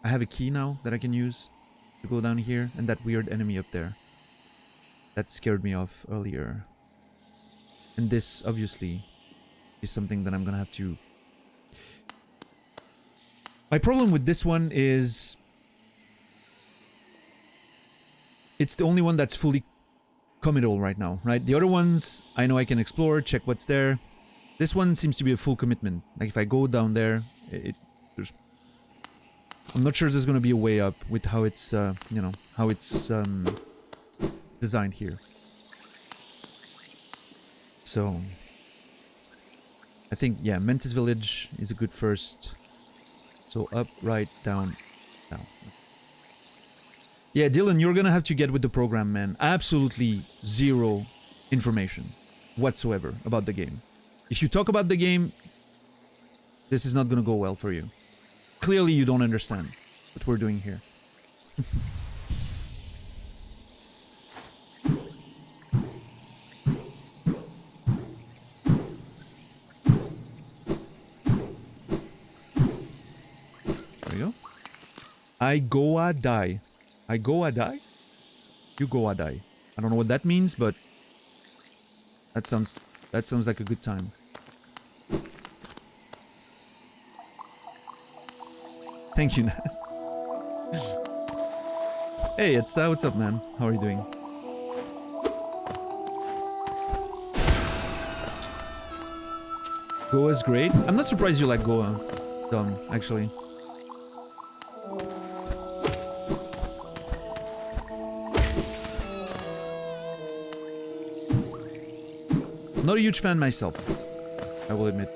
I have a key now that I can use to go down here, and that weird enemy up there. That scared me off earlier. And this, obviously, is something that I'm gonna have to... My problem with this one is... It's the only one that's fully committal right now, right? The other ones, I know I can explore, check what's there. This one seems to be a full commitment. Like, if I go down there, there's... I'm not sure there's gonna be a way up with how it's, you know, how it's, designed here. So... I think, yeah, Mantis Village is a good first. So up, right, down, down. Yeah, Dylan, you're gonna have to get with the program, man. Absolutely zero information whatsoever about the game. If you talk about the game, this is not gonna go well for you. Clearly you don't understand what we're doing here. There we go. I go a die. I go a die? You go a die. I don't know what that means, but that sounds like a good time. Thank you, Nas. Hey, it's that. What's up, man? How are you doing? Goa's great. I'm not surprised you like Goa, Dom, actually. Not a huge fan myself, I will admit.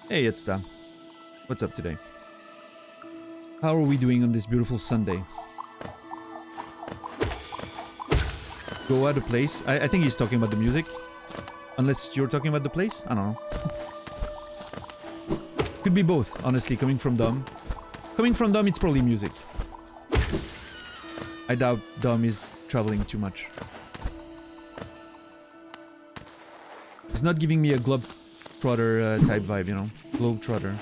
Hey, it's Dan. What's up today? How are we doing on this beautiful Sunday? Go out the place? I think he's talking about the music. Unless you're talking about the place? I don't know. Could be both, honestly, coming from Dom. Coming from Dom, it's probably music. I doubt Dom is traveling too much. He's not giving me a Globetrotter type vibe, you know? Globetrotter.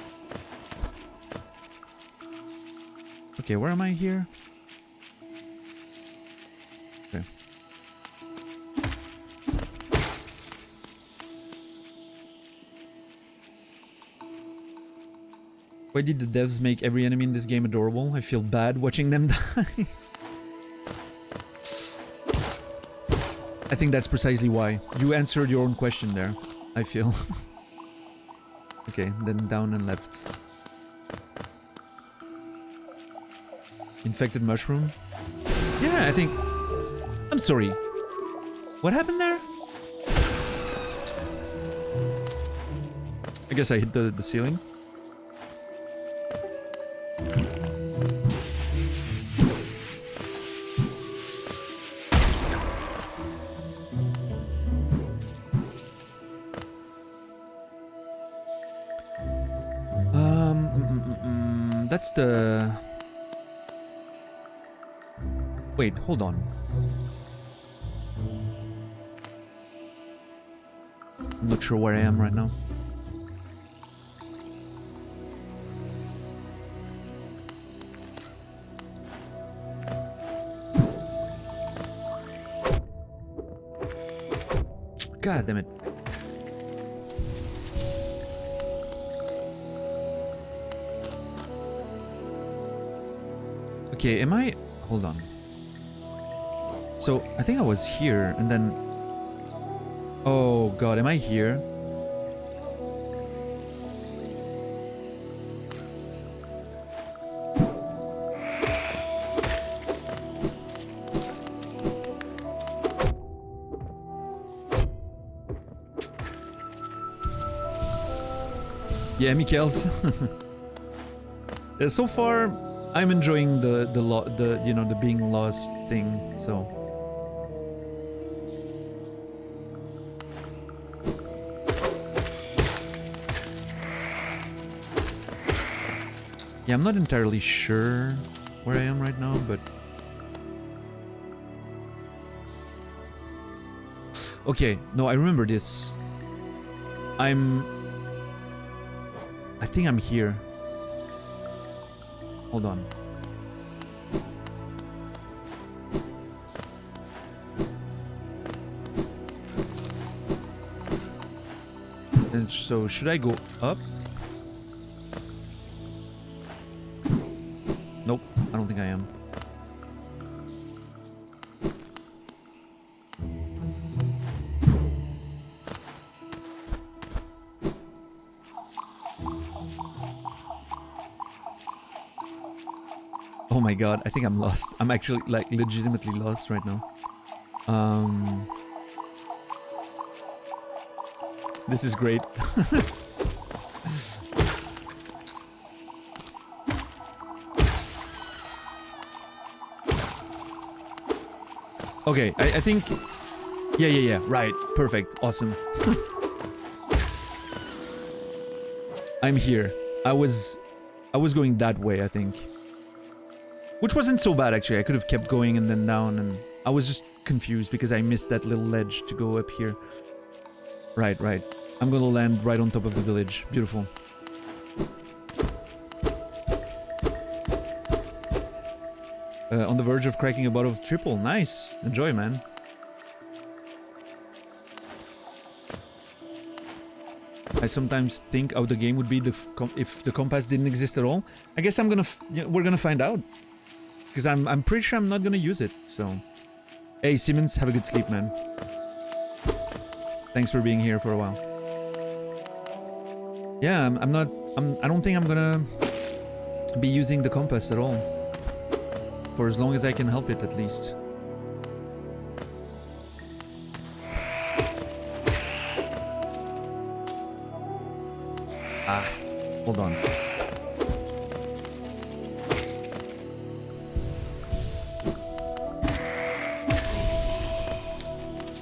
Okay, where am I here? Okay. Why did the devs make every enemy in this game adorable? I feel bad watching them die. I think that's precisely why. You answered your own question there, I feel. Okay, then down and left. Infected mushroom? Yeah, I think... I'm sorry. What happened there? I guess I hit the ceiling. That's the... Wait, hold on. I'm not sure where I am right now. God damn it. Okay, am I... Hold on. So, I think I was here, and then... Oh god, am I here? Yeah, Mikels. So far, I'm enjoying the you know, the being lost thing. So. Yeah, I'm not entirely sure where I am right now, but. Okay, no, I remember this. I think I'm here. Hold on. And so, should I go up? Nope, I don't think I am. Oh my god, I think I'm lost. I'm actually, like, legitimately lost right now. This is great. Okay, I think... Yeah, right. Perfect. Awesome. I'm here. I was going that way, I think. Which wasn't so bad, actually. I could have kept going and then down, and I was just confused because I missed that little ledge to go up here. Right. I'm gonna land right on top of the village. Beautiful. On the verge of cracking a bottle of triple. Nice. Enjoy, man. I sometimes think how the game would be if the compass didn't exist at all. I guess I'm gonna we're gonna find out. Because I'm pretty sure I'm not gonna use it, so... Hey, Siemens, have a good sleep, man. Thanks for being here for a while. Yeah, I don't think I'm gonna be using the compass at all. For as long as I can help it, at least. Ah, hold on.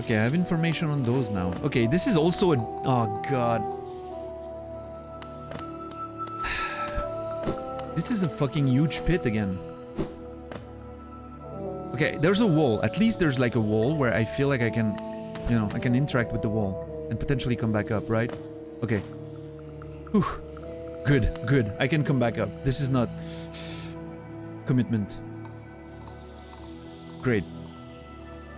Okay, I have information on those now. Okay, this is also a... Oh, God. This is a fucking huge pit again. Okay, there's a wall. At least there's like a wall where I feel like I can... You know, I can interact with the wall. And potentially come back up, right? Okay. Whew. Good. I can come back up. This is not... commitment. Great.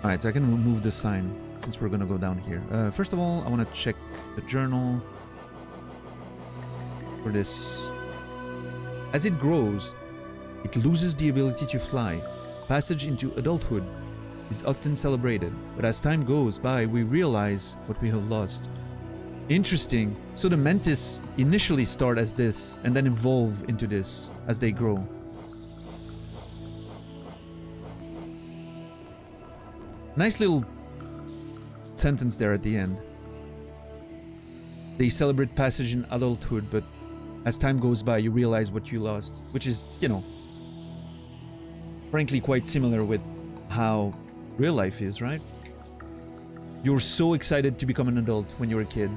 Alright, so I can remove the sign, since we're gonna go down here. First of all, I want to check the journal for this. As it grows, it loses the ability to fly. Passage into adulthood is often celebrated, but as time goes by, we realize what we have lost. Interesting. So the Mantis initially start as this and then evolve into this as they grow. Nice little sentence there at the end. They celebrate passage in adulthood, but as time goes by, you realize what you lost, which is, you know, frankly quite similar with how real life is, right? You're so excited to become an adult when you're a kid.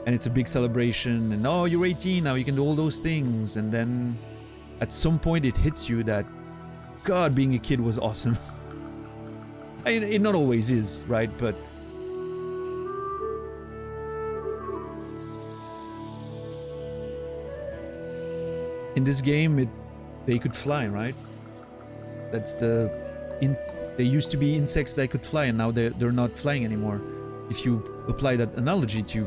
And it's a big celebration, and oh, you're 18, now you can do all those things. And then at some point it hits you that, God, being a kid was awesome. It not always is, right? But in this game, they could fly, right? That's they used to be insects that could fly, and now they're not flying anymore. If you apply that analogy to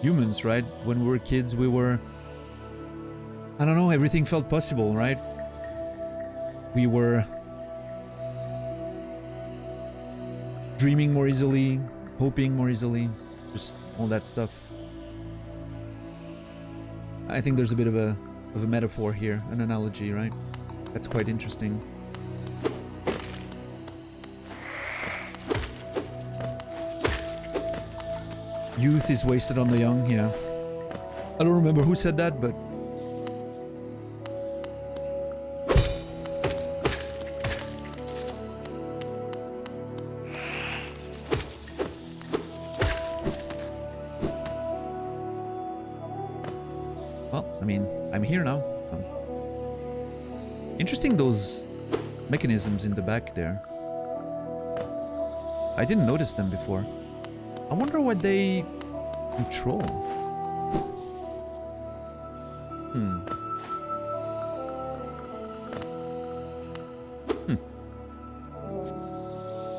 humans, right? When we were kids, we were, I don't know, everything felt possible, right? We were dreaming more easily, hoping more easily, just all that stuff. I think there's a bit of a metaphor here, an analogy, right? That's quite interesting. Youth is wasted on the young, yeah. I don't remember who said that, but well, I mean, I'm here now. Interesting, those mechanisms in the back there. I didn't notice them before. I wonder what they control.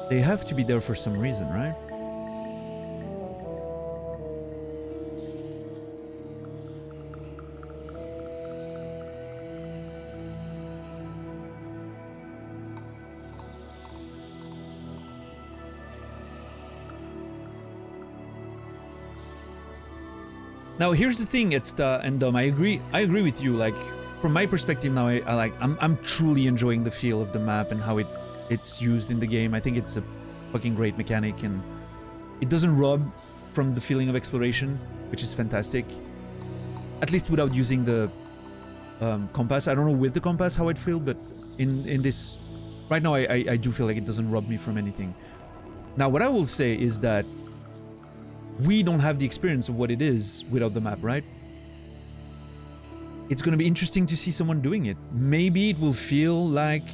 They have to be there for some reason, right? Now here's the thing, I agree with you. Like, from my perspective now, I'm truly enjoying the feel of the map and how it's used in the game. I think it's a fucking great mechanic, and it doesn't rob from the feeling of exploration, which is fantastic. At least without using the compass. I don't know with the compass how I'd feel, but in this right now, I do feel like it doesn't rob me from anything. Now, what I will say is that we don't have the experience of what it is without the map, right? It's going to be interesting to see someone doing it. Maybe it will feel like,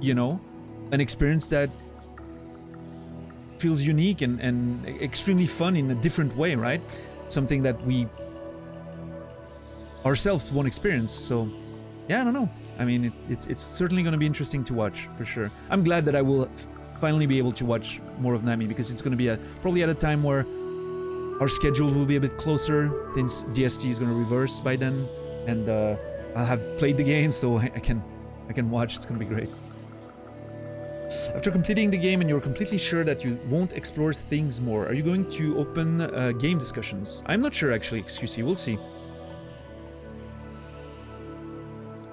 you know, an experience that feels unique and extremely fun in a different way, right? Something that we ourselves won't experience. So, yeah, I don't know. I mean, it's certainly going to be interesting to watch, for sure. I'm glad that I will finally be able to watch more of Nami, because it's going to be probably at a time where our schedule will be a bit closer, since DST is going to reverse by then, and I'll have played the game, so I can watch. It's going to be great. After completing the game and you're completely sure that you won't explore things more, are you going to open game discussions? I'm not sure, actually, XQC. We'll see.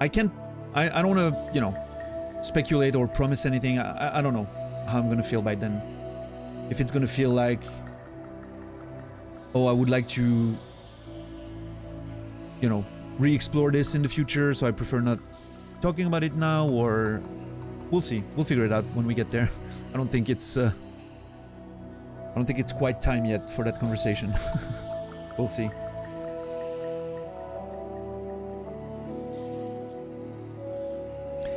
I don't want to, you know, speculate or promise anything. I don't know how I'm gonna feel by then. If it's gonna feel like, oh, I would like to, you know, re-explore this in the future, so I prefer not talking about it now, or we'll see. We'll figure it out when we get there. I don't think it's quite time yet for that conversation. We'll see.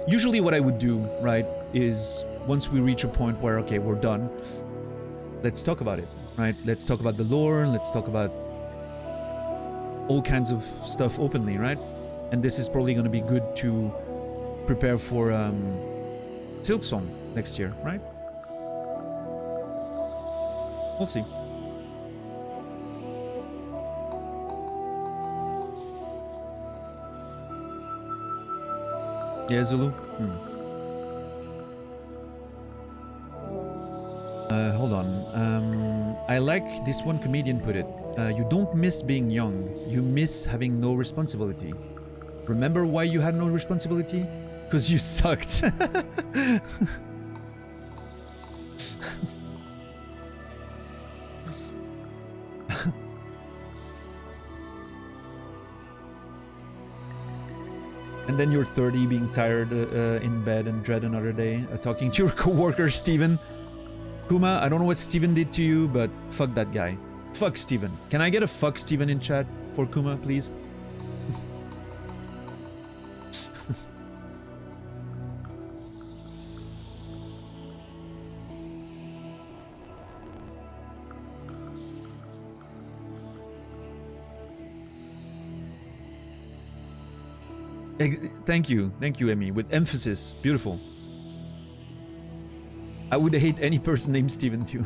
Usually what I would do, right, is once we reach a point where, okay, we're done, let's talk about it, right? Let's talk about the lore, let's talk about all kinds of stuff openly, right? And this is probably going to be good to prepare for Silksong next year, right? We'll see. Yeah, Zulu. Hold on. I like this one comedian put it. You don't miss being young. You miss having no responsibility. Remember why you had no responsibility? Because you sucked. And then you're 30, being tired in bed and dread another day, talking to your coworker Steven. Kuma, I don't know what Steven did to you, but fuck that guy. Fuck Steven. Can I get a fuck Steven in chat for Kuma, please? Thank you, Emmy. With emphasis, beautiful. I would hate any person named Steven too.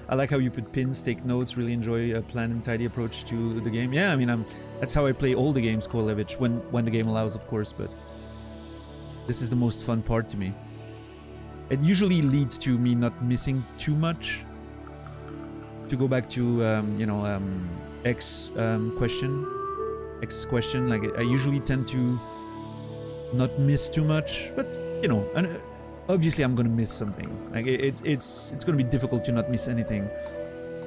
I like how you put pins, take notes, really enjoy a planned and tidy approach to the game. Yeah, I mean, that's how I play all the games, Korlevich, when the game allows, of course. But this is the most fun part to me. It usually leads to me not missing too much. To go back to X question, like I usually tend to not miss too much, but you know, and obviously I'm gonna miss something. Like it's gonna be difficult to not miss anything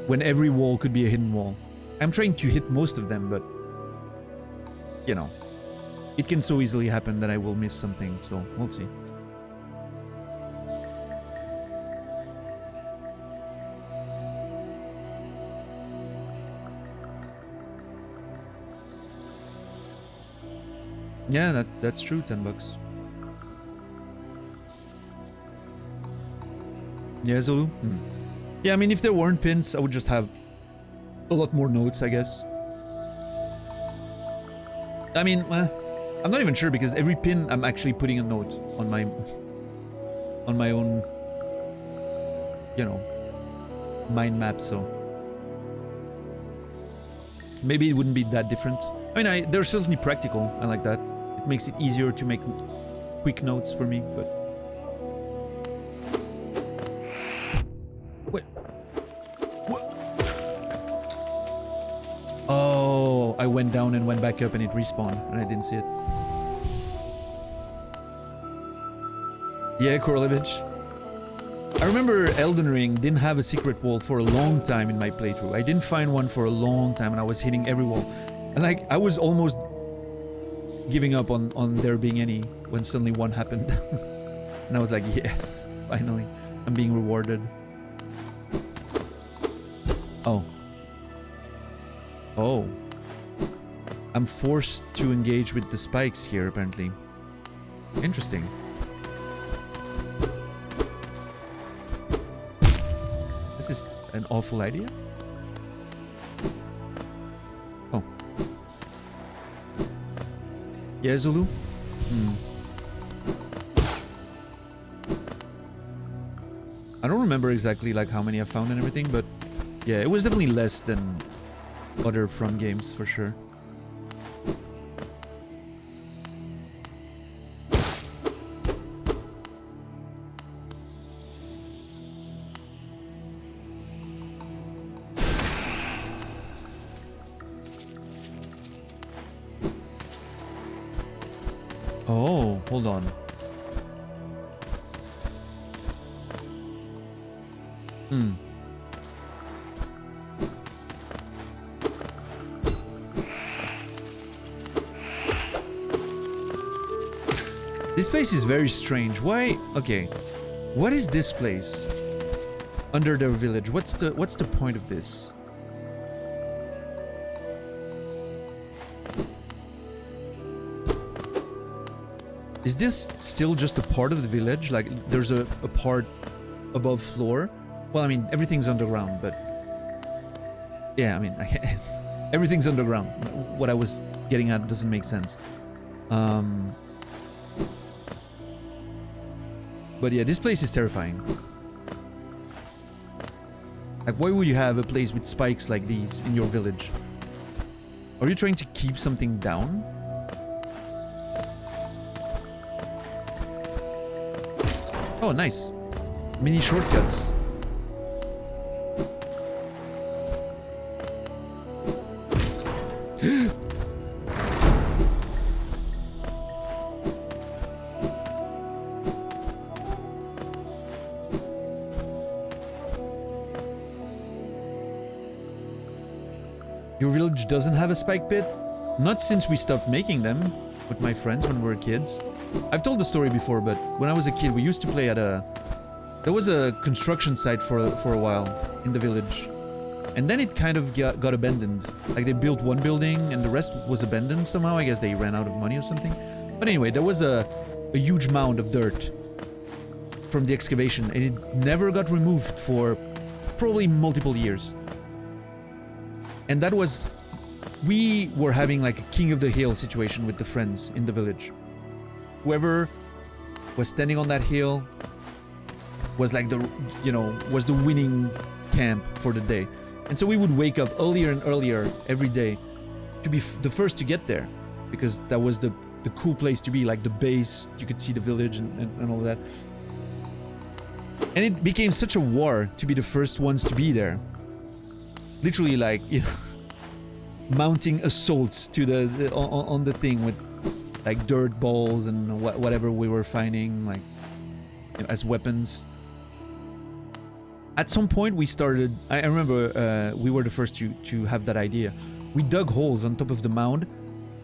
when every wall could be a hidden wall. I'm trying to hit most of them, but you know, it can so easily happen that I will miss something, so we'll see. Yeah, that's true, $10. Yeah, Zulu? Yeah, I mean, if there weren't pins, I would just have a lot more notes, I guess. I mean, I'm not even sure, because every pin I'm actually putting a note on my own, you know, mind map, so maybe it wouldn't be that different. I mean, they're certainly practical. I like that. It makes it easier to make quick notes for me, but... Wait. What? Oh, I went down and went back up and it respawned, and I didn't see it. Yeah, Korlevich. I remember Elden Ring didn't have a secret wall for a long time in my playthrough. I didn't find one for a long time, and I was hitting every wall. And like, I was almost giving up on there being any when suddenly one happened. And I was like, yes, finally, I'm being rewarded. Oh. Oh. I'm forced to engage with the spikes here, apparently. Interesting. This is an awful idea. Oh. Yeah, Zulu? I don't remember exactly like how many I found and everything, but yeah, it was definitely less than other From games for sure. Oh, hold on. This place is very strange. Why? Okay. What is this place? Under their village. What's the point of this? Is this still just a part of the village? Like, there's a part above floor? Well, I mean, everything's underground, but... Yeah, I mean, everything's underground. What I was getting at doesn't make sense. But yeah, this place is terrifying. Like, why would you have a place with spikes like these in your village? Are you trying to keep something down? Oh, nice. Mini shortcuts. Your village doesn't have a spike pit? Not since we stopped making them with my friends when we were kids. I've told the story before, but when I was a kid, we used to play at a... There was a construction site for a while in the village. And then it kind of got abandoned. Like they built one building and the rest was abandoned somehow. I guess they ran out of money or something. But anyway, there was a huge mound of dirt from the excavation and it never got removed for probably multiple years. And that was... We were having like a king of the hill situation with the friends in the village. Whoever was standing on that hill was like the, you know, was the winning camp for the day. And so we would wake up earlier and earlier every day to be the first to get there. Because that was the cool place to be, like the base, you could see the village and all that. And it became such a war to be the first ones to be there. Literally like, you know, mounting assaults to the on the thing with like dirt balls and whatever we were finding, like, you know, as weapons. At some point we started, I remember we were the first to have that idea. We dug holes on top of the mound,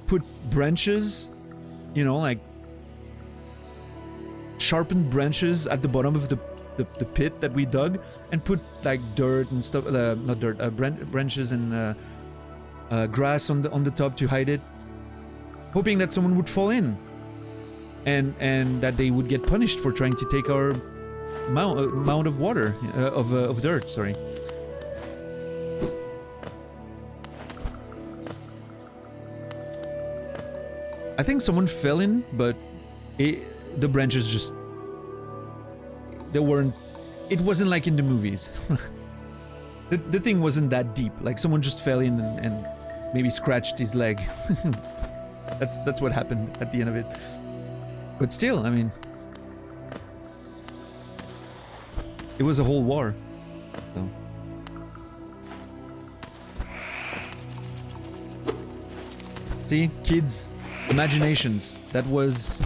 put branches, you know, like sharpened branches at the bottom of the pit that we dug, and put like dirt and stuff, not dirt, branches and grass on the top to hide it, hoping that someone would fall in, and that they would get punished for trying to take our mound of water, of dirt. Sorry. I think someone fell in, but the branches just... They weren't... It wasn't like in the movies. The thing wasn't that deep. Like someone just fell in and maybe scratched his leg. That's what happened at the end of it. But still, I mean... It was a whole war. So. See? Kids. Imaginations. That was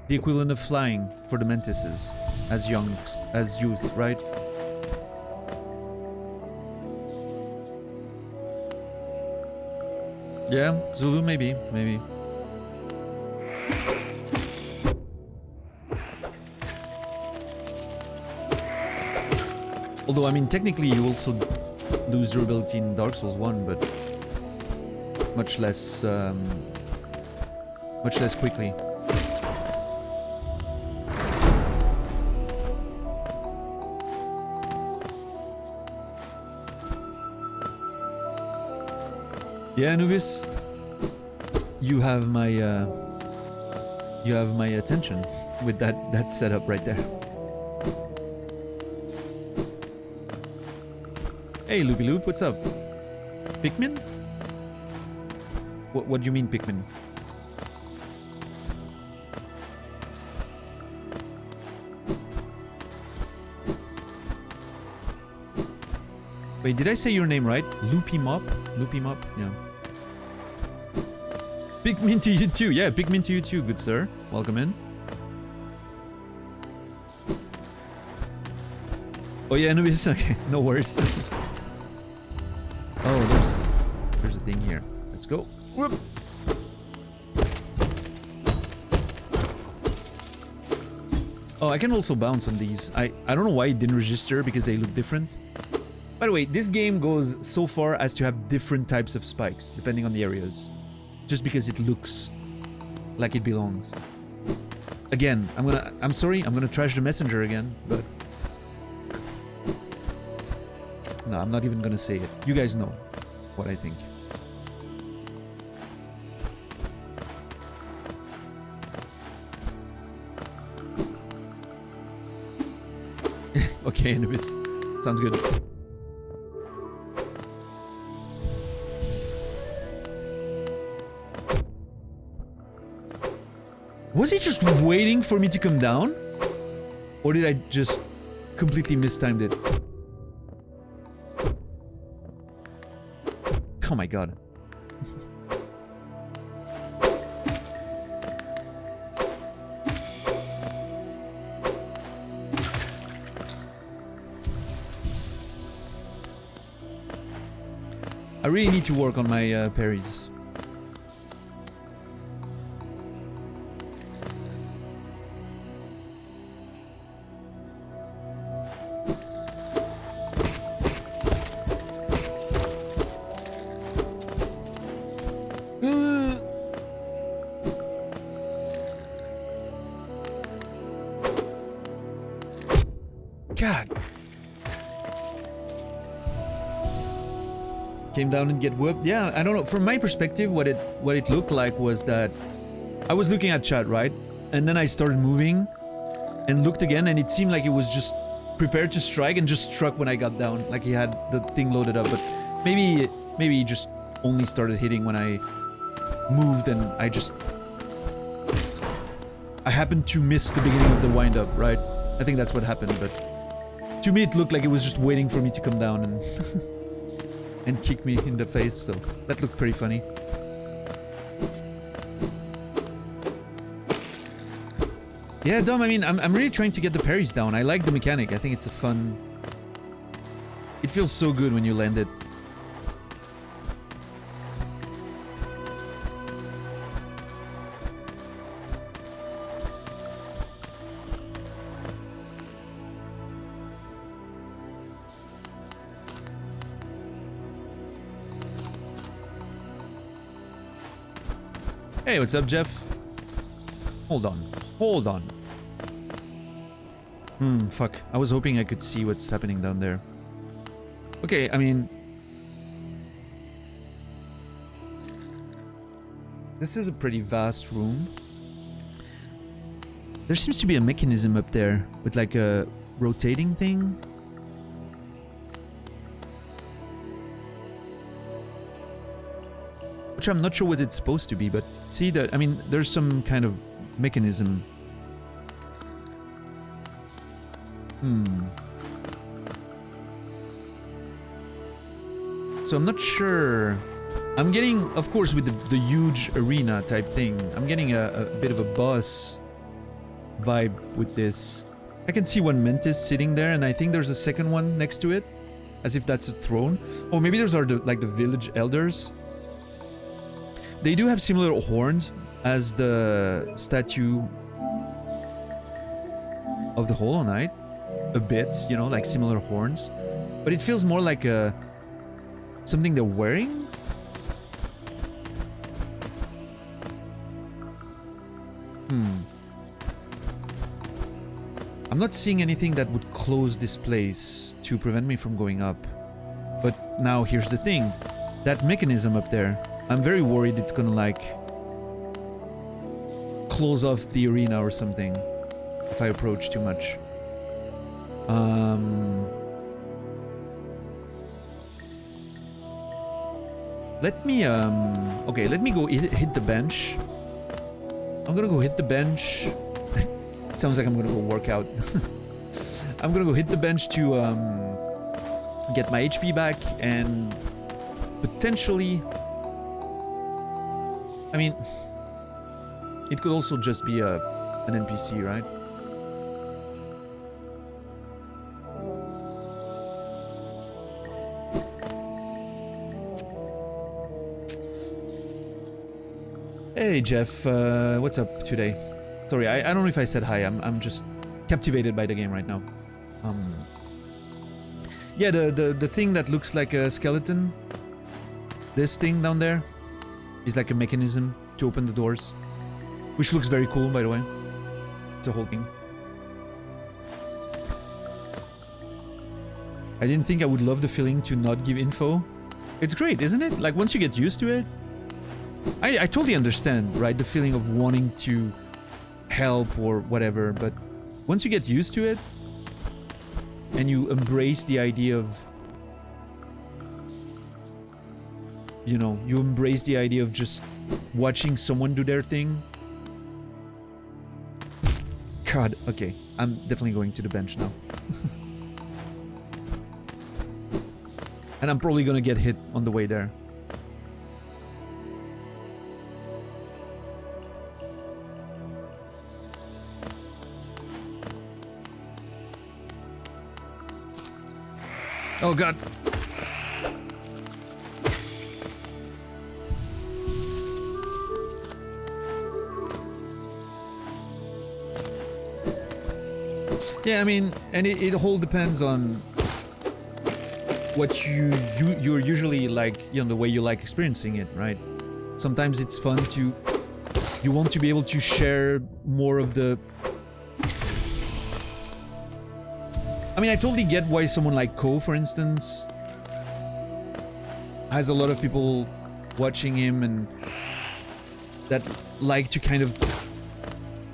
the equivalent of flying for the Mantises. As youth, right? Yeah, Zulu, maybe. Although, I mean, technically you also lose durability in Dark Souls 1, but much less quickly. Yeah, Anubis, you have my attention with that setup right there. Hey, Loopy Loop, what's up? Pikmin? What do you mean, Pikmin? Wait, did I say your name right? Loopy Mop? Loopy Mop? Yeah. Pikmin to you too. Yeah, Pikmin to you too, good sir. Welcome in. Oh yeah, Anubis. Okay, no worries. Oh, there's a thing here. Let's go. Whoop. Oh, I can also bounce on these. I don't know why it didn't register, because they look different. By the way, this game goes so far as to have different types of spikes, depending on the areas. Just because it looks like it belongs. Again, I'm sorry, I'm gonna trash the messenger again, but... No, I'm not even gonna say it. You guys know what I think. Okay, Anubis. Sounds good. Was he just waiting for me to come down? Or did I just completely mistimed it? Oh my god. I really need to work on my parries. God. Came down and get whooped. Yeah, I don't know. From my perspective, what it looked like was that I was looking at chat, right? And then I started moving and looked again, and it seemed like it was just prepared to strike and just struck when I got down. Like he had the thing loaded up, but maybe he just only started hitting when I moved, and I happened to miss the beginning of the wind up, right? I think that's what happened, but to me it looked like it was just waiting for me to come down and and kick me in the face, so that looked pretty funny. Yeah, Dom, I mean, I'm really trying to get the parries down. I like the mechanic. I think it's a fun... It feels so good when you land it. Hey, what's up, Jeff? Hold on. Hold on. Fuck. I was hoping I could see what's happening down there. Okay, I mean... This is a pretty vast room. There seems to be a mechanism up there with like a rotating thing. Which I'm not sure what it's supposed to be, but see that, I mean, there's some kind of mechanism. So I'm not sure. I'm getting, of course, with the huge arena type thing, I'm getting a bit of a boss vibe with this. I can see one Mentis sitting there, and I think there's a second one next to it, as if that's a throne. Oh, maybe those are like the village elders. They do have similar horns as the statue of the Hollow Knight. A bit, you know, like similar horns. But it feels more like something they're wearing? I'm not seeing anything that would close this place to prevent me from going up. But now here's the thing. That mechanism up there, I'm very worried it's gonna like close off the arena or something if I approach too much. Let me okay, let me go hit the bench. I'm gonna go hit the bench. It sounds like I'm gonna go work out. I'm gonna go hit the bench to get my HP back and potentially, I mean, it could also just be an NPC, right? Hey Jeff, what's up today? Sorry, I don't know if I said hi. I'm just captivated by the game right now. Yeah, the thing that looks like a skeleton, this thing down there, is like a mechanism to open the doors, which looks very cool, by the way. It's a whole thing. I didn't think I would love the feeling to not give info. It's great, isn't it? Like, once you get used to it, I totally understand, right? The feeling of wanting to help or whatever, but once you get used to it and you embrace the idea of, you know, you embrace the idea of just watching someone do their thing. God, okay. I'm definitely going to the bench now. And I'm probably gonna get hit on the way there. Oh god. Yeah, I mean, and it all depends on what you're usually like, you know, the way you like experiencing it, right? Sometimes it's fun to, you want to be able to share more of the, I mean, I totally get why someone like Ko, for instance, has a lot of people watching him and that like to kind of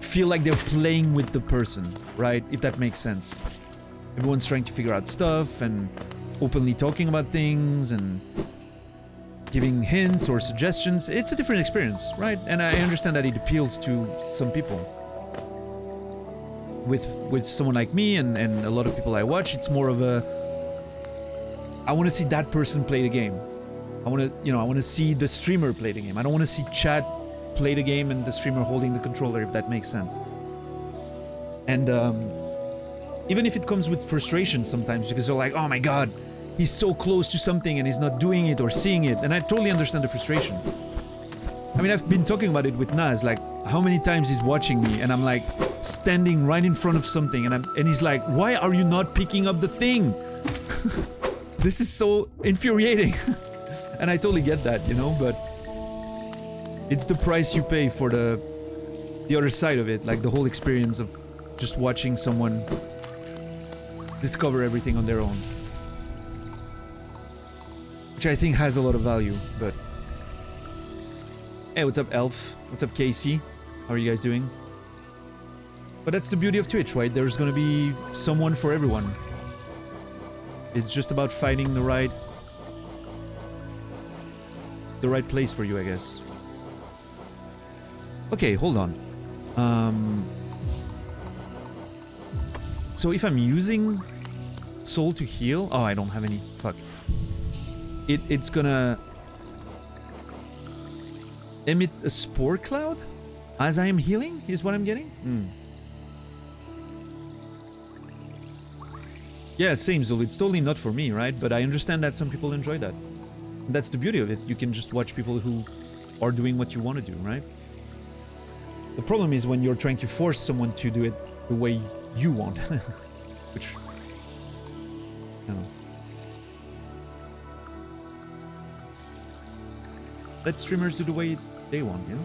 feel like they're playing with the person, right? If that makes sense. Everyone's trying to figure out stuff and openly talking about things and giving hints or suggestions. It's a different experience, right? And I understand that it appeals to some people. With someone like me and a lot of people I watch, it's more of a, I want to see that person play the game. I want to, you know, I want to see the streamer play the game. I don't want to see chat play the game and the streamer holding the controller, if that makes sense. And even if it comes with frustration sometimes, because they're like, oh my god, he's so close to something and he's not doing it or seeing it, and I totally understand the frustration. I mean, I've been talking about it with Naz, like how many times he's watching me and I'm like standing right in front of something and he's like, why are you not picking up the thing? This is so infuriating. And I totally get that, you know, but it's the price you pay for the other side of it, like the whole experience of just watching someone discover everything on their own. Which I think has a lot of value, but... Hey, what's up, Elf? What's up, Casey? How are you guys doing? But that's the beauty of Twitch, right? There's gonna be someone for everyone. It's just about finding the right place for you, I guess. Okay, hold on. So if I'm using Soul to heal... Oh, I don't have any... Fuck. It's gonna... emit a spore cloud? As I am healing? Is what I'm getting? Yeah, same, Zul. It's totally not for me, right? But I understand that some people enjoy that. And that's the beauty of it. You can just watch people who are doing what you want to do, right? The problem is when you're trying to force someone to do it the way you want. Which... I don't know. Let streamers do the way they want, you know?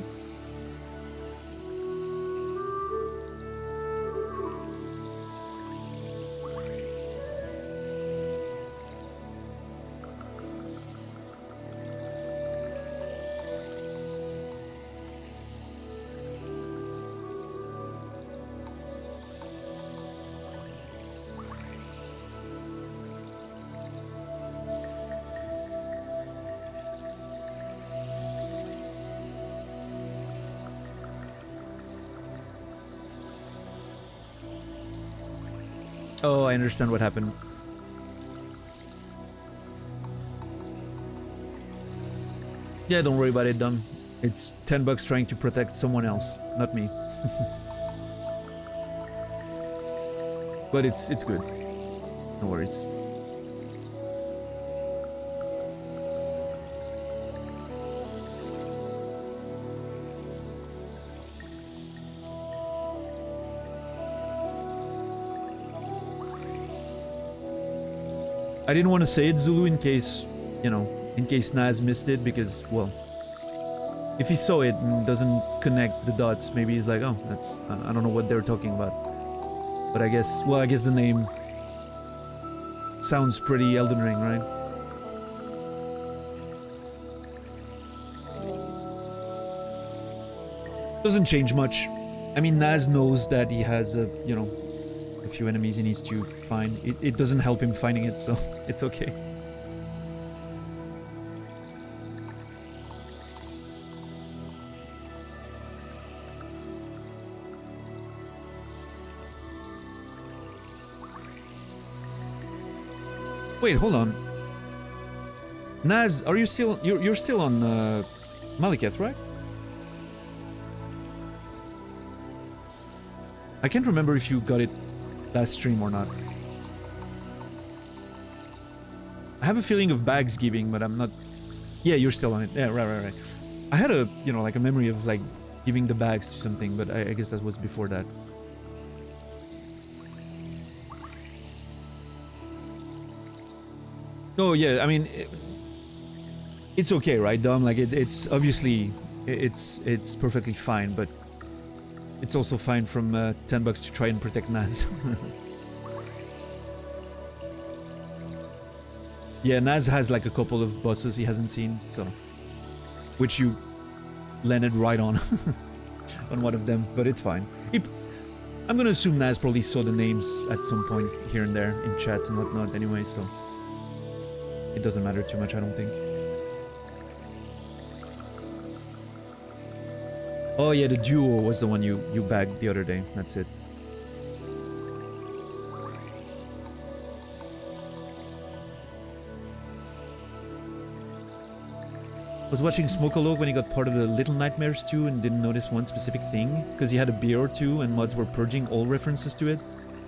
Oh, I understand what happened. Yeah, don't worry about it, Dom. It's $10 trying to protect someone else, not me. But it's good. No worries. I didn't want to say it, Zulu, in case, you know, in case Naz missed it, because, well, if he saw it and doesn't connect the dots, maybe he's like, oh, that's, I don't know what they're talking about. But I guess, well, I guess the name sounds pretty Elden Ring, right? Doesn't change much. I mean, Naz knows that he has a, you know, a few enemies he needs to find. It doesn't help him finding it, so it's okay. Wait, hold on. Naz, are you still... You're still on Maliketh, right? I can't remember if you got it last stream or not. I have a feeling of bags giving, but I'm not... Yeah, you're still on it. Yeah, right. I had a, you know, like a memory of like giving the bags to something, but I guess that was before that. Oh yeah, I mean, it's okay, right, Dom? Like it's obviously it's perfectly fine, but it's also fine from $10 to try and protect Naz. Yeah, Naz has like a couple of bosses he hasn't seen, so which you landed right on on one of them, but it's fine. I'm gonna assume Naz probably saw the names at some point here and there in chats and whatnot anyway, so it doesn't matter too much, I don't think. Oh yeah, the duo was the one you bagged the other day. That's it. I was watching Smokealog when he got part of the Little Nightmares 2 and didn't notice one specific thing, because he had a beer or two and mods were purging all references to it.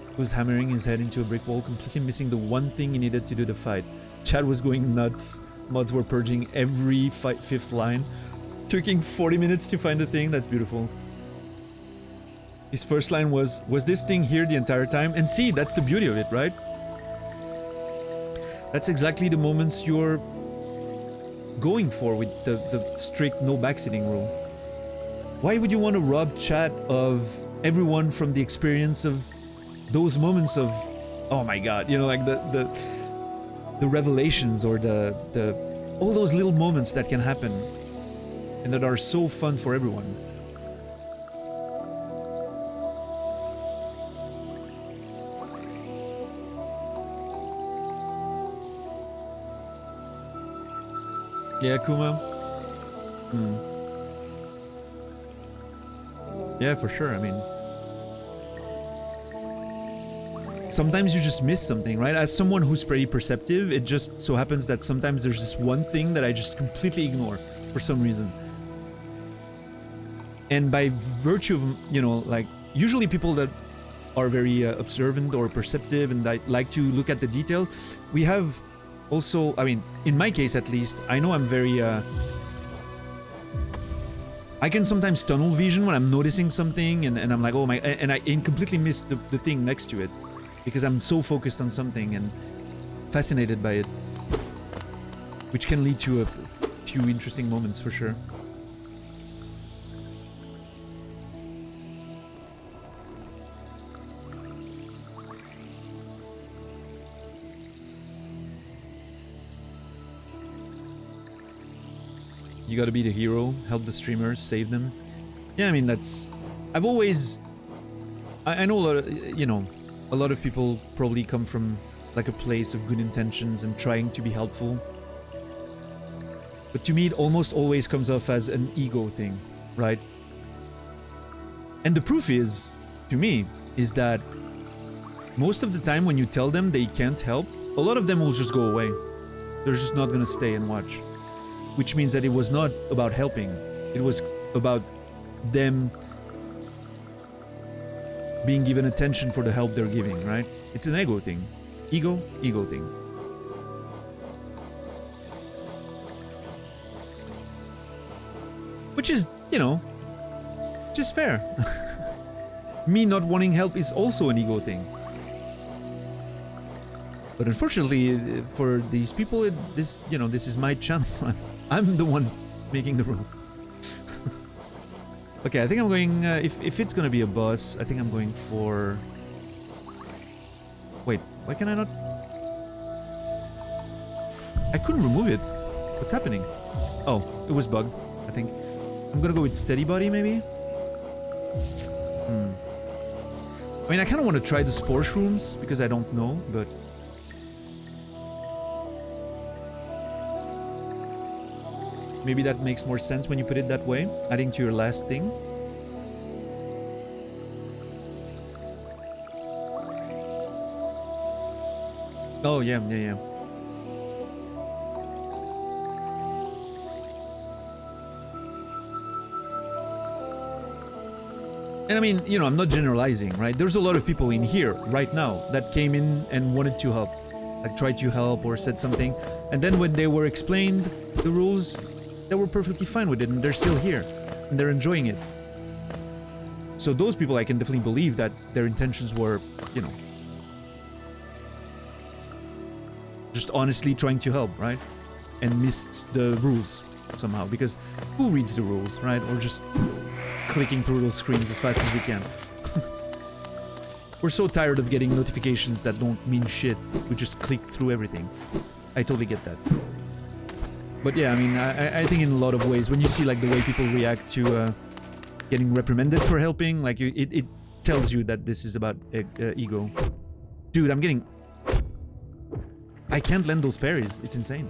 He was hammering his head into a brick wall, completely missing the one thing he needed to do the fight. Chad was going nuts. Mods were purging every fifth line. Taking 40 minutes to find the thing. That's beautiful. His first line was this thing here the entire time? And see, that's the beauty of it, right? That's exactly the moments you're going for with the strict no backseating rule. Why would you want to rob chat of everyone from the experience of those moments of, oh my god, you know, like the revelations or the all those little moments that can happen and that are so fun for everyone. Yeah, Kuma. Yeah, for sure. I mean, sometimes you just miss something, right? As someone who's pretty perceptive, it just so happens that sometimes there's this one thing that I just completely ignore for some reason. And by virtue of, you know, like, usually people that are very observant or perceptive and like to look at the details, we have also, I mean, in my case at least, I know I'm very, I can sometimes tunnel vision when I'm noticing something and I'm like, oh my, and I completely miss the thing next to it because I'm so focused on something and fascinated by it, which can lead to a few interesting moments for sure. You gotta be the hero, help the streamers, save them. Yeah, I mean, that's... I've always... I know a lot of, you know, a lot of people probably come from like a place of good intentions and trying to be helpful. But to me, it almost always comes off as an ego thing, right? And the proof is, to me, is that most of the time when you tell them they can't help, a lot of them will just go away. They're just not gonna stay and watch. Which means that it was not about helping. It was about them being given attention for the help they're giving, right? It's an ego thing. Ego thing. Which is, you know, just fair. Me not wanting help is also an ego thing. But unfortunately, for these people, this is my channel, so I'm the one making the rules. Okay, I think I'm going, if it's gonna be a boss, I think I'm going for... Wait, why can I not... I couldn't remove it. What's happening? Oh, it was bugged, I think. I'm gonna go with Steady Body, maybe? I mean, I kind of want to try the Spore Shrooms, because I don't know, but... Maybe that makes more sense when you put it that way, adding to your last thing. Oh, yeah. And I mean, you know, I'm not generalizing, right? There's a lot of people in here right now that came in and wanted to help, like tried to help or said something, and then when they were explained the rules, they were perfectly fine with it, and they're still here and they're enjoying it. So those people, I can definitely believe that their intentions were, you know, just honestly trying to help, right? And missed the rules somehow, because who reads the rules, right? Or just clicking through those screens as fast as we can. We're so tired of getting notifications that don't mean shit. We just click through everything. I totally get that. But yeah, I mean, I think in a lot of ways, when you see like the way people react to getting reprimanded for helping, like it tells you that this is about ego. Dude, I can't land those parries. It's insane.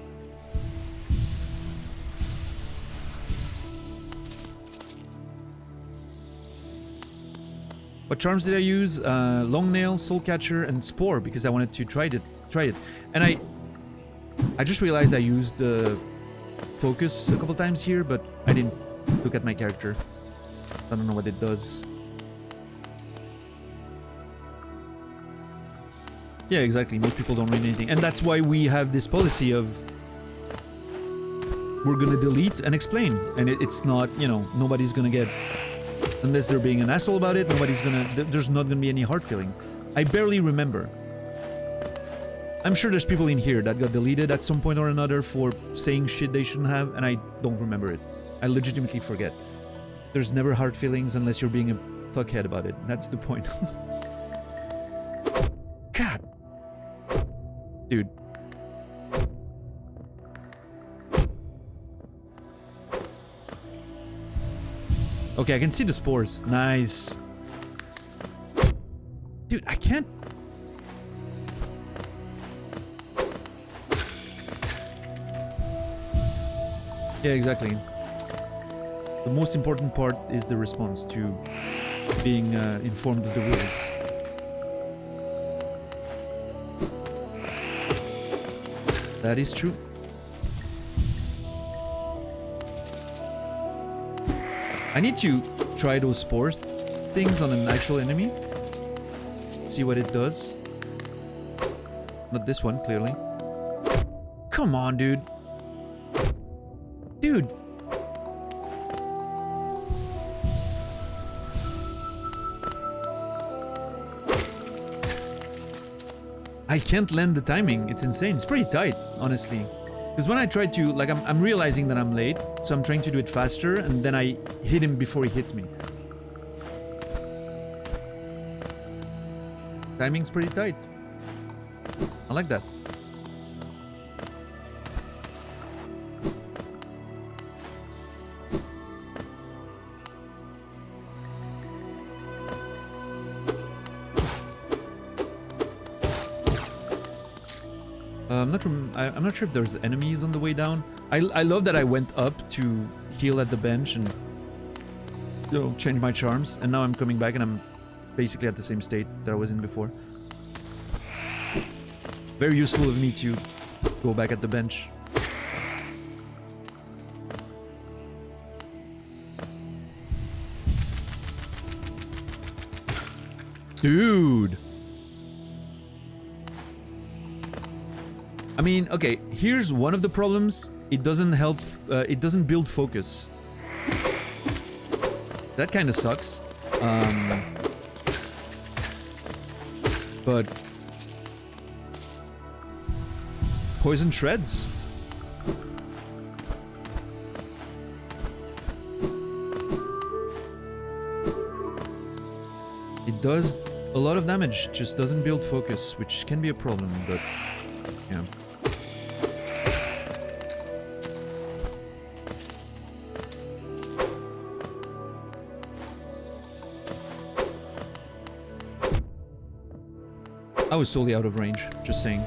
What charms did I use? Long Nail, Soul Catcher, and Spore, because I wanted to try it. And I just realized I used Focus a couple times here, but I didn't look at my character. I don't know what it does. Yeah, exactly. Most people don't read anything. And that's why we have this policy of we're gonna delete and explain. And it's not, you know, nobody's gonna get... Unless they're being an asshole about it, there's not gonna be any hard feelings. I barely remember. I'm sure there's people in here that got deleted at some point or another for saying shit they shouldn't have, and I don't remember it. I legitimately forget. There's never hard feelings unless you're being a fuckhead about it. That's the point. God. Dude. Okay, I can see the spores. Nice. Dude, I can't... Yeah, exactly. The most important part is the response to being informed of the rules. That is true. I need to try those spores things on an actual enemy. See what it does. Not this one, clearly. Come on, dude. Dude. I can't land the timing. It's insane. It's pretty tight, honestly. Because when I try to, like, I'm realizing that I'm late, so I'm trying to do it faster, and then I hit him before he hits me. Timing's pretty tight. I like that. I'm not sure if there's enemies on the way down. I love that I went up to heal at the bench and, you know, change my charms, and now I'm coming back and I'm basically at the same state that I was in before. Very useful of me to go back at the bench. Dude! I mean, okay, here's one of the problems. It doesn't help, it doesn't build focus. That kind of sucks. But... Poison shreds. It does a lot of damage, just doesn't build focus, which can be a problem, but... Yeah. I was totally out of range, just saying.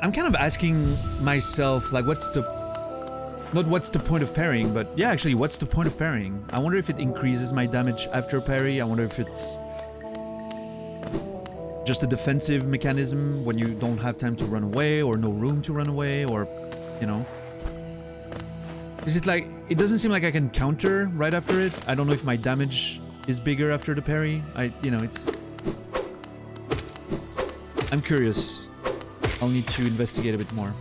I'm kind of asking myself, like, what's the... Not what's the point of parrying, but yeah, actually, what's the point of parrying? I wonder if it increases my damage after parry. I wonder if it's just a defensive mechanism when you don't have time to run away or no room to run away, or, you know. Is it like... It doesn't seem like I can counter right after it. I don't know if my damage is bigger after the parry. You know, it's... I'm curious. I'll need to investigate a bit more.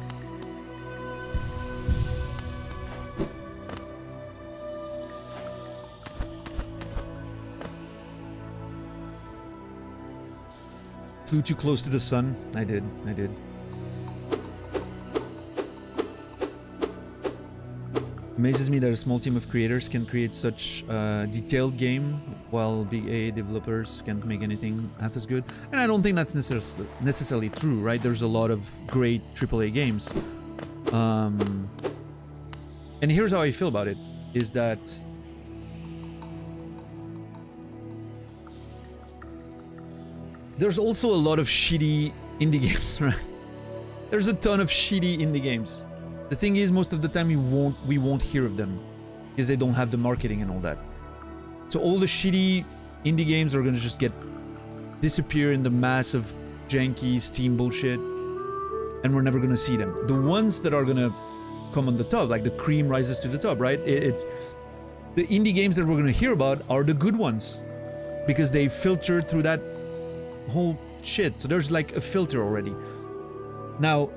Flew too close to the sun. I did. Amazes me that a small team of creators can create such a detailed game while big A developers can't make anything half as good. And I don't think that's necessarily true, right? There's a lot of great AAA games. And here's how I feel about it, is that there's also a lot of shitty indie games, right? There's a ton of shitty indie games. The thing is, most of the time we won't hear of them because they don't have the marketing and all that. So all the shitty indie games are gonna just disappear in the mass of janky Steam bullshit, and we're never gonna see them. The ones that are gonna come on the top, like the cream rises to the top, right? It's the indie games that we're gonna hear about are the good ones because they filtered through that whole shit. So there's like a filter already. Now,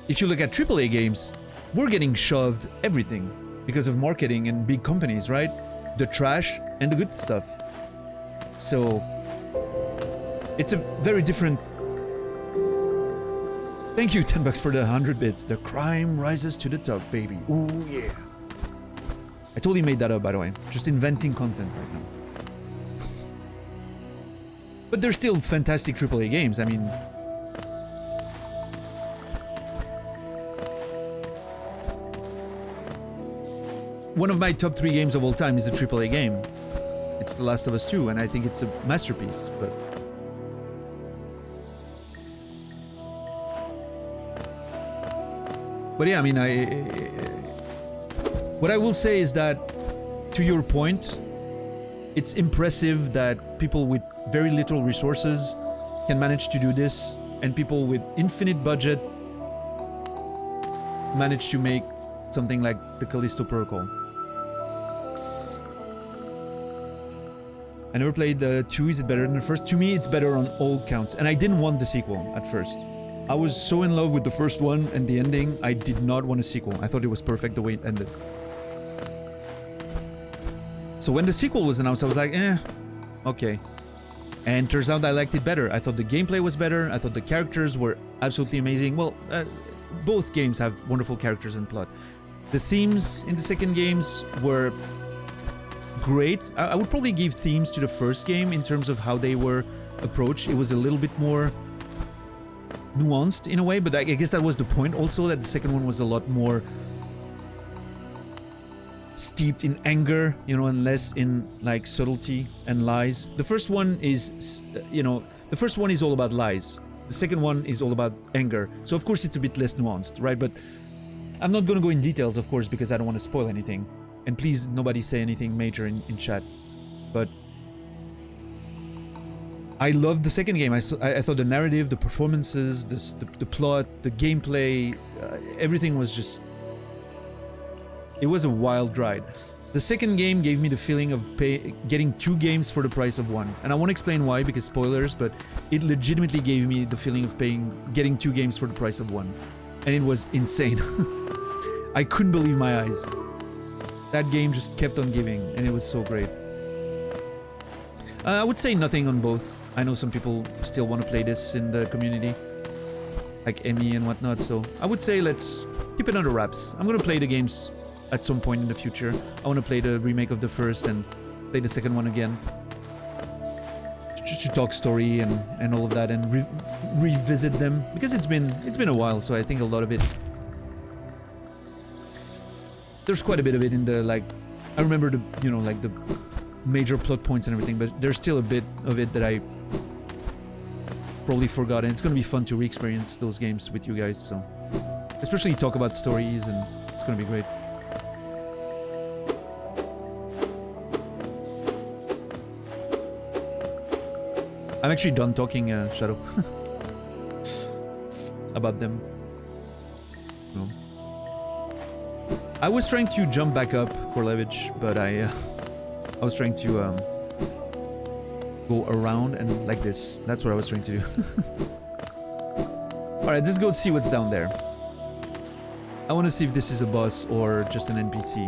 if you look at AAA games, we're getting shoved everything because of marketing and big companies, right? The trash and the good stuff. So it's a very different... Thank you, $10 for the 100 bits. The crime rises to the top, baby. Ooh, yeah. I totally made that up, by the way. Just inventing content right now. But they're still fantastic AAA games. I mean... One of my top 3 games of all time is a AAA game. It's The Last of Us 2, and I think it's a masterpiece, But yeah, I mean, what I will say is that, to your point, it's impressive that people with very little resources can manage to do this, and people with infinite budget manage to make something like the Callisto Protocol. I never played the 2. Is it better than the first? To me, it's better on all counts, and I didn't want the sequel at first. I was so in love with the first one and the ending, I did not want a sequel. I thought it was perfect the way it ended. So when the sequel was announced, I was like, okay. And turns out I liked it better. I thought the gameplay was better. I thought the characters were absolutely amazing. Well, both games have wonderful characters and plot. The themes in the second games were great. I would probably give themes to the first game in terms of how they were approached. It was a little bit more nuanced in a way, but I guess that was the point also, that the second one was a lot more steeped in anger, you know, and less in like subtlety and lies. The first one is, you know, the first one is all about lies. The second one is all about anger. So of course it's a bit less nuanced, right? But I'm not gonna go in details, of course, because I don't want to spoil anything. And please, nobody say anything major in chat. But I loved the second game. I thought the narrative, the performances, the plot, the gameplay, everything was just... It was a wild ride. The second game gave me the feeling of getting 2 games for the price of 1. And I won't explain why, because spoilers, but it legitimately gave me the feeling of getting 2 games for the price of 1. And it was insane. I couldn't believe my eyes. That game just kept on giving, and it was so great. I would say nothing on both. I know some people still want to play this in the community, like Emmy and whatnot, so I would say let's keep it under wraps. I'm gonna play the games at some point in the future. I want to play the remake of the first and play the second one again. Just to talk story and all of that, and revisit them, because it's been a while, so I think a lot of it... There's quite a bit of it in the, like... I remember the, you know, like the major plot points and everything, but there's still a bit of it that I probably forgotten. It's gonna be fun to re-experience those games with you guys, so... Especially talk about stories, and it's gonna be great. I'm actually done talking, Shadow. About them. No. I was trying to jump back up, Korlevich, but I was trying to go around and like this. That's what I was trying to do. Alright, let's go see what's down there. I want to see if this is a boss or just an NPC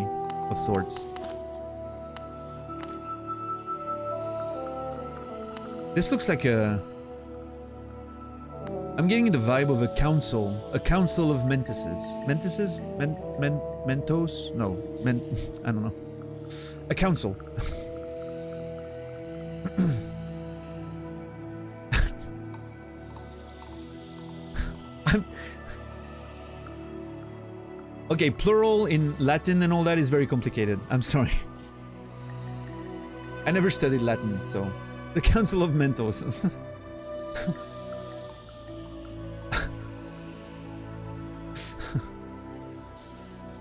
of sorts. This looks like a... I'm getting the vibe of a council of Mentuses. Mentuses? Mentos? No, I don't know. A council. Okay, plural in Latin and all that is very complicated. I'm sorry. I never studied Latin, so... The Council of Mentos.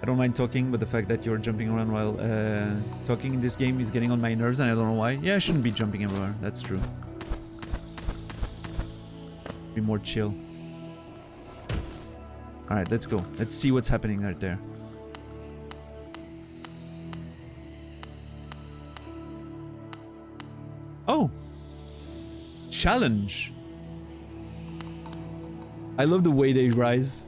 I don't mind talking, but the fact that you're jumping around while talking in this game is getting on my nerves, and I don't know why. Yeah, I shouldn't be jumping everywhere. That's true. Be more chill. Alright, let's go. Let's see what's happening right there. Oh! Challenge! I love the way they rise.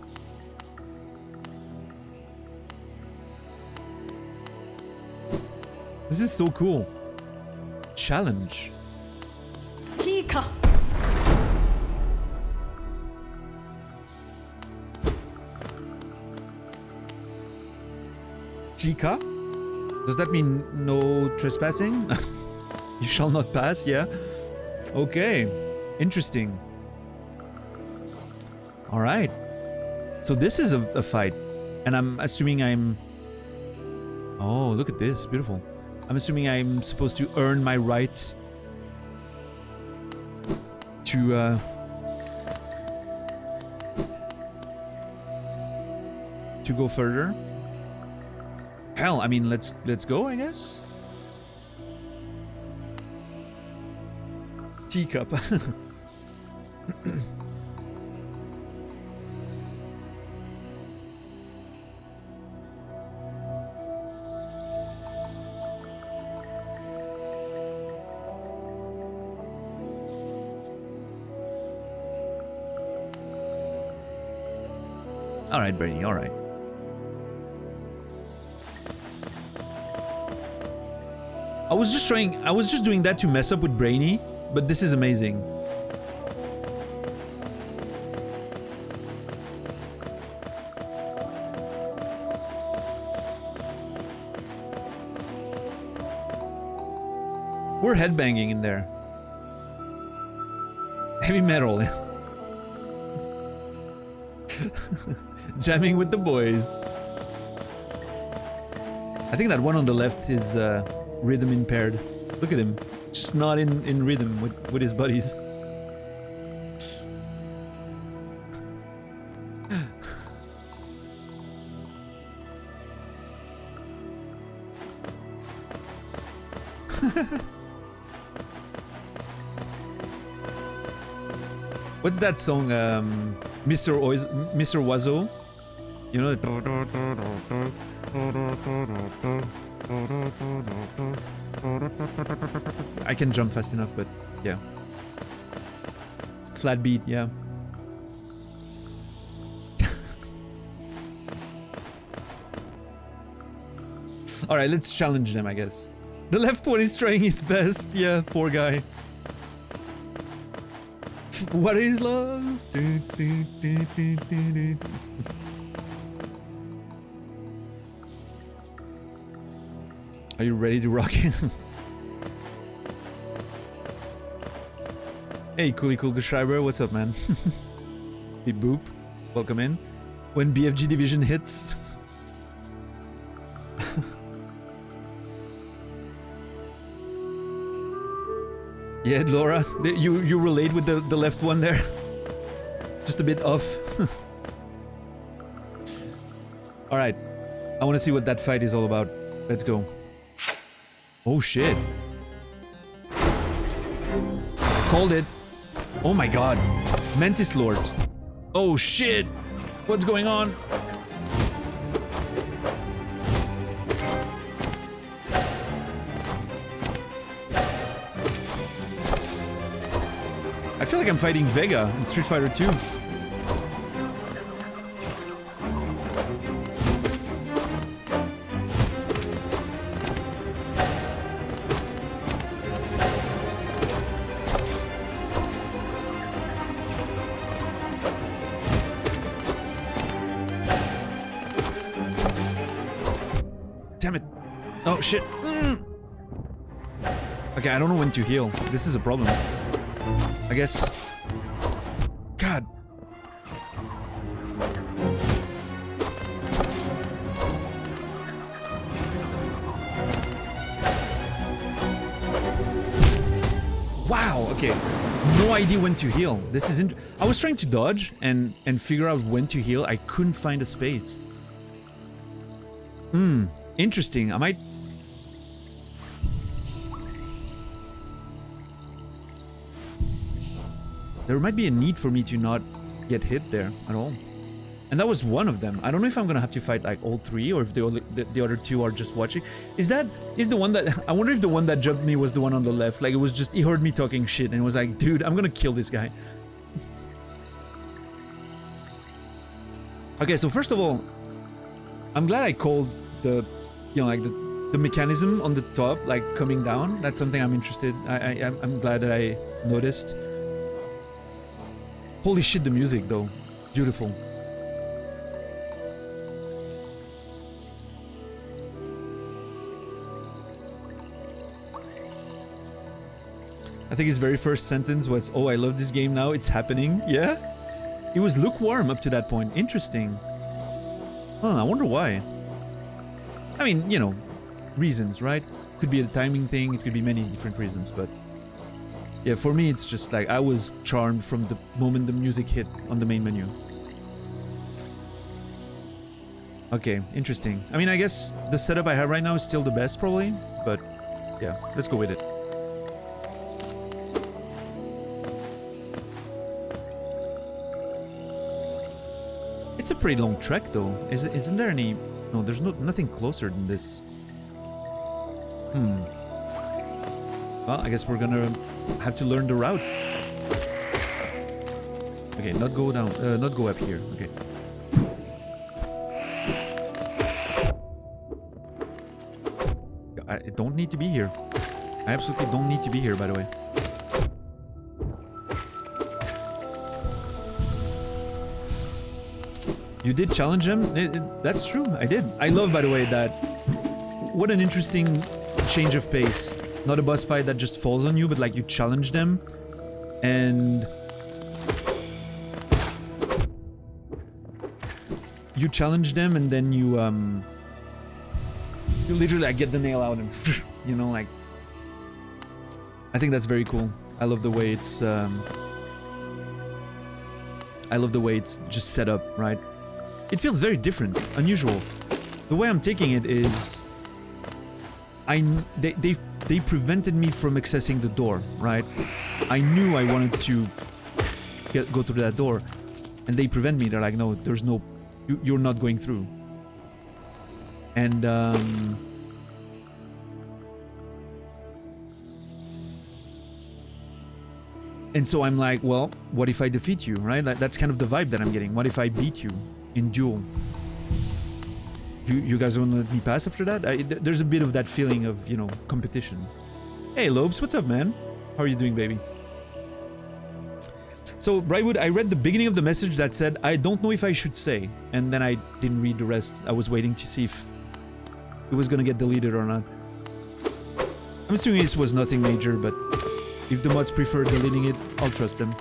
This is so cool. Challenge. Hika. Tika? Does that mean no trespassing? You shall not pass, yeah? Okay. Interesting. Alright. So this is a fight. And I'm assuming I'm... Oh, look at this. Beautiful. I'm assuming I'm supposed to earn my right to go further. Hell, I mean, let's go, I guess. Teacup. All right, Brady. All right. I was just doing that to mess up with Brainy, but this is amazing. We're headbanging in there. Heavy metal. Jamming with the boys. I think that one on the left is rhythm impaired. Look at him. Just not in rhythm with his buddies. What's that song? Mr. Wazo? You know I can jump fast enough, but yeah. Flat beat, yeah. Alright, let's challenge them, I guess. The left one is trying his best. Yeah, poor guy. What is love? Are you ready to rock it? Hey, Cool Geschreiber, what's up, man? Beep boop, welcome in. When BFG Division hits. Yeah, Laura, you relate with the left one there? Just a bit off. Alright. I want to see what that fight is all about. Let's go. Oh shit. Called it. Oh my god. Mantis Lords. Oh shit. What's going on? I feel like I'm fighting Vega in Street Fighter 2. Damn it. Oh shit. Okay, I don't know when to heal. This is a problem. I guess. God. Wow, okay. No idea when to heal. This is I was trying to dodge and figure out when to heal. I couldn't find a space. Interesting. I might... There might be a need for me to not get hit there at all. And that was one of them. I don't know if I'm gonna have to fight like all three or if the other two are just watching. Is the one that... I wonder if the one that jumped me was the one on the left. Like it was just... He heard me talking shit and was like, dude, I'm gonna kill this guy. Okay, so first of all, I'm glad I called the... You know, like the mechanism on the top, like coming down. That's something I'm interested. I'm glad that I noticed. Holy shit, the music though. Beautiful. I think his very first sentence was, "Oh, I love this game now, it's happening." Yeah? He was lukewarm up to that point. Interesting. Huh, I wonder why. I mean, you know, reasons, right? Could be a timing thing, it could be many different reasons, but... Yeah, for me it's just like, I was charmed from the moment the music hit on the main menu. Okay, interesting. I mean, I guess the setup I have right now is still the best, probably, but... Yeah, let's go with it. It's a pretty long trek, though. Isn't there any... No, there's nothing closer than this. Well, I guess we're gonna have to learn the route. Okay, not go down, not go up here. Okay. I don't need to be here. I absolutely don't need to be here, by the way. You did challenge him? That's true, I did. I love, by the way, that... What an interesting change of pace. Not a boss fight that just falls on you, but like you challenge them. And... You challenge them and then you literally like, get the nail out and... You know, like... I think that's very cool. I love the way it's... I love the way it's just set up, right? It feels very different, unusual. The way I'm taking it is... They prevented me from accessing the door, right? I knew I wanted to go through that door. And they prevent me. They're like, no, there's no... You're not going through. And, And so I'm like, well, what if I defeat you, right? Like, that's kind of the vibe that I'm getting. What if I beat you in duel? You guys won't let me pass after that? There's a bit of that feeling of, you know, competition. Hey, Lobes, what's up, man? How are you doing, baby? So, Brightwood, I read the beginning of the message that said, I don't know if I should say. And then I didn't read the rest. I was waiting to see if it was gonna get deleted or not. I'm assuming this was nothing major, but if the mods prefer deleting it, I'll trust them.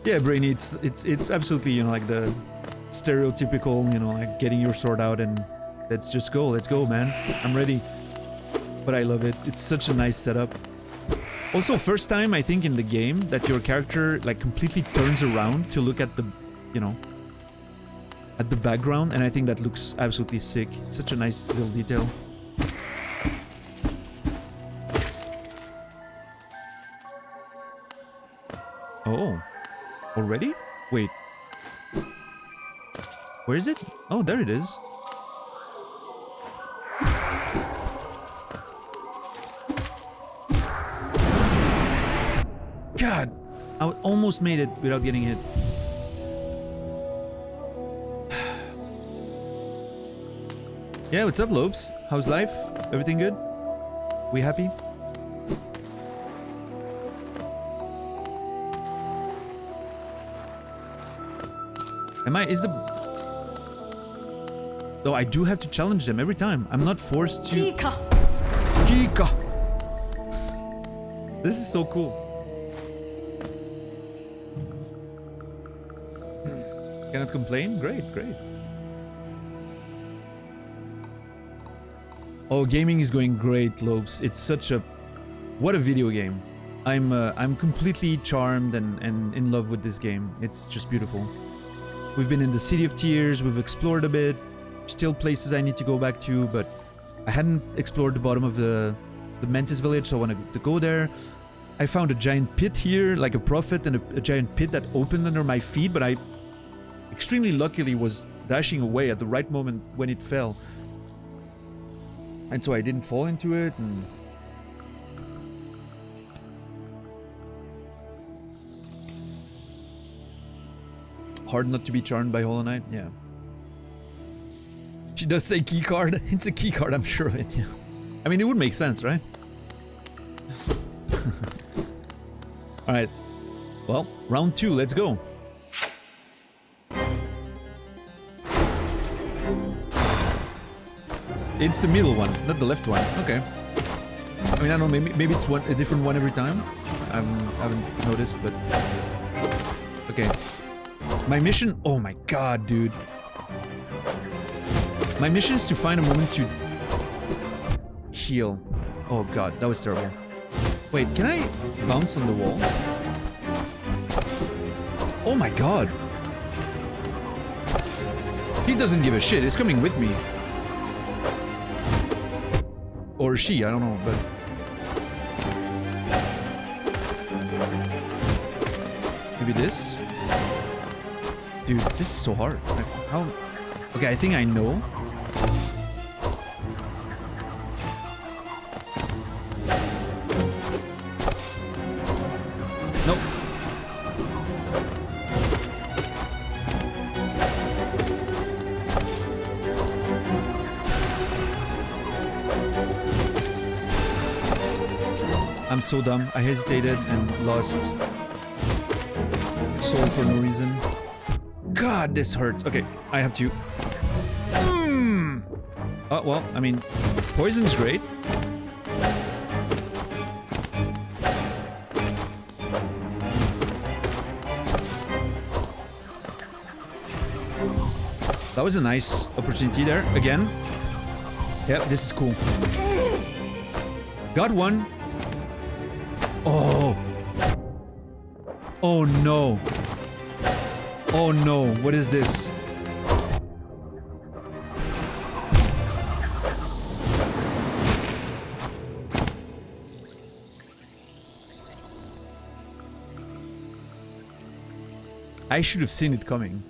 Yeah, Brainy, it's absolutely, you know, like the stereotypical, you know, like getting your sword out and let's just go, man. I'm ready. But I love it. It's such a nice setup. Also, first time I think in the game that your character like completely turns around to look at the, you know, at the background, and I think that looks absolutely sick. It's such a nice little detail. Oh, already? Wait. Where is it? Oh, there it is. God, I almost made it without getting hit. Yeah, what's up, Lopes? How's life? Everything good? We happy? Is the... Though I do have to challenge them every time. I'm not forced to... Kika. Kika! This is so cool. Cannot complain? Great, great. Oh, gaming is going great, Lopes. It's such a... What a video game. I'm completely charmed and in love with this game. It's just beautiful. We've been in the City of Tears, we've explored a bit. Still places I need to go back to, but I hadn't explored the bottom of the Mantis village, so I wanted to go there. I found a giant pit here, like a prophet, and a giant pit that opened under my feet, but I extremely luckily was dashing away at the right moment when it fell. And so I didn't fall into it, and... Hard not to be charmed by Hollow Knight, yeah. She does say keycard. It's a keycard, I'm sure of it, yeah. I mean, it would make sense, right? Alright. Well, round 2, let's go. It's the middle one, not the left one. Okay. I mean, I don't know, maybe it's a different one every time. I haven't noticed, but... Okay. My mission... Oh my god, dude. My mission is to find a moment to... heal. Oh god, that was terrible. Wait, can I bounce on the wall? Oh my god. He doesn't give a shit, he's coming with me. Or she, I don't know, but... Maybe this? Dude, this is so hard. Like, how... Okay, I think I know. Nope. I'm so dumb. I hesitated and lost soul for no reason. God, this hurts. Okay, I have to... Oh, well, I mean, poison's great. That was a nice opportunity there, again. Yep, this is cool. Got one. Oh. Oh no. Oh no, what is this? I should have seen it coming,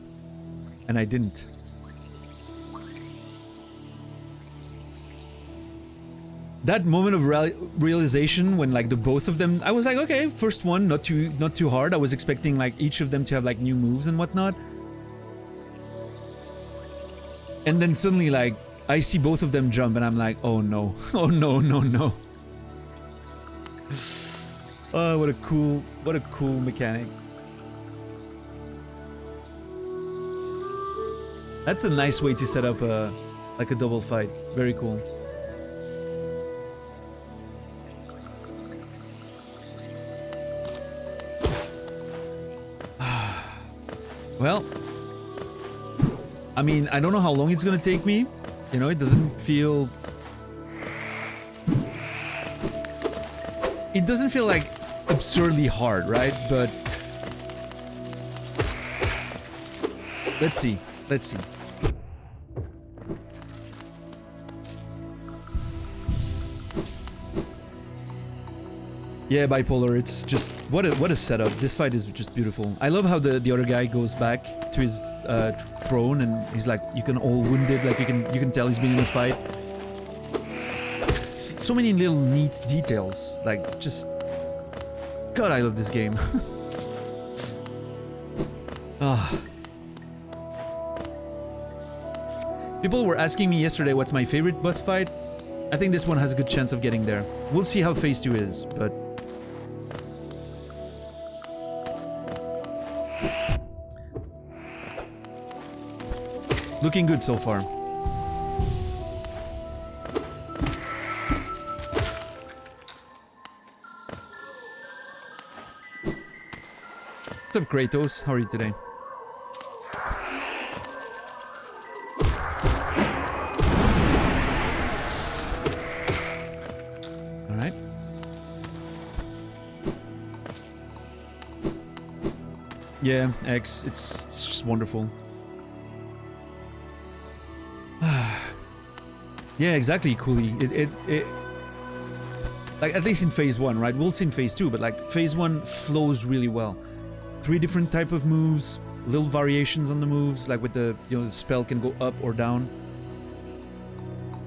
and I didn't. That moment of realization when like the both of them, I was like, okay, first one, not too hard. I was expecting like each of them to have like new moves and whatnot. And then suddenly like I see both of them jump and I'm like, oh no. Oh no, no, no. Oh, what a cool mechanic. That's a nice way to set up like a double fight. Very cool. Well, I mean, I don't know how long it's gonna take me. You know, it doesn't feel... It doesn't feel like absurdly hard, right? But... Let's see. Let's see. Yeah, bipolar. It's just what a setup. This fight is just beautiful. I love how the other guy goes back to his throne and he's like, you can all wounded. Like you can tell he's been in a fight. So many little neat details. Like just, God, I love this game. Ah. People were asking me yesterday what's my favorite boss fight. I think this one has a good chance of getting there. We'll see how phase 2 is, but... Looking good so far. What's up, Kratos? How are you today? Alright. Yeah, X, it's just wonderful. Yeah, exactly, Cooley. It like, at least in phase 1, right? We'll see in phase 2, but like phase 1 flows really well. 3 different type of moves, little variations on the moves, like with the, you know, the spell can go up or down.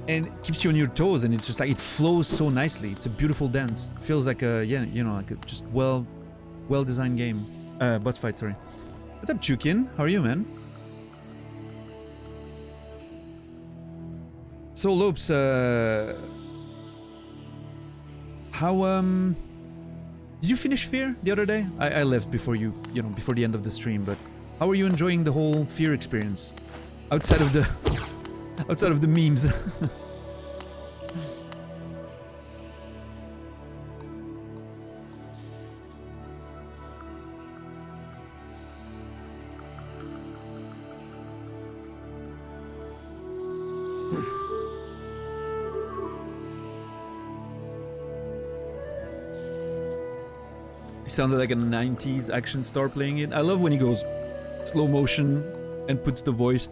And it keeps you on your toes, and it's just like, it flows so nicely. It's a beautiful dance. Feels like a, yeah, you know, like a just well-designed game. Boss fight, sorry. What's up, Chukin? How are you, man? So, Lopes, how, did you finish Fear the other day? I left before you know, before the end of the stream, but how are you enjoying the whole Fear experience? Outside of the, outside of the memes. Sounded like a 90s action star playing it. I love when he goes slow motion and puts the voice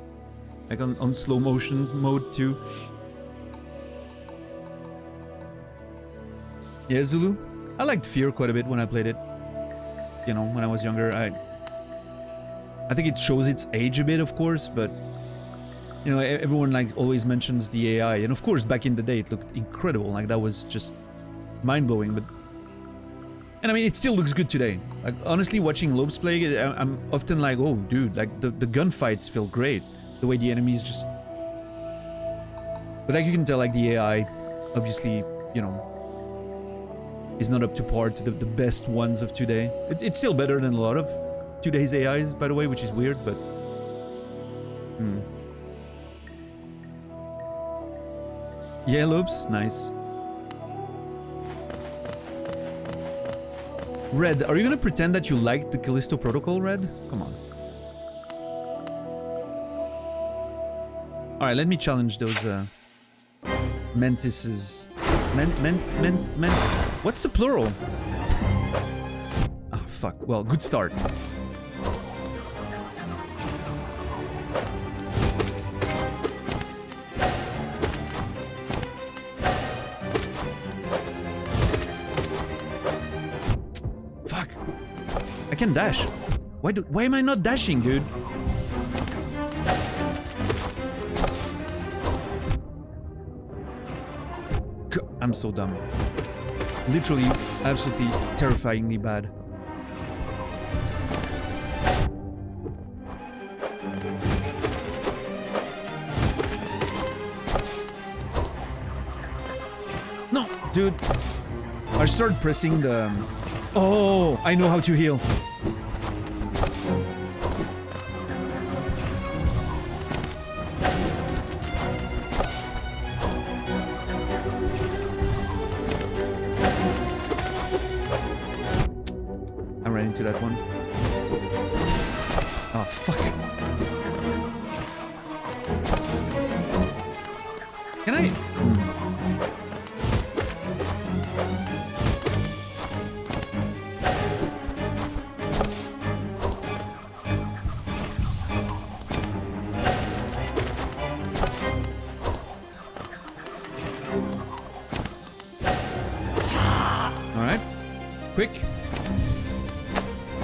like on slow motion mode too. Yeah, Zulu. I liked Fear quite a bit when I played it. You know, when I was younger. I think it shows its age a bit, of course, but you know, everyone like always mentions the AI, and of course back in the day it looked incredible. Like that was just mind-blowing, but and I mean, it still looks good today. Like, honestly, watching Lopes play it, I'm often like, oh, dude, like, the gunfights feel great. The way the enemies just... But like, you can tell, like, the AI, obviously, you know, is not up to par to the best ones of today. It's still better than a lot of today's AIs, by the way, which is weird, but... Yeah, Lopes, nice. Red, are you gonna pretend that you liked the Callisto Protocol, Red? Come on. Alright, let me challenge those, Mentises. What's the plural? Ah, fuck. Well, good start. I can dash. Why am I not dashing, dude? I'm so dumb. Literally, absolutely terrifyingly bad. No, dude. I started pressing the... Oh, I know how to heal. ran into that one. Oh, fuck. Can I? Alright. Quick.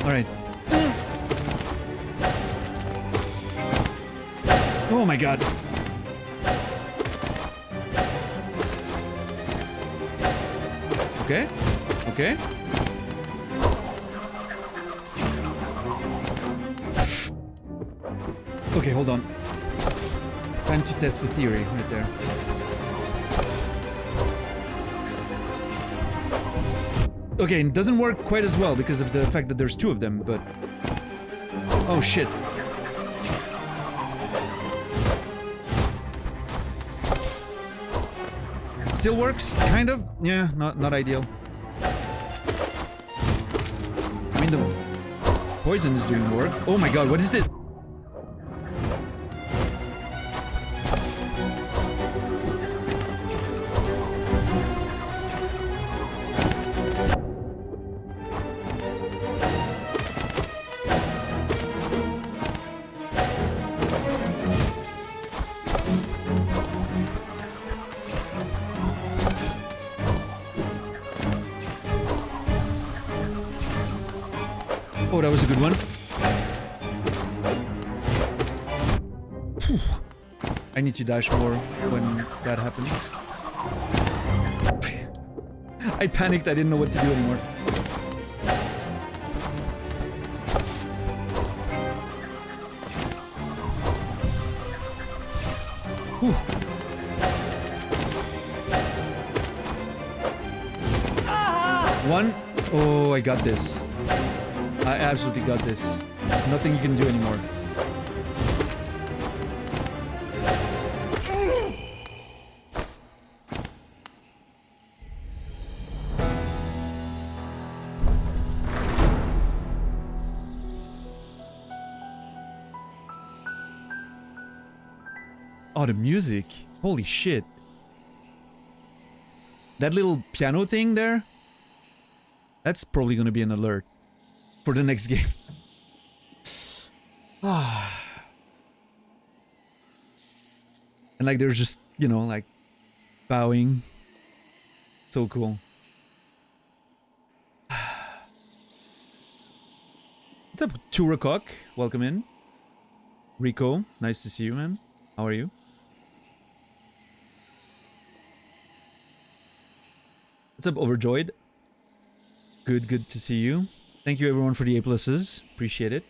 Alright. Oh my god. Okay. Okay. Okay, hold on. Time to test the theory right there. Okay, it doesn't work quite as well because of the fact that there's two of them, but... Oh shit. Still works, kind of. Yeah, not ideal. I mean, the poison is doing work. Oh my god, what is this? Oh, that was a good one. Phew. I need to dash more when that happens. I panicked, I didn't know what to do anymore. Whew. One. Oh, I got this. I absolutely got this. Nothing you can do anymore. Oh, the music. Holy shit. That little piano thing there? That's probably gonna be an alert for the next game. And like they're just, you know, like bowing. So cool. What's up, Turakok? Welcome in. Rico, nice to see you, man. How are you? What's up, Overjoyed? Good to see you. Thank you everyone for the A pluses. Appreciate it.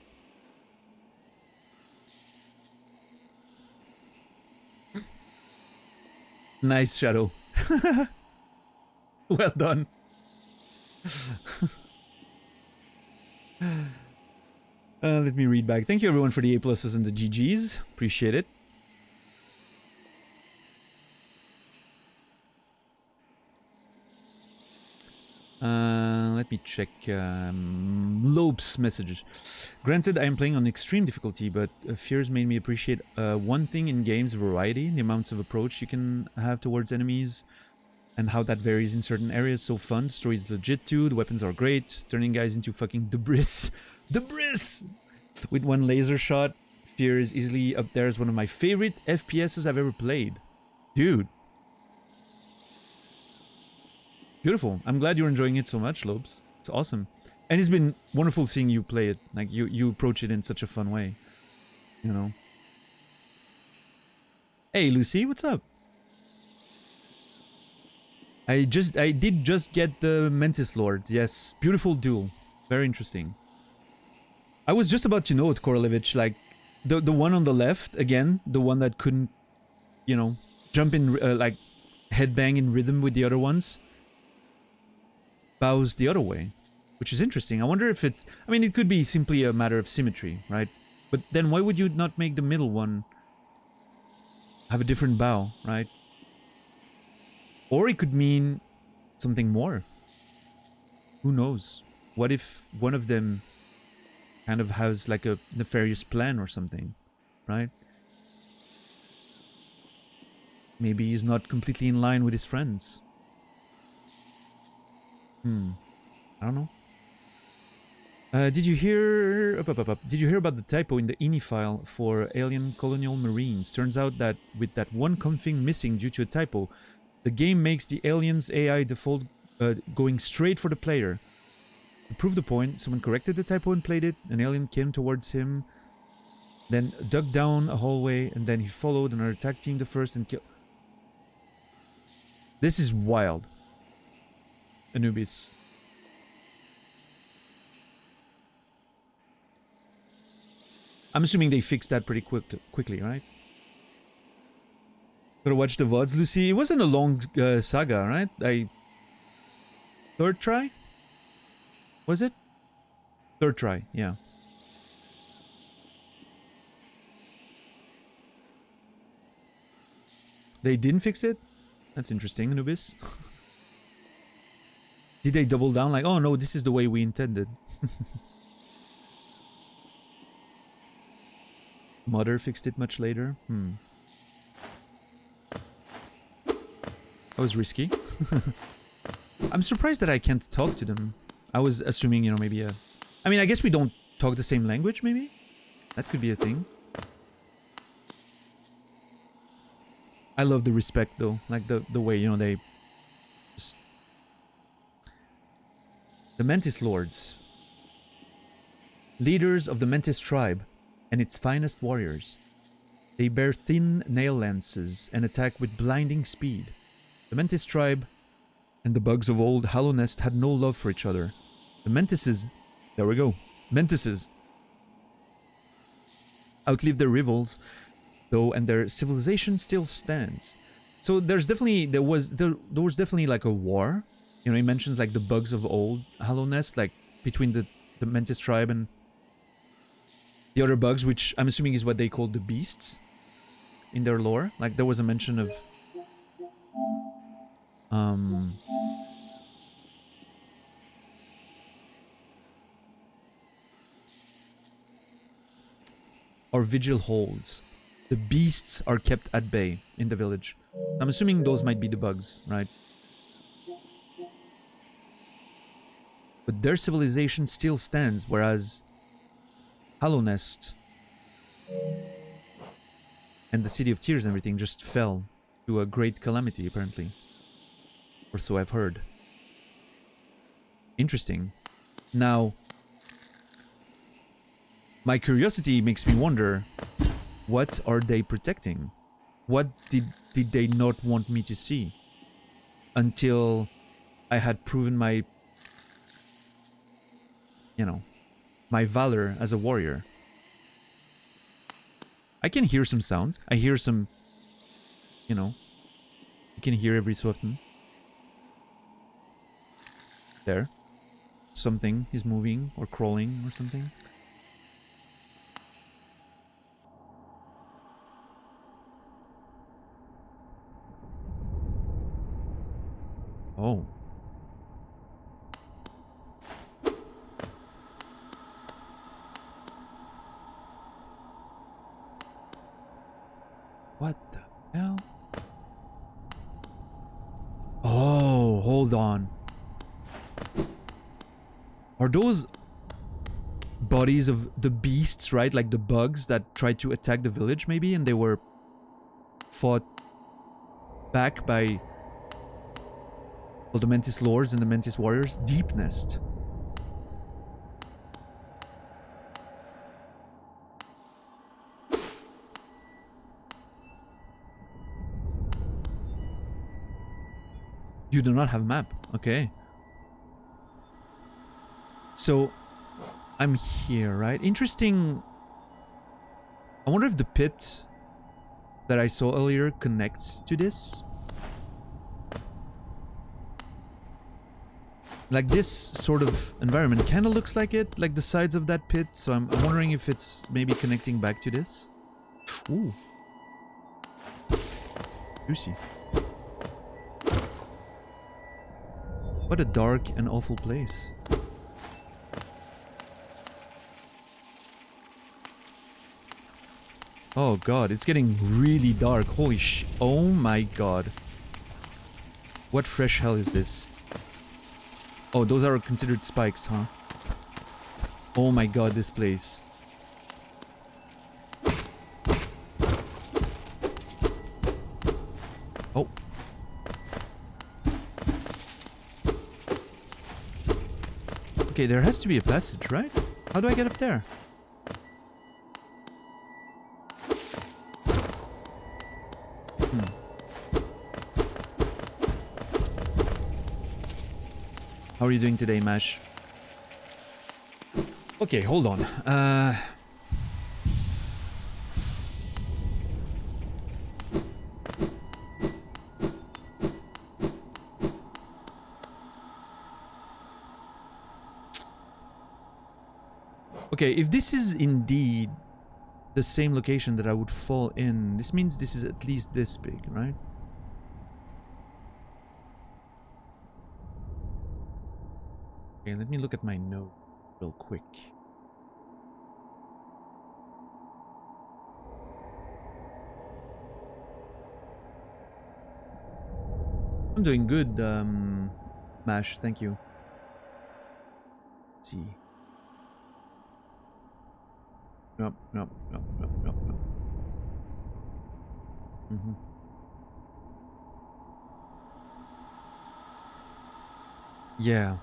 Nice, Shadow. Well done. Let me read back. Thank you everyone for the A pluses and the GGs. Appreciate it. Let me check Lope's messages. Granted, I am playing on extreme difficulty, but fears made me appreciate one thing in games: variety, the amounts of approach you can have towards enemies, and how that varies in certain areas. So fun. The story is legit too. The weapons are great. Turning guys into fucking debris. Debris! With one laser shot, Fear is easily up there as one of my favorite FPSs I've ever played. Dude. Beautiful. I'm glad you're enjoying it so much, Lobes. It's awesome. And it's been wonderful seeing you play it. Like, you approach it in such a fun way. You know? Hey, Lucy, what's up? I did just get the Mentis Lord. Yes, beautiful duel. Very interesting. I was just about to note, Korolevich, like, the one on the left, again, the one that couldn't, you know, jump in, like, headbang in rhythm with the other ones, bows the other way, which is interesting. I wonder if it's... I mean, it could be simply a matter of symmetry, right? But then why would you not make the middle one have a different bow, right? Or it could mean something more. Who knows? What if one of them kind of has like a nefarious plan or something, right? Maybe he's not completely in line with his friends. I don't know. Did you hear about the typo in the INI file for Alien Colonial Marines? Turns out that with that one config missing due to a typo, the game makes the aliens AI default going straight for the player. To prove the point, someone corrected the typo and played it. An alien came towards him, then dug down a hallway, and then he followed another attack team the first and killed. This is wild. Anubis. I'm assuming they fixed that pretty quickly, right? Gotta watch the VODs, Lucy. It wasn't a long saga, right? Third try? Was it? Third try, yeah. They didn't fix it? That's interesting, Anubis. Did they double down like, oh no, this is the way we intended? Mother fixed it much later. That was risky. I'm surprised that I can't talk to them. I was assuming, you know, maybe a... I mean, I guess we don't talk the same language, maybe? That could be a thing. I love the respect, though. Like, the way, you know, they... just... The Mantis Lords. Leaders of the Mantis tribe and its finest warriors. They bear thin nail lances and attack with blinding speed. The Mantis tribe and the bugs of old Hallownest had no love for each other. The Mantises, there we go, Mantises, outlived their rivals, though, and their civilization still stands. So there was definitely like a war. You know, he mentions like the bugs of old Hallownest, like between the Mantis tribe and the other bugs, which I'm assuming is what they call the beasts in their lore. Like there was a mention of or vigil holds. The beasts are kept at bay in the village. I'm assuming those might be the bugs, right? But their civilization still stands, whereas Hallownest and the City of Tears and everything just fell to a great calamity, apparently. Or so I've heard. Interesting. Now, my curiosity makes me wonder, what are they protecting? What did they not want me to see? Until I had proven my, you know, my valor as a warrior. I can hear some sounds. I hear some, you know, you can hear every so often. There. Something is moving or crawling or something. Oh. What the hell? Oh, hold on. Are those bodies of the beasts, right? Like the bugs that tried to attack the village, maybe? And they were fought back by, well, the Mantis Lords and the Mantis Warriors? Deep Nest. You do not have a map. Okay. So, I'm here, right? Interesting. I wonder if the pit that I saw earlier connects to this. Like this sort of environment kind of looks like it, like the sides of that pit. So I'm wondering if it's maybe connecting back to this. Ooh. Juicy. What a dark and awful place. Oh god, it's getting really dark. Holy sh... Oh my god. What fresh hell is this? Oh, those are considered spikes, huh? Oh my god, this place. Oh. Okay, there has to be a passage, right? How do I get up there? How are you doing today, Mash? Okay, hold on. Okay, if this is indeed the same location that I would fall in, this means this is at least this big, right? Okay, let me look at my note real quick. I'm doing good, Mash, thank you. Let's see. Nope. Yeah.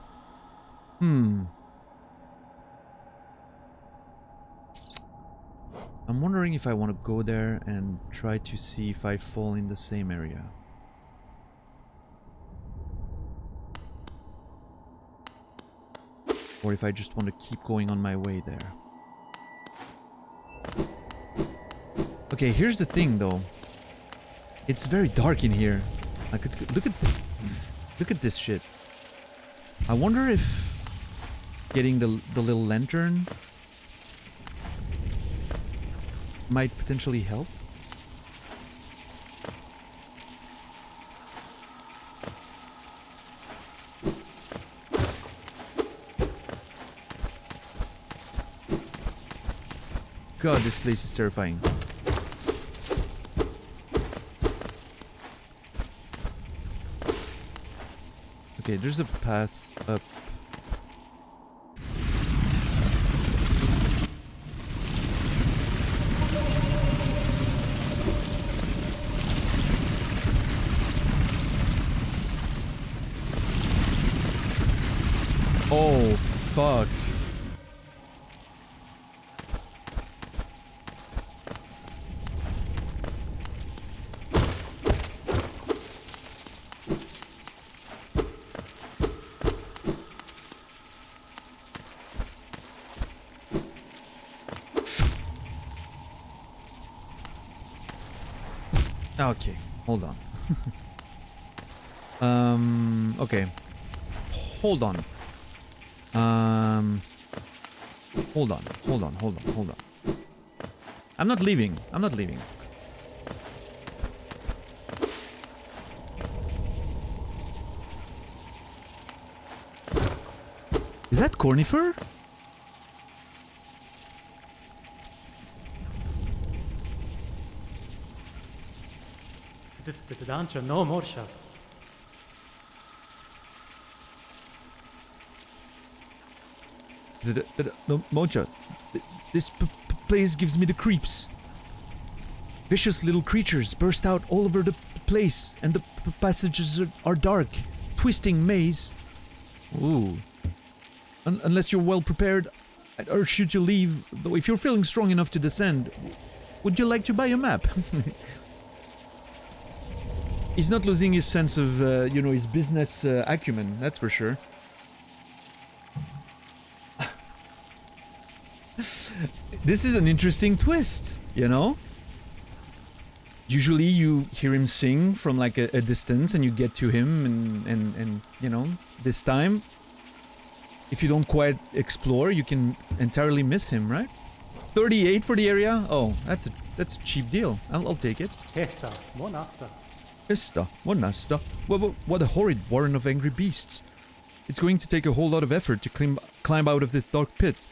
I'm wondering if I want to go there and try to see if I fall in the same area. Or if I just want to keep going on my way there. Okay, here's the thing though. It's very dark in here. I could look at this shit. I wonder if getting the little lantern might potentially help. God, this place is terrifying. Okay, there's a path up. Oh, fuck. Okay, hold on. Okay. Hold on. Hold on. I'm not leaving. Is that Cornifer? The dungeon, no more shot. No, Mocha. This place gives me the creeps. Vicious little creatures burst out all over the place, and the passages are dark, twisting maze. Ooh. Unless you're well prepared, I'd urge you to leave. Though if you're feeling strong enough to descend, would you like to buy a map? He's not losing his sense of, you know, his business acumen, that's for sure. This is an interesting twist, you know? Usually you hear him sing from like a distance and you get to him and you know, this time, if you don't quite explore, you can entirely miss him, right? 38 for the area? Oh, that's a cheap deal. I'll take it. Hesta, monasta. Monasta. What a horrid warren of angry beasts. It's going to take a whole lot of effort to climb out of this dark pit.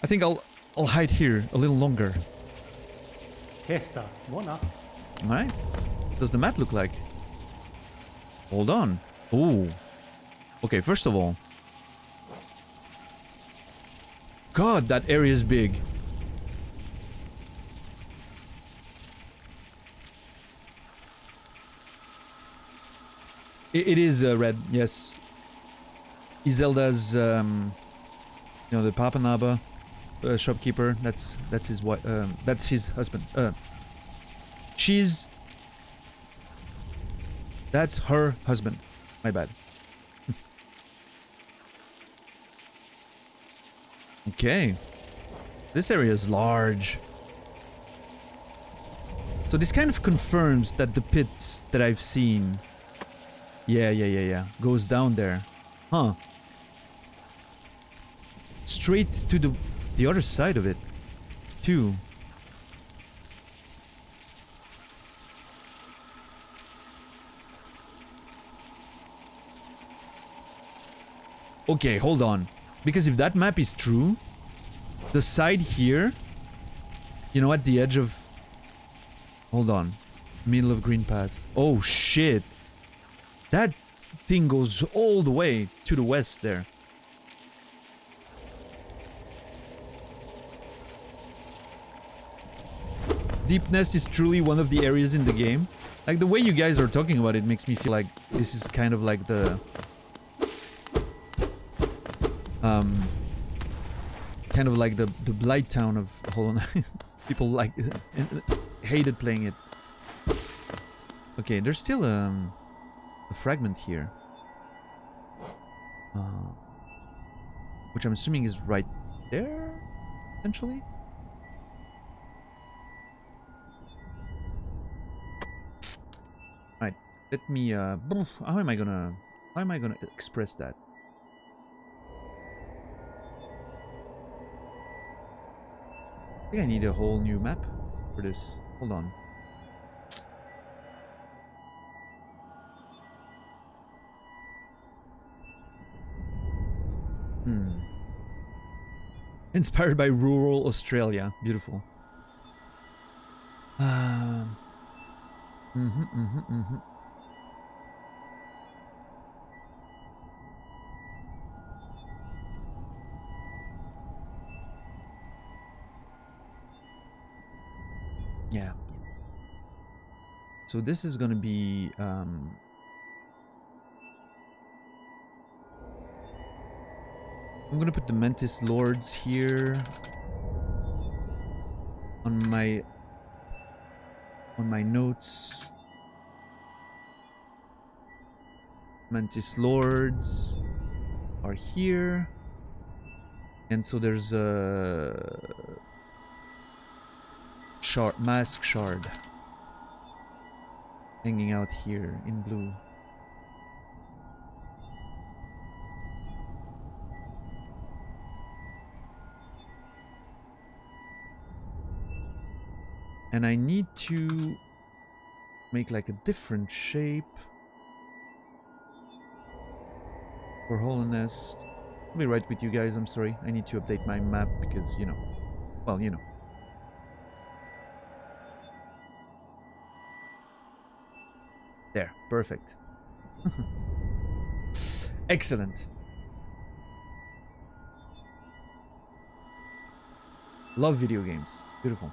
I think I'll hide here a little longer. Testa. Buonasera. Alright. What does the map look like? Hold on. Ooh. Okay, first of all. God, that area is big. It is red, yes. Iselda's, you know, the Papanaba shopkeeper. That's his wife. That's his husband. That's her husband. My bad. Okay. This area is large. So this kind of confirms that the pit that I've seen... Yeah. Goes down there. Huh. Straight to the other side of it. Too. Okay, hold on. Because if that map is true, the side here, you know, at the edge of... Hold on. Middle of green path. Oh, shit. That thing goes all the way to the west there. Deep Nest is truly one of the areas in the game. Like, the way you guys are talking about it makes me feel like this is kind of like the... kind of like the Blight Town of Hollow Knight. People like hated playing it. Okay, there's still a fragment here, which I'm assuming is right there, potentially. Right. Let me. How am I gonna express that? I think I need a whole new map for this. Hold on. Inspired by rural Australia. Beautiful. Yeah. So this is gonna be I'm gonna put the Mantis Lords here on my notes. Mantis Lords are here, and so there's a mask shard hanging out here in blue. And I need to make like a different shape for Hollow Nest. I'll be right with you guys, I'm sorry. I need to update my map because, you know, well, you know. There, perfect. Excellent. Love video games. Beautiful.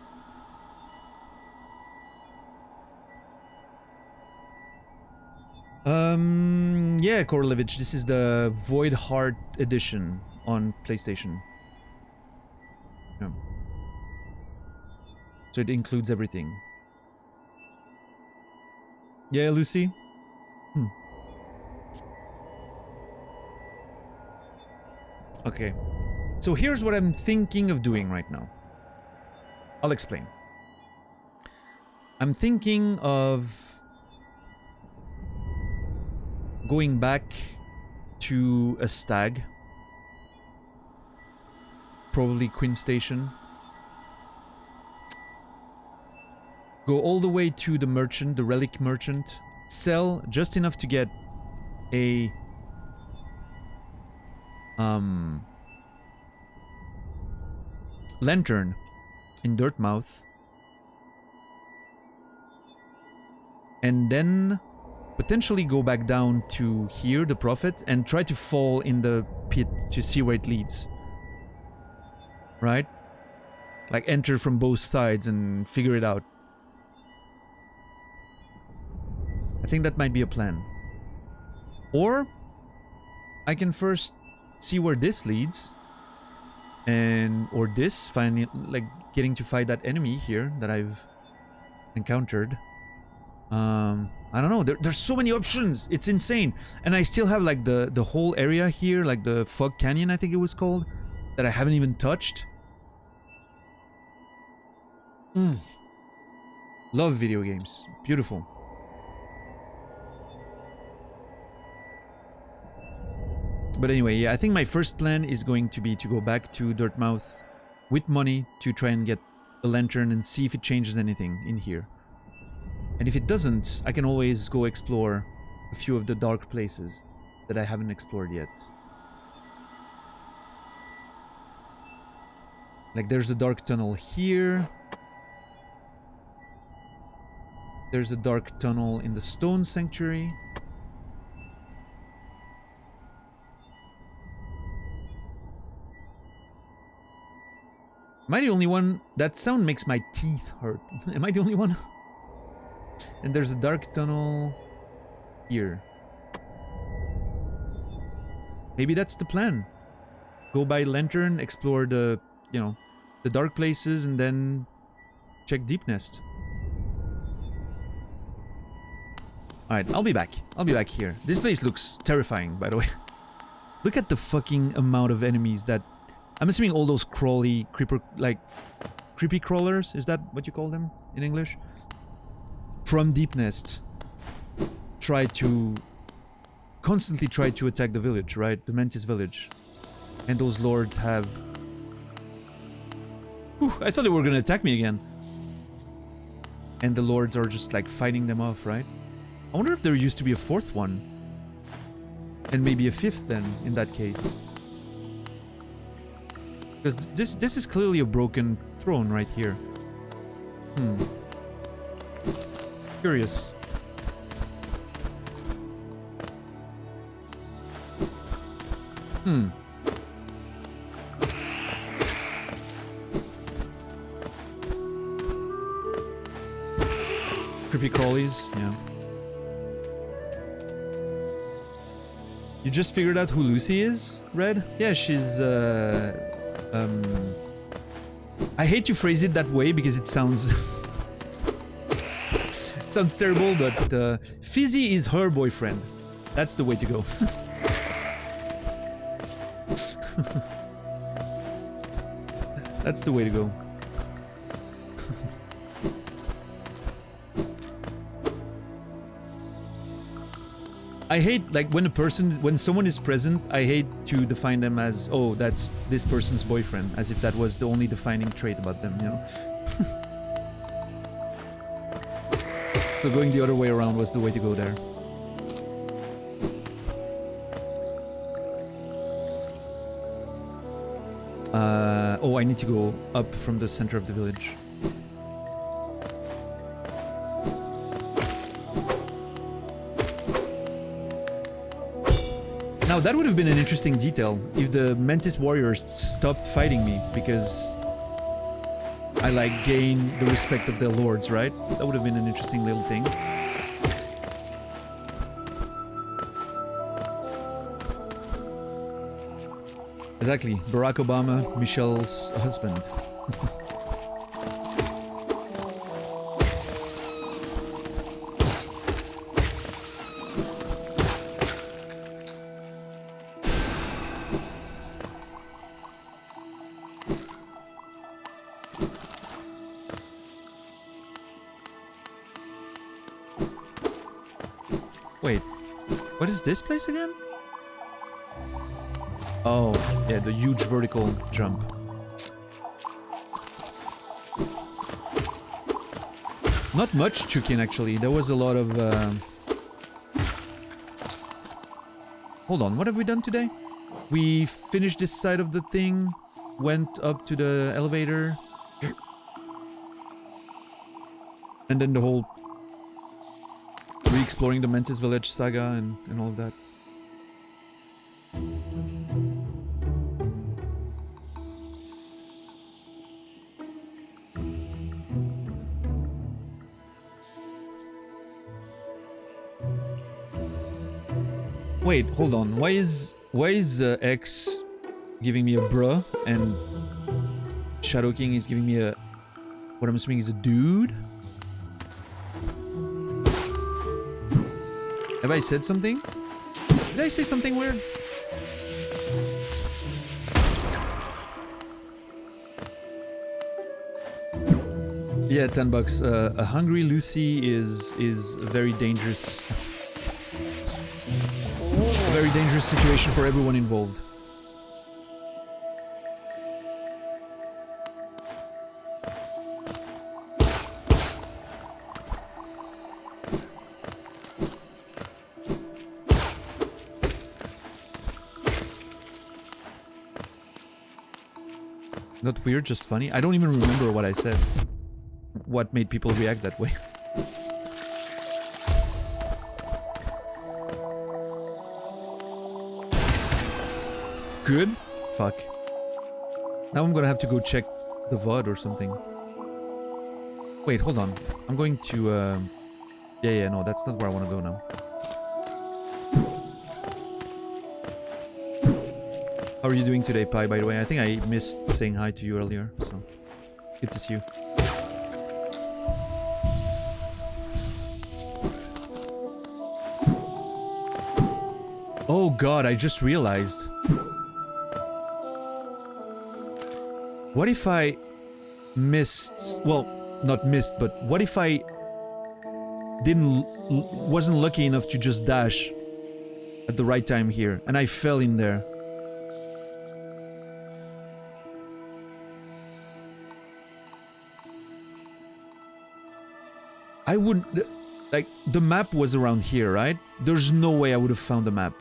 Yeah, Korlevich, this is the Void Heart edition on PlayStation. Yeah. So it includes everything. Yeah, Lucy? Okay. So here's what I'm thinking of doing right now. I'll explain. I'm thinking of going back to a stag. Probably Quinn Station. Go all the way to the merchant, the relic merchant. Sell just enough to get a lantern in Dirtmouth. and then potentially go back down to here, the Prophet, and try to fall in the pit to see where it leads. Right? Like enter from both sides and figure it out. I think that might be a plan. Or I can first see where this leads, and or this, finally, like getting to fight that enemy here that I've encountered. I don't know. There's so many options. It's insane. And I still have like the whole area here, like the Fog Canyon, I think it was called, that I haven't even touched. Love video games. Beautiful. But anyway, yeah, I think my first plan is going to be to go back to Dirtmouth with money to try and get the lantern and see if it changes anything in here. And if it doesn't, I can always go explore a few of the dark places that I haven't explored yet. Like there's a dark tunnel here. There's a dark tunnel in the Stone Sanctuary. Am I the only one? That sound makes my teeth hurt. Am I the only one? And there's a dark tunnel here. Maybe that's the plan. Go by lantern, explore the, you know, the dark places, and then check Deep Nest. Alright, I'll be back. I'll be back here. This place looks terrifying, by the way. Look at the fucking amount of enemies that... I'm assuming all those crawly, creepy crawlers, is that what you call them in English? From Deep Nest. Constantly try to attack the village, right? The Mantis village. And those lords have... Whew, I thought they were gonna attack me again. And the lords are just like fighting them off, right? I wonder if there used to be a fourth one. And maybe a fifth then, in that case. Because this is clearly a broken throne right here. Curious. Creepy crawlies, yeah. You just figured out who Lucy is, Red? Yeah, she's, I hate to phrase it that way because it sounds... it sounds terrible, but Fizzy is her boyfriend. That's the way to go. That's the way to go. I hate, like, when someone is present, I hate to define them as, oh, that's this person's boyfriend, as if that was the only defining trait about them, you know? So going the other way around was the way to go there. Oh, I need to go up from the center of the village. Now that would have been an interesting detail if the Mantis warriors stopped fighting me because I like gain the respect of their lords, right? That would have been an interesting little thing. Exactly, Barack Obama, Michelle's husband. Wait, what is this place again? Oh, yeah, the huge vertical jump. Not much Chukin, actually. There was a lot of... Hold on, what have we done today? We finished this side of the thing, went up to the elevator, and then the whole exploring the Mantis Village saga and all of that. Wait, hold on. Why is X giving me a bruh and Shadow King is giving me a what I'm assuming is a dude? Have I said something? Did I say something weird? Yeah, $10. A hungry Lucy is a very dangerous situation for everyone involved. Not weird, just funny. I don't even remember what I said. What made people react that way. Good? Fuck. Now I'm gonna have to go check the VOD or something. Wait, hold on. I'm going to, yeah, no, that's not where I want to go now. How are you doing today, Pi, by the way? I think I missed saying hi to you earlier, so... Good to see you. Oh god, I just realized. What if I missed... Well, not missed, but what if I wasn't lucky enough to just dash at the right time here, and I fell in there? I wouldn't... Like, the map was around here, right? There's no way I would have found the map.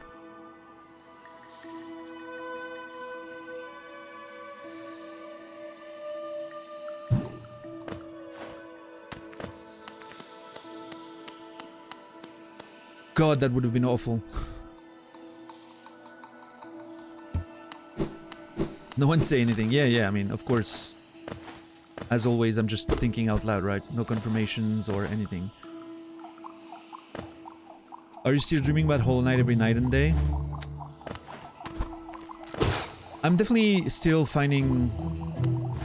God, that would have been awful. No one say anything. Yeah, I mean, of course. As always, I'm just thinking out loud, right? No confirmations or anything. Are you still dreaming about Hollow Knight every night and day? I'm definitely still finding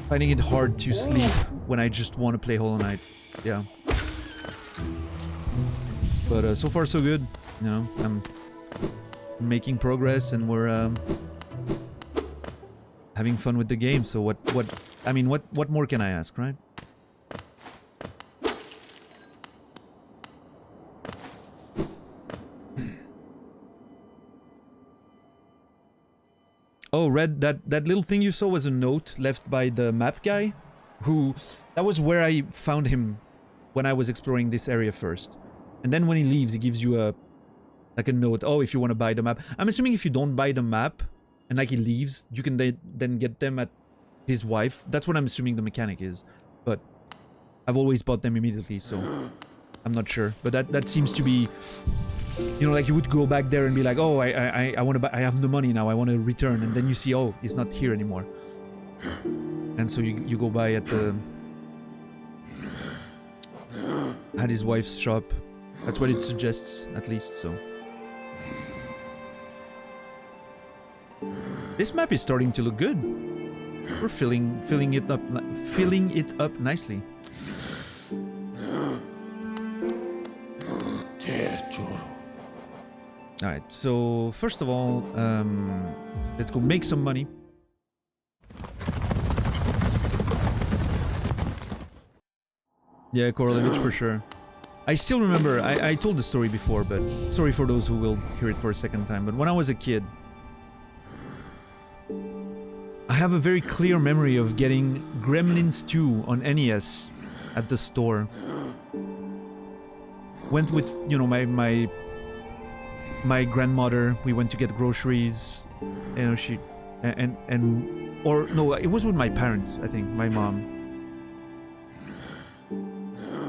it hard to sleep when I just want to play Hollow Knight. Yeah. But so far so good. You know, I'm making progress and we're having fun with the game. So what more can I ask, right? Oh, Red, that little thing you saw was a note left by the map guy, that was where I found him when I was exploring this area first. And then when he leaves, he gives you a note. Oh, if you want to buy the map. I'm assuming if you don't buy the map and like he leaves, you can then get them at his wife. That's what I'm assuming the mechanic is. But I've always bought them immediately, so I'm not sure. But that seems to be, you know, like you would go back there and be like, oh, I want to buy, I have the money now, I want to return, and then you see, oh, he's not here anymore. And so you go by at his wife's shop. That's what it suggests, at least, so. This map is starting to look good. We're filling it up nicely. Alright, so first of all, let's go make some money. Yeah, Korolevich for sure. I still remember, I told the story before, but sorry for those who will hear it for a second time, but when I was a kid, I have a very clear memory of getting Gremlins 2 on NES at the store. Went with, you know, my grandmother. We went to get groceries. You know, she or no, it was with my parents, I think, my mom.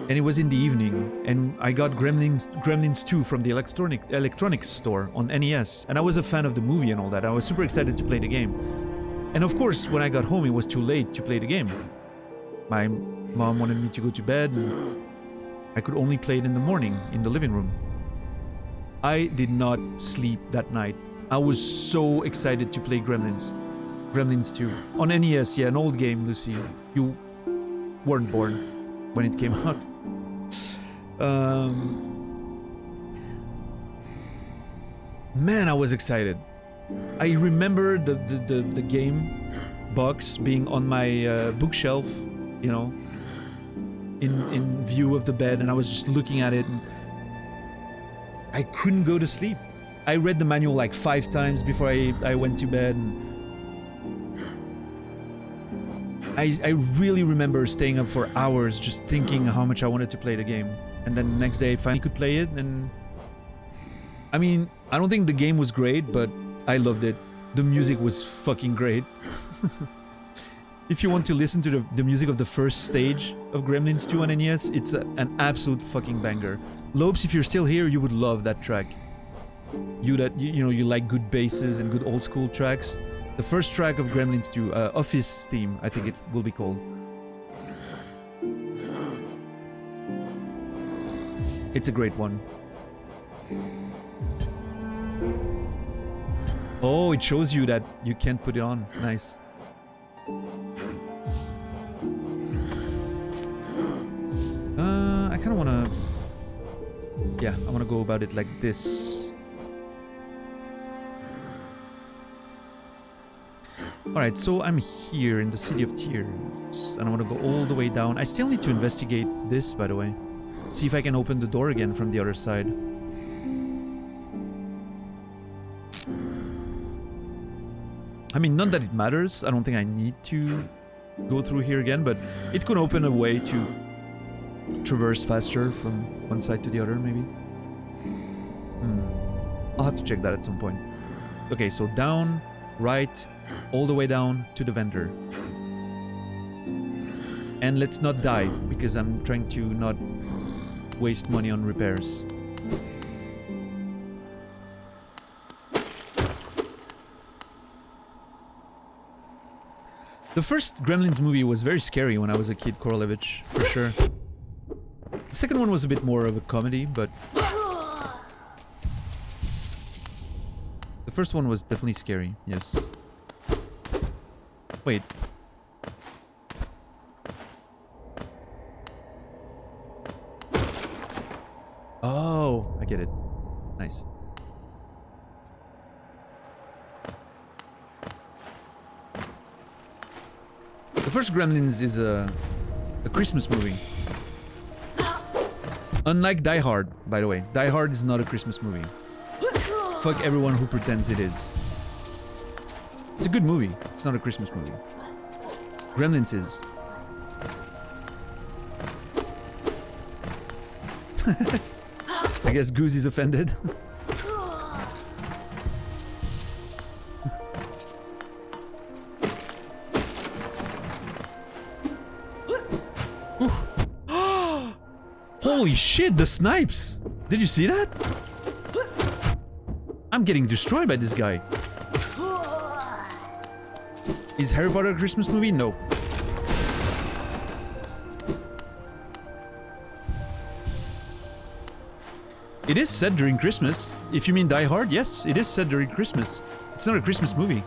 and it was in the evening, and I got Gremlins 2 from the electronics store on NES, and I was a fan of the movie and all that. I was super excited to play the game. And of course, when I got home, it was too late to play the game. My mom wanted me to go to bed, and I could only play it in the morning in the living room. I did not sleep that night. I was so excited to play Gremlins 2 on NES. Yeah, an old game, Lucy. You weren't born when it came out. Man, I was excited. I remember the game box being on my bookshelf, you know, in view of the bed, and I was just looking at it, and I couldn't go to sleep. I read the manual like 5 times before I went to bed, and I really remember staying up for hours just thinking how much I wanted to play the game. And then the next day I finally could play it, and I mean, I don't think the game was great, but I loved it. The music was fucking great. If you want to listen to the music of the first stage of Gremlins 2 on NES, it's an absolute fucking banger. Lopes, if you're still here, you would love that track. You know, you like good basses and good old school tracks. The first track of Gremlins 2, Office Theme, I think it will be called. It's a great one. Oh, it shows you that you can't put it on. Nice. I kind of want to... Yeah, I want to go about it like this. Alright, so I'm here in the City of Tears, and I want to go all the way down. I still need to investigate this, by the way. See if I can open the door again from the other side. I mean, not that it matters. I don't think I need to go through here again, but it could open a way to traverse faster from one side to the other, maybe. I'll have to check that at some point. Okay, so down, right, all the way down to the vendor. And let's not die, because I'm trying to not waste money on repairs. The first Gremlins movie was very scary when I was a kid, Korolevich, for sure. The second one was a bit more of a comedy, but... the first one was definitely scary, yes. Wait. Oh, I get it. Nice. The first Gremlins is a Christmas movie. Unlike Die Hard, by the way. Die Hard is not a Christmas movie. Fuck everyone who pretends it is. It's a good movie. It's not a Christmas movie. Gremlins is. I guess Goose is offended. Holy shit, the snipes! Did you see that? I'm getting destroyed by this guy. Is Harry Potter a Christmas movie? No. It is set during Christmas. If you mean Die Hard, yes, it is set during Christmas. It's not a Christmas movie.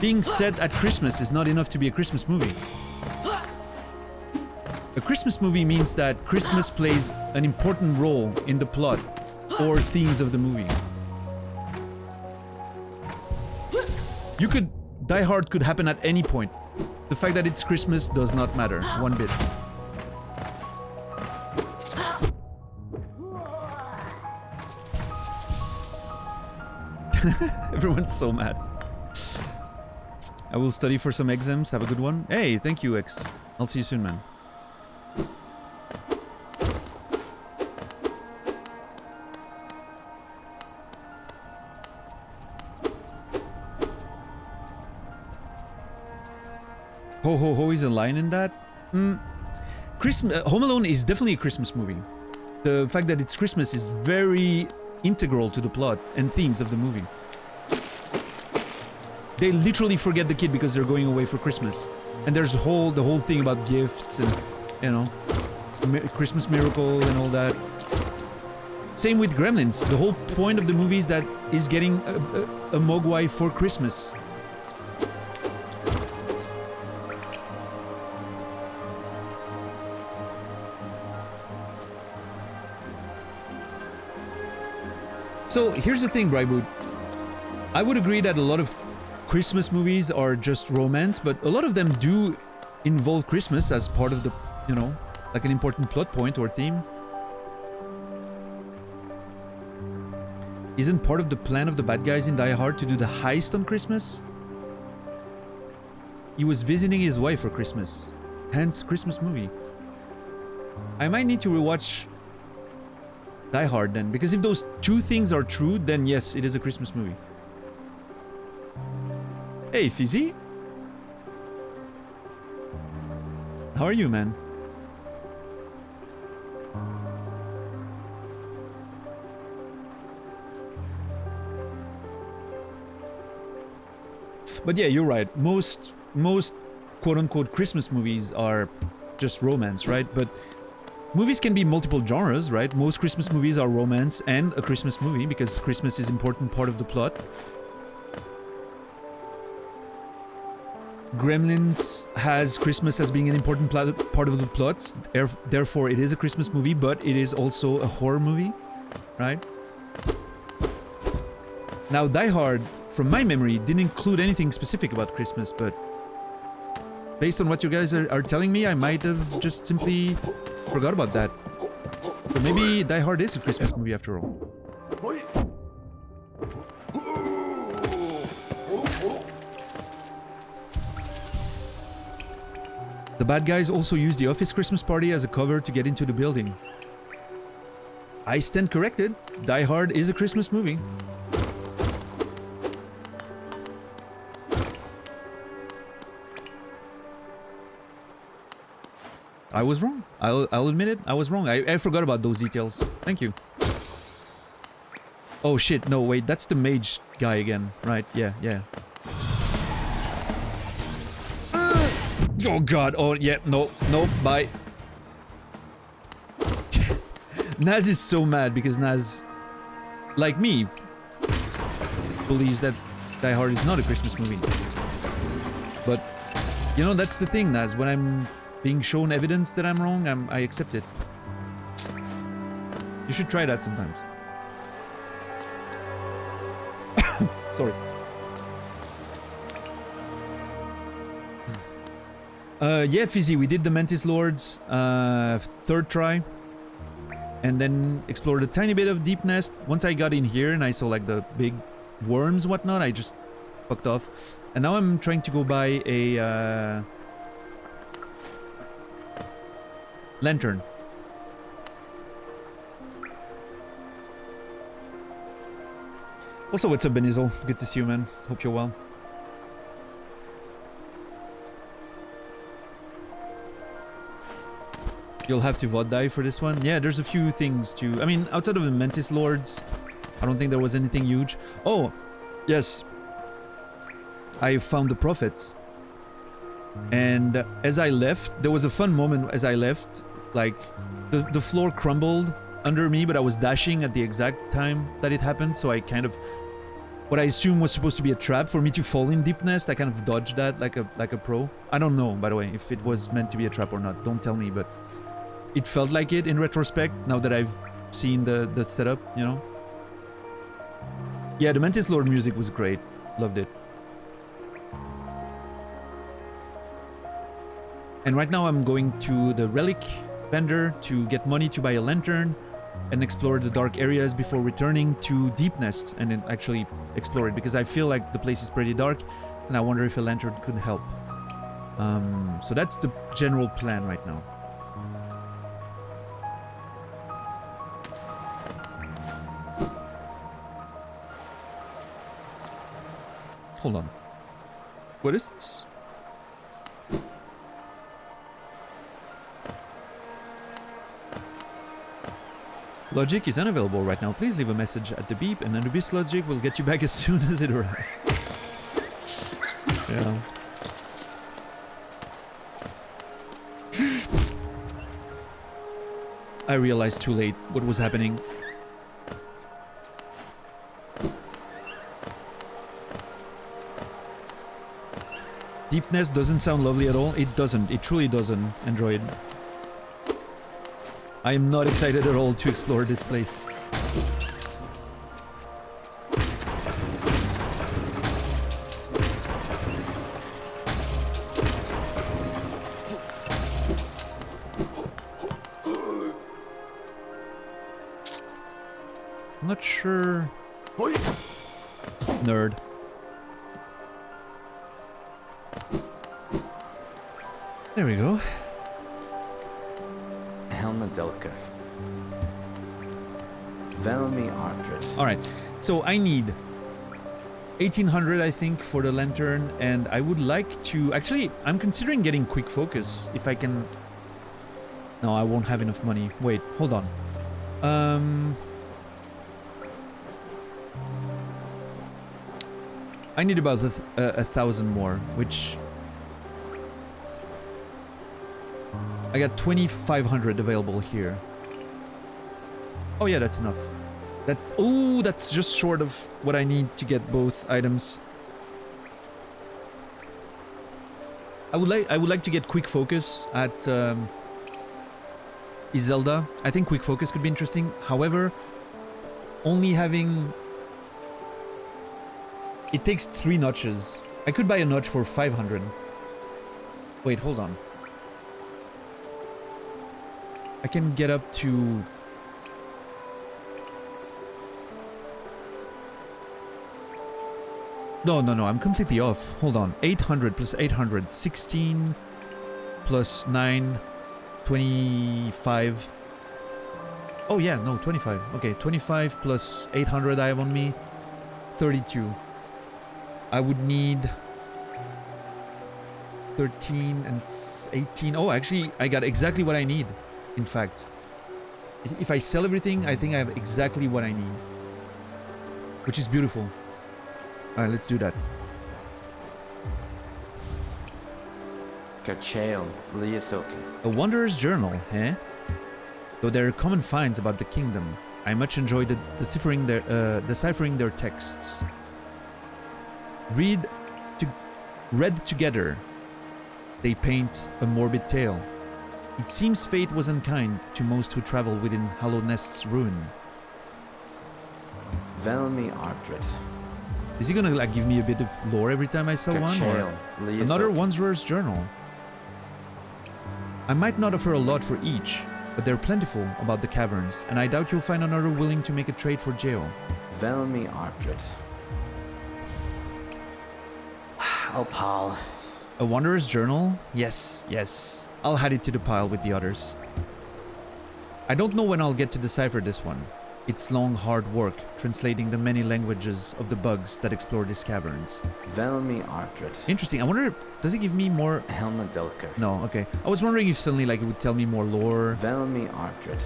Being set at Christmas is not enough to be a Christmas movie. A Christmas movie means that Christmas plays an important role in the plot or themes of the movie. Die Hard could happen at any point. The fact that it's Christmas does not matter one bit. Everyone's so mad. I will study for some exams. Have a good one. Hey, thank you, X. I'll see you soon, man. Ho Ho Ho is a line in that. Home Alone is definitely a Christmas movie. The fact that it's Christmas is very integral to the plot and themes of the movie. They literally forget the kid because they're going away for Christmas, and there's the whole thing about gifts and, you know, Christmas miracle and all that. Same with Gremlins. The whole point of the movie is that is getting a Mogwai for Christmas. So here's the thing, Bryboot. I would agree that a lot of Christmas movies are just romance, but a lot of them do involve Christmas as part of the, you know, like an important plot point or theme. Isn't part of the plan of the bad guys in Die Hard to do the heist on Christmas? He was visiting his wife for Christmas, hence Christmas movie. I might need to rewatch Die Hard then, because if those two things are true, then yes, it is a Christmas movie. Hey, Fizzy. How are you, man? But yeah, you're right. Most quote-unquote Christmas movies are just romance, right? But movies can be multiple genres, right? Most Christmas movies are romance and a Christmas movie because Christmas is an important part of the plot. Gremlins has Christmas as being an important part of the plot. Therefore, it is a Christmas movie, but it is also a horror movie, right? Now, Die Hard, from my memory, didn't include anything specific about Christmas, but based on what you guys are telling me, I might have just simply forgot about that. So maybe Die Hard is a Christmas movie after all. The bad guys also use the Office Christmas Party as a cover to get into the building. I stand corrected. Die Hard is a Christmas movie. I was wrong. I'll admit it. I was wrong. I forgot about those details. Thank you. Oh shit, no, wait. That's the mage guy again. Right, yeah. Oh god, oh yeah, no, bye. Naz is so mad because Naz, like me, believes that Die Hard is not a Christmas movie. But, you know, that's the thing, Naz. When I'm being shown evidence that I'm wrong, I accept it. You should try that sometimes. Sorry. Yeah, Fizzy, we did the Mantis Lords third try. And then explored a tiny bit of Deep Nest. Once I got in here and I saw like the big worms and whatnot, I just fucked off. And now I'm trying to go buy a lantern. Also, what's up, Benizel? Good to see you, man. Hope you're well. You'll have to VOD die for this one. Yeah, there's a few things to... I mean, outside of the Mantis Lords, I don't think there was anything huge. Oh, yes. I found the Prophet. And as I left, there was a fun moment as I left. Like, the floor crumbled under me, but I was dashing at the exact time that it happened. So I kind of... What I assume was supposed to be a trap for me to fall in Deep Nest, I kind of dodged that like a pro. I don't know, by the way, if it was meant to be a trap or not. Don't tell me, but... It felt like it in retrospect, now that I've seen the setup, you know? Yeah, the Mantis Lord music was great. Loved it. And right now I'm going to the Relic vendor to get money to buy a lantern and explore the dark areas before returning to Deep Nest and then actually explore it, because I feel like the place is pretty dark and I wonder if a lantern could help. So that's the general plan right now. Hold on. What is this? Logic is unavailable right now. Please leave a message at the beep, and Anubis Logic will get you back as soon as it arrives. Yeah. I realized too late what was happening. Deepness doesn't sound lovely at all. It doesn't. It truly doesn't, Android. I am not excited at all to explore this place. I'm not sure. Nerd. There we go. Helmadelka. Velmi Ardred. Alright, so I need 1800 I think for the lantern, and I would like to... Actually, I'm considering getting quick focus if I can... No, I won't have enough money. Wait, hold on. I need about 1,000 more, which... I got 2,500 available here. Oh yeah, that's enough. That's... Oh, that's just short of what I need to get both items. I would like to get quick focus at Iselda. I think quick focus could be interesting. However, only having... It takes 3 notches. I could buy a notch for 500. Wait, hold on. I can get up to... No, I'm completely off. Hold on. 800 plus 800. 16 plus 9. 25. Oh yeah, no, 25. Okay, 25 plus 800 I have on me. 32. I would need 13 and 18. Oh, actually, I got exactly what I need. In fact, if I sell everything, I think I have exactly what I need. Which is beautiful. Alright, let's do that. Kachael Liasoki. A Wanderer's Journal, eh? Though there are common finds about the kingdom, I much enjoy deciphering their texts. Read together, they paint a morbid tale. It seems fate was unkind to most who travel within Hallownest's ruin. Velmi Ardred. Is he gonna like give me a bit of lore every time I sell one? Or another Wanderer's Journal. I might not offer a lot for each, but they're plentiful about the caverns, and I doubt you'll find another willing to make a trade for Geo. Velmi Ardred. Oh, Paul. A Wanderer's Journal? Yes. I'll add it to the pile with the others. I don't know when I'll get to decipher this one. It's long, hard work, translating the many languages of the bugs that explore these caverns. Velmi Ardred. Interesting. I wonder, does it give me more... Helmadelka. No, okay. I was wondering if suddenly like it would tell me more lore. Velmi Ardred.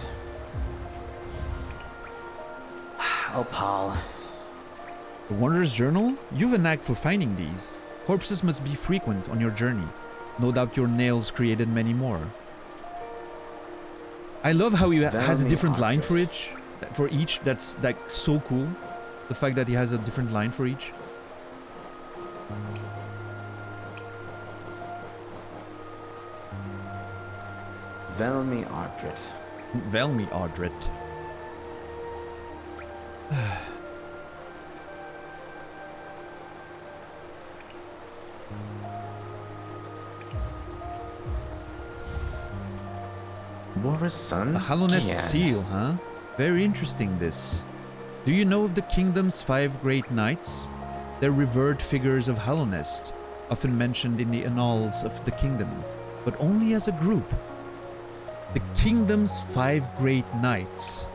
Oh, Paul. The Wanderer's Journal? You've a knack for finding these. Corpses must be frequent on your journey. No doubt your nails created many more. I love how he has a different line for each. That's like so cool. The fact that he has a different line for each. Velmi Ardred. Velmi Ardred. Boris' son? A Hallownest Gian. seal, huh? Very interesting, this. Do you know of the kingdom's 5 great knights? They're revered figures of Hallownest, often mentioned in the annals of the kingdom, but only as a group. The kingdom's 5 great knights.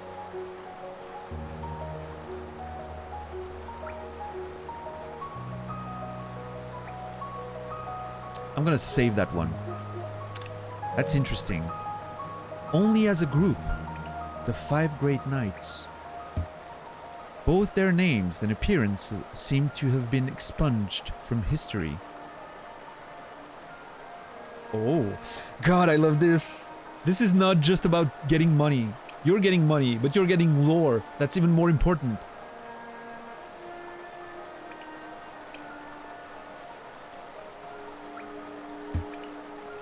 I'm gonna save that one. That's interesting. Only as a group. the 5 Great Knights. Both their names and appearances seem to have been expunged from history. Oh, God, I love this. This is not just about getting money. You're getting money, but you're getting lore. That's even more important.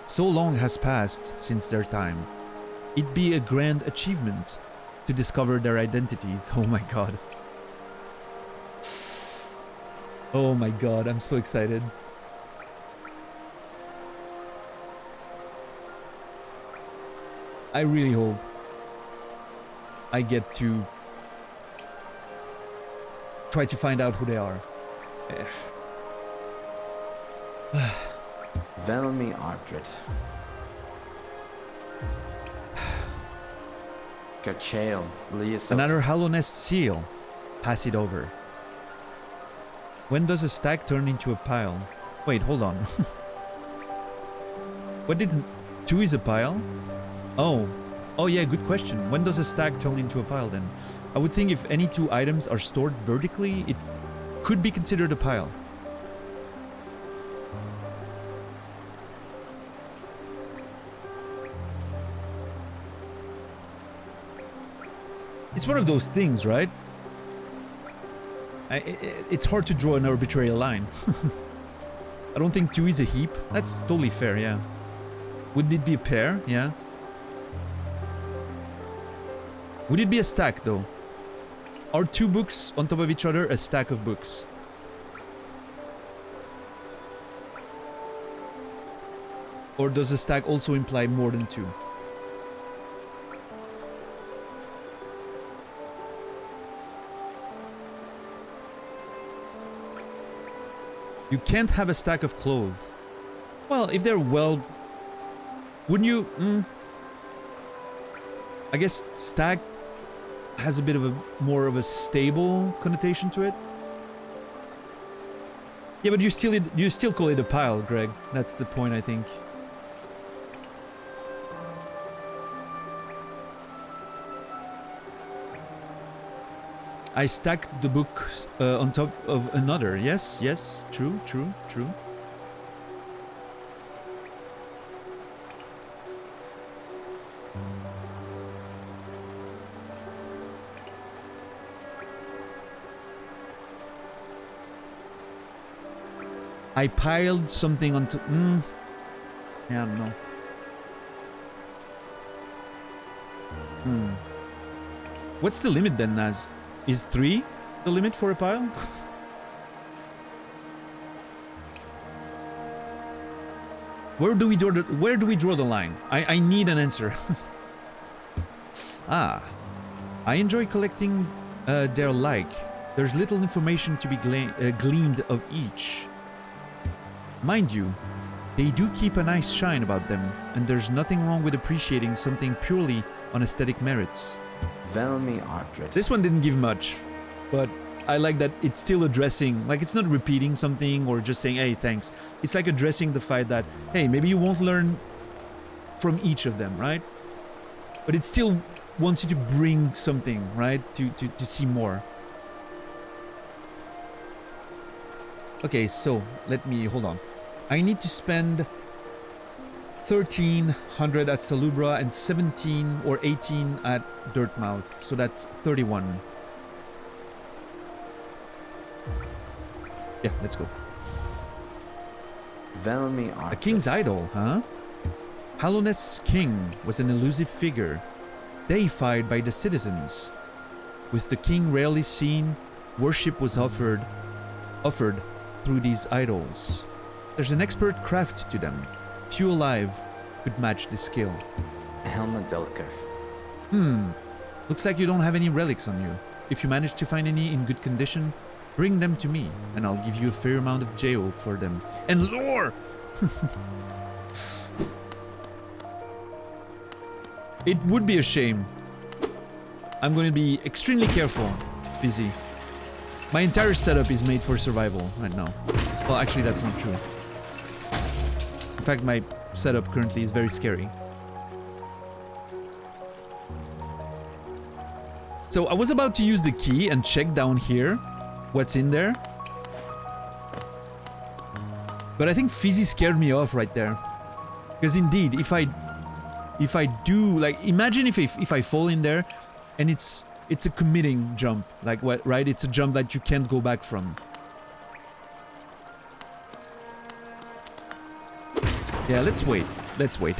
So long has passed since their time. It'd be a grand achievement to discover their identities. Oh my god. Oh my god, I'm so excited. I really hope I get to try to find out who they are. Velmi Ardred. Gachael, Liesel. Another Hollow Nest seal. Pass it over. When does a stack turn into a pile? Wait, hold on. What did... 2 is a pile? Oh. Oh yeah, good question. When does a stack turn into a pile then? I would think if any 2 items are stored vertically, it could be considered a pile. It's one of those things, right? It's hard to draw an arbitrary line. I don't think 2 is a heap. That's totally fair, yeah. Would it be a pair? Yeah. Would it be a stack, though? Are 2 books on top of each other a stack of books? Or does a stack also imply more than 2? You can't have a stack of clothes. Well, if they're well... Wouldn't you... I guess stack has a bit of a more of a stable connotation to it. Yeah, but you still call it a pile, Greg. That's the point, I think. I stacked the book on top of another. Yes, yes, true, true, true. I piled something onto... Yeah, I don't know. What's the limit then, Naz? Is 3 the limit for a pile? Where do we draw the line? I need an answer. Ah. I enjoy collecting their like. There's little information to be gleaned of each. Mind you, they do keep a nice shine about them, and there's nothing wrong with appreciating something purely on aesthetic merits. Velmi Ardred. This one didn't give much, but I like that it's still addressing, like it's not repeating something or just saying, hey, thanks. It's like addressing the fact that, hey, maybe you won't learn from each of them, right? But it still wants you to bring something, right? To see more. Okay, so let me, hold on. I need to spend 1,300 at Salubra and 17 or 18 at Dirtmouth, so that's 31. Yeah, let's go. Velmi Ardred. A king's idol, huh? Hollow Nest's king was an elusive figure, deified by the citizens. With the king rarely seen, worship was offered through these idols. There's an expert craft to them. Few alive could match this skill. Helma Delker. Looks like you don't have any relics on you. If you manage to find any in good condition, bring them to me, and I'll give you a fair amount of jail for them. And lore! It would be a shame. I'm going to be extremely careful, busy. My entire setup is made for survival right now. Well, actually, that's not true. In fact, my setup currently is very scary. So I was about to use the key and check down here what's in there. But I think Fizzy scared me off right there. Because indeed, if I do, like, imagine if I fall in there and it's a committing jump, like what, right? It's a jump that you can't go back from. Yeah, let's wait. Let's wait.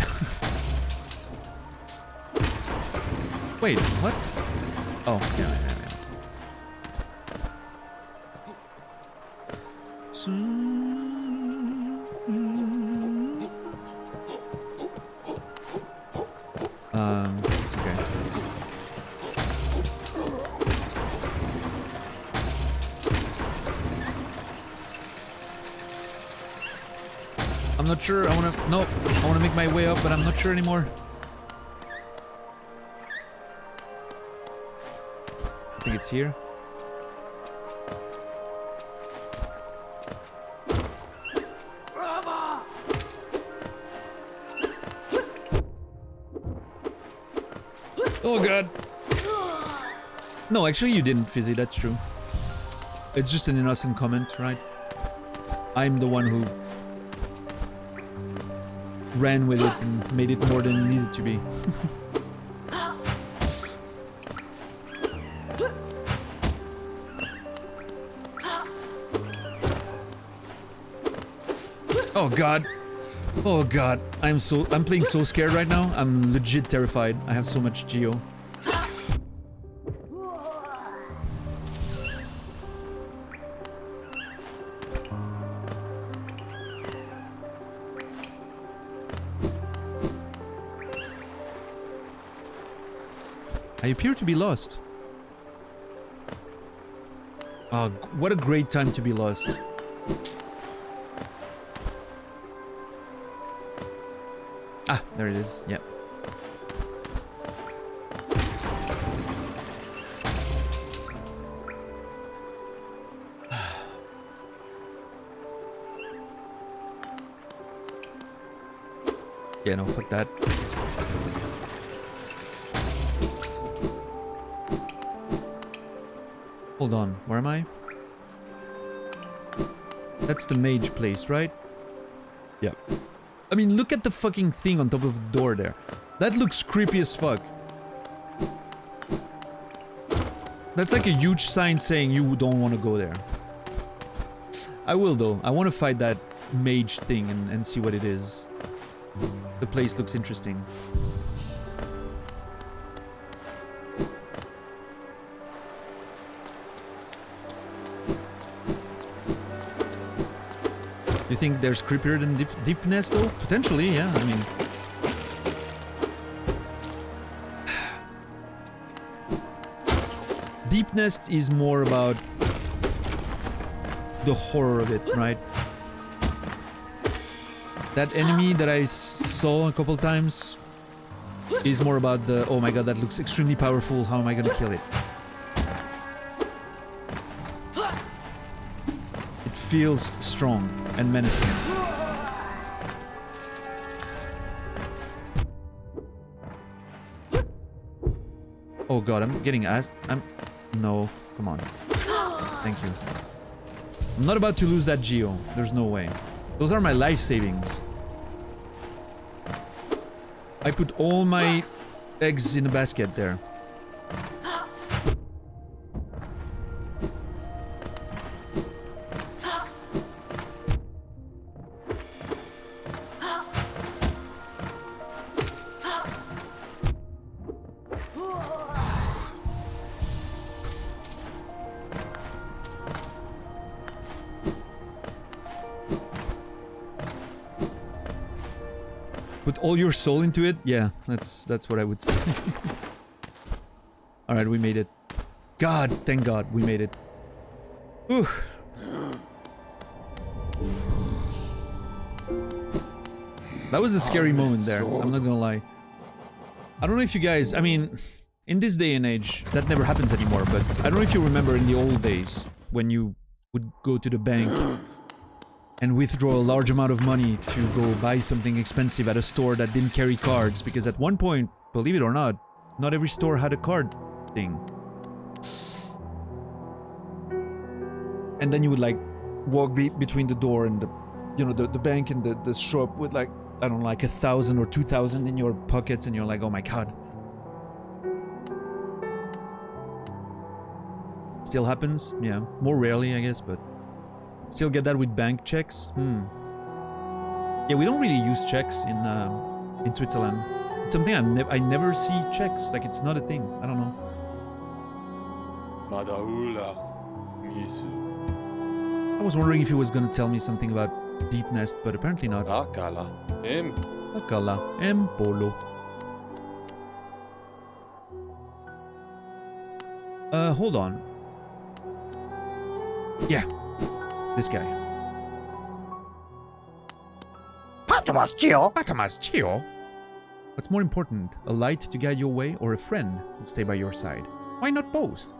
Wait, what? Oh, yeah. Okay. I'm not sure. I wanna make my way up, but I'm not sure anymore. I think it's here. Oh god. No, actually you didn't, Fizzy, that's true. It's just an innocent comment, right? I'm the one who ran with it and made it more than it needed to be. Oh god. Oh god. I'm playing so scared right now. I'm legit terrified. I have so much Geo. I appear to be lost. Oh, what a great time to be lost. Ah, there it is. Yep. Yeah, no, fuck that. Hold on, where am I? That's the mage place, right? Yep. I mean, look at the fucking thing on top of the door there. That looks creepy as fuck. That's like a huge sign saying you don't want to go there. I will though. I want to fight that mage thing and see what it is. The place looks interesting. You think there's creepier than Deep Nest though? Potentially, yeah, I mean... Deep Nest is more about the horror of it, right? That enemy that I saw a couple times is more about the, oh my god, that looks extremely powerful, how am I gonna kill it? It feels strong and menacing. Oh god, I'm getting no, come on. Thank you. I'm not about to lose that Geo. There's no way. Those are my life savings. I put all my eggs in a basket there. Put all your soul into it? Yeah, that's what I would say. Alright, we made it. God, thank God, we made it. Whew. That was a scary moment there, I'm not gonna lie. I don't know if you guys, I mean, in this day and age, that never happens anymore, but I don't know if you remember in the old days, when you would go to the bank and withdraw a large amount of money to go buy something expensive at a store that didn't carry cards, because at one point, believe it or not every store had a card thing. and then you would like walk between the door and the, you know, the bank and the shop with like, I don't know, like 1,000 or 2,000 in your pockets, and you're like, oh my god. Still happens, yeah, more rarely I guess, but still get that with bank checks. Yeah, we don't really use checks in Switzerland. It's something I never see checks, like it's not a thing. I don't know. Madaula Misu. I was wondering if he was gonna tell me something about Deep Nest, but apparently not. Akala Em. Akala Empolo. Hold on. Yeah, this guy. Patamas Gio. Patamas Chio. What's more important, a light to guide your way or a friend to stay by your side? Why not both?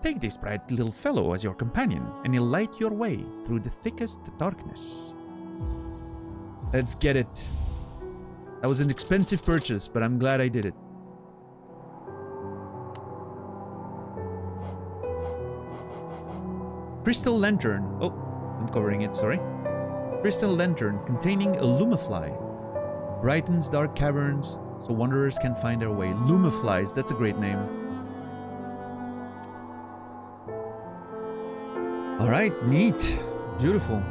Take this bright little fellow as your companion, and he'll light your way through the thickest darkness. Let's get it. That was an expensive purchase, but I'm glad I did it. Crystal Lantern. Oh, I'm covering it, sorry. Crystal Lantern containing a Lumafly. Brightens dark caverns so wanderers can find their way. Lumaflies, that's a great name. Alright, neat. Beautiful.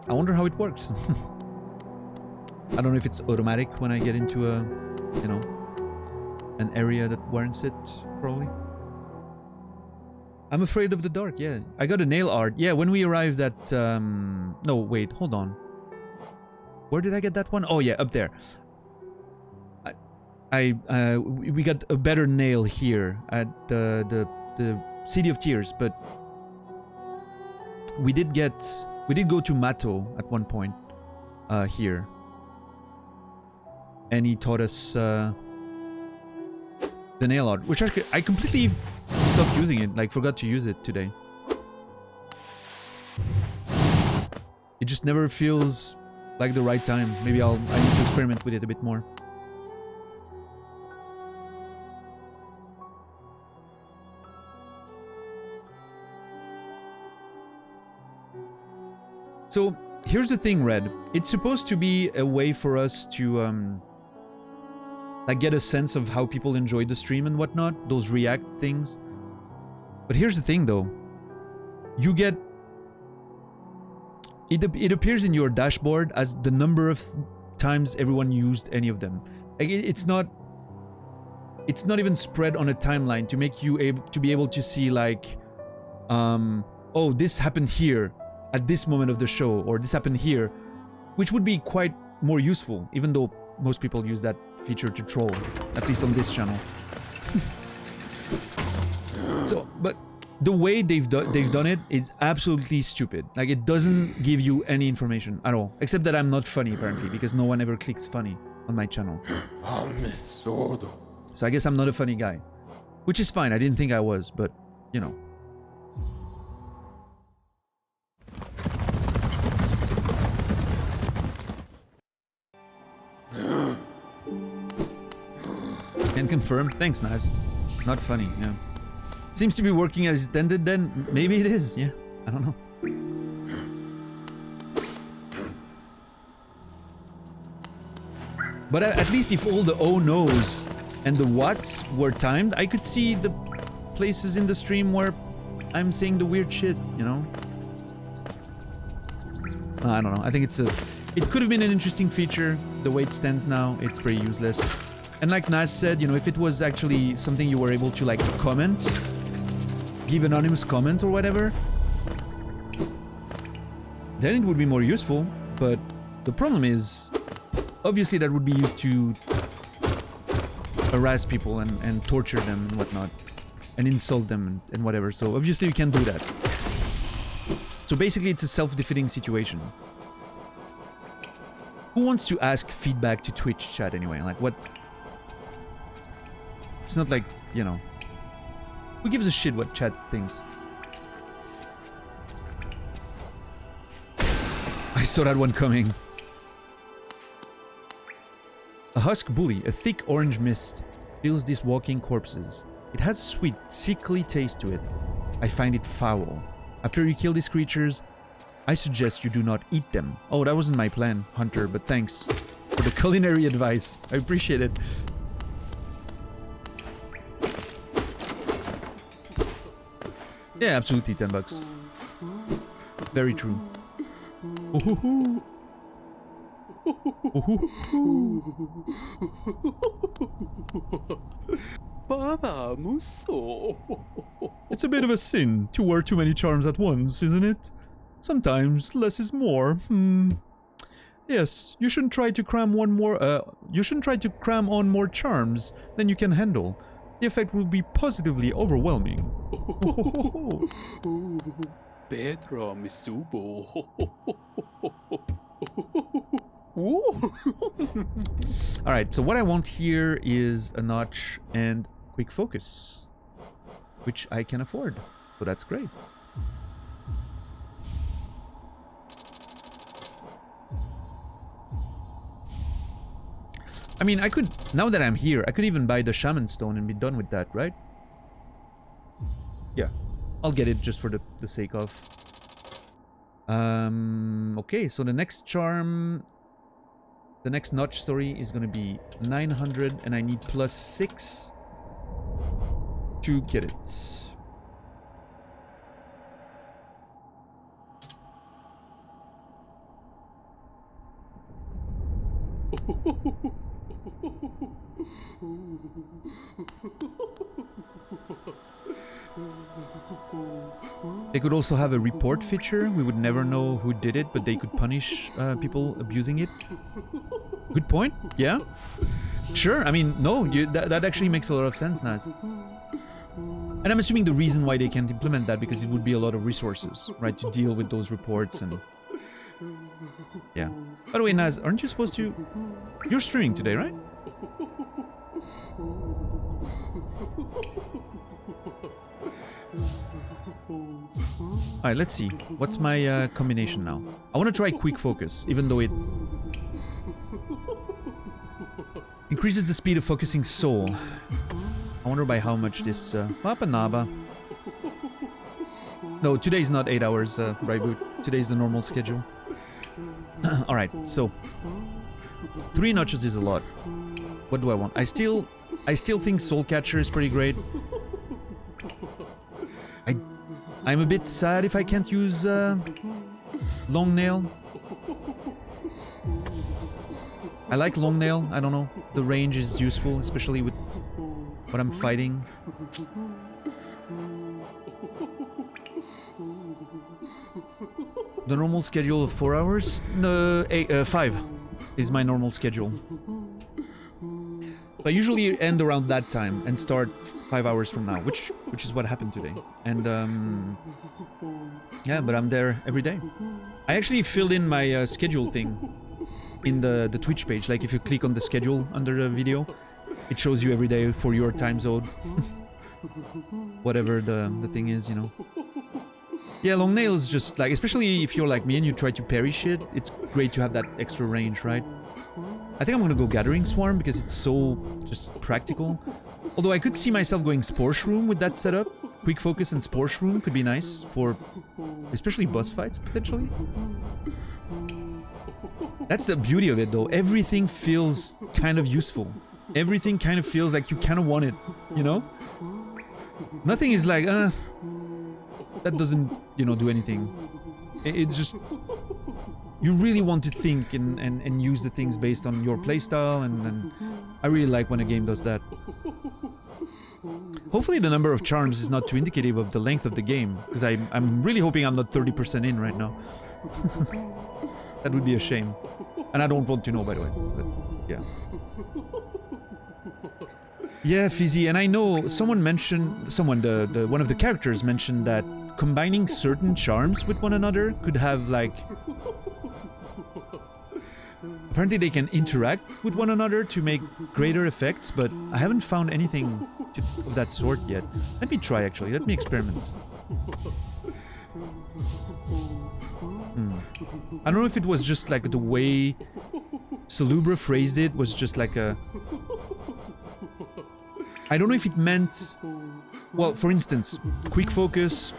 I wonder how it works. I don't know if it's automatic when I get into a, you know, an area that warrants it, probably. I'm afraid of the dark, yeah. I got a nail art. Yeah, when we arrived at... No, wait, hold on. Where did I get that one? Oh, yeah, up there. We got a better nail here at the City of Tears, but... We did go to Mato at one point, here. And he taught us, the nail art, which I completely stopped using it, like forgot to use it today. It just never feels like the right time. Maybe I need to experiment with it a bit more. So here's the thing, Red. It's supposed to be a way for us to like get a sense of how people enjoy the stream and whatnot, those react things. But here's the thing though, you get, it appears in your dashboard as the number of times everyone used any of them. Like it's not even spread on a timeline to make you be able to see like, oh, this happened here at this moment of the show, or this happened here, which would be quite more useful, even though most people use that feature to troll, at least on this channel. So, but the way they've done it is absolutely stupid. Like, it doesn't give you any information at all, except that I'm not funny apparently, because no one ever clicks funny on my channel. So I guess I'm not a funny guy, which is fine. I didn't think I was, but you know. Can confirm. Thanks, Naz. Not funny, yeah. Seems to be working as intended then. Maybe it is, yeah. I don't know. But at least if all the oh no's and the whats were timed, I could see the places in the stream where I'm saying the weird shit, you know? I don't know. I think it could have been an interesting feature. The way it stands now, it's pretty useless. And like Naz said, you know, if it was actually something you were able to like comment, give anonymous comment or whatever, then it would be more useful. But the problem is, obviously that would be used to harass people and torture them and whatnot, and insult them and whatever. So obviously you can't do that. So basically it's a self-defeating situation. Who wants to ask feedback to Twitch chat anyway? Like what? It's not like, you know, who gives a shit what chat thinks? I saw that one coming. A husk bully, a thick orange mist. fills these walking corpses. It has a sweet, sickly taste to it. I find it foul. After you kill these creatures, I suggest you do not eat them. Oh, that wasn't my plan, Hunter, but thanks for the culinary advice. I appreciate it. Yeah, absolutely, $10. Very true. Ooh-hoo-hoo. Baba Muso. It's a bit of a sin to wear too many charms at once, isn't it? Sometimes less is more. Yes, you shouldn't try to cram on more charms than you can handle. The effect will be positively overwhelming. Petra Misubo. Alright, so what I want here is a notch and quick focus, which I can afford, so that's great. I mean, I could, now that I'm here, I could even buy the Shaman Stone and be done with that, right? Yeah, I'll get it just for the sake of. Okay, so the next charm, the next notch, sorry, is gonna be 900, and I need +6 to get it. They could also have a report feature. We would never know who did it, but they could punish people abusing it. Good point. Yeah. Sure. I mean, no, that actually makes a lot of sense, Naz. And I'm assuming the reason why they can't implement that because it would be a lot of resources, right, to deal with those reports and... Yeah. By the way, Naz, aren't you supposed to... You're streaming today, right? Alright, let's see. What's my combination now? I want to try quick focus, even though it... increases the speed of focusing soul. I wonder by how much this... Wapanaba. No, today's not 8 hours, right, Boot? Today's the normal schedule. Alright, so... 3 notches is a lot. What do I want? I still think Soul Catcher is pretty great. I'm a bit sad if I can't use Long Nail. I like Long Nail, I don't know. The range is useful, especially with what I'm fighting. The normal schedule of 4 hours? No, 5 is my normal schedule. But I usually end around that time and start 5 hours from now, which is what happened today. And yeah, but I'm there every day. I actually filled in my schedule thing in the Twitch page. Like if you click on the schedule under the video, it shows you every day for your time zone. Whatever the thing is, you know. Yeah, Long Nail is just like, especially if you're like me and you try to parry shit, it's great to have that extra range, right? I think I'm gonna go Gathering Swarm because it's so just practical. Although I could see myself going Spore Shroom with that setup. Quick Focus and Spore Shroom could be nice for especially boss fights, potentially. That's the beauty of it, though. Everything feels kind of useful. Everything kind of feels like you kind of want it, you know? Nothing is like, that doesn't, you know, do anything. It's just... You really want to think and use the things based on your playstyle, and I really like when a game does that. Hopefully the number of charms is not too indicative of the length of the game, because I'm really hoping I'm not 30% in right now. That would be a shame. And I don't want to know, by the way, but yeah. Yeah, Fizzy, and I know someone mentioned, one of the characters mentioned that combining certain charms with one another could have, like... Apparently they can interact with one another to make greater effects, but I haven't found anything of that sort yet. Let me try, actually. Let me experiment. I don't know if it was just like the way Salubra phrased it was just like a... I don't know if it meant... Well, for instance, Quick Focus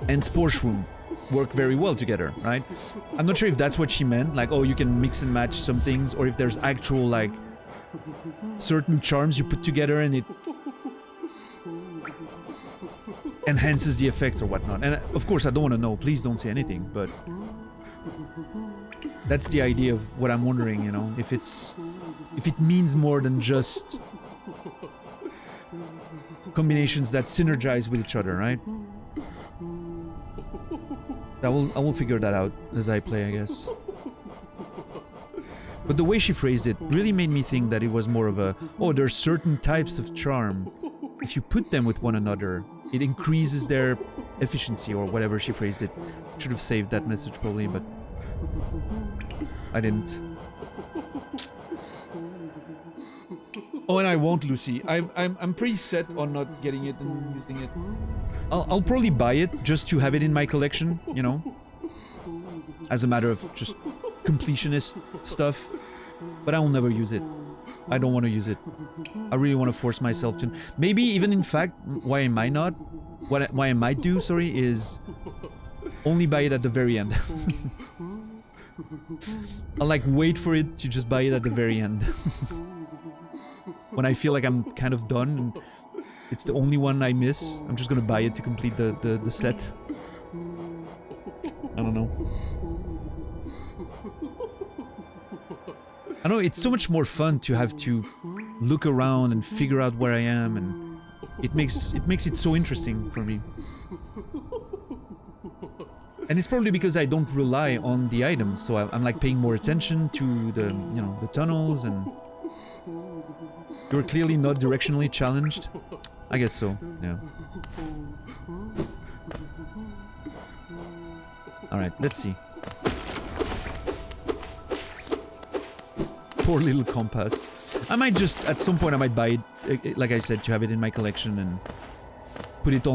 and Spore Shroom work very well together, right? I'm not sure if that's what she meant, like, oh, you can mix and match some things, or if there's actual, like, certain charms you put together and it enhances the effects or whatnot. And of course, I don't want to know. Please don't say anything, but that's the idea of what I'm wondering, you know, if it means more than just combinations that synergize with each other, right? I will figure that out as I play, I guess. But the way she phrased it really made me think that it was more of a, oh, there's certain types of charm. If you put them with one another, it increases their efficiency, or whatever she phrased it. Should have saved that message probably, but I didn't. Oh, and I won't, Lucy. I'm pretty set on not getting it and using it. I'll probably buy it just to have it in my collection, you know, as a matter of just completionist stuff. But I will never use it. I don't want to use it. I really want to force myself to. Maybe even, in fact, why I might not, why I might do, sorry, is only buy it at the very end. I'll like wait for it to just buy it at the very end. When I feel like I'm kind of done and it's the only one I miss, I'm just gonna buy it to complete the set. I don't know. I know it's so much more fun to have to look around and figure out where I am, and it makes it so interesting for me. And it's probably because I don't rely on the items, so I'm like paying more attention to the, you know, the tunnels, and you're clearly not directionally challenged. I guess so, yeah. Alright, let's see. Poor little compass. I might just, at some point I might buy it, like I said, to have it in my collection and put it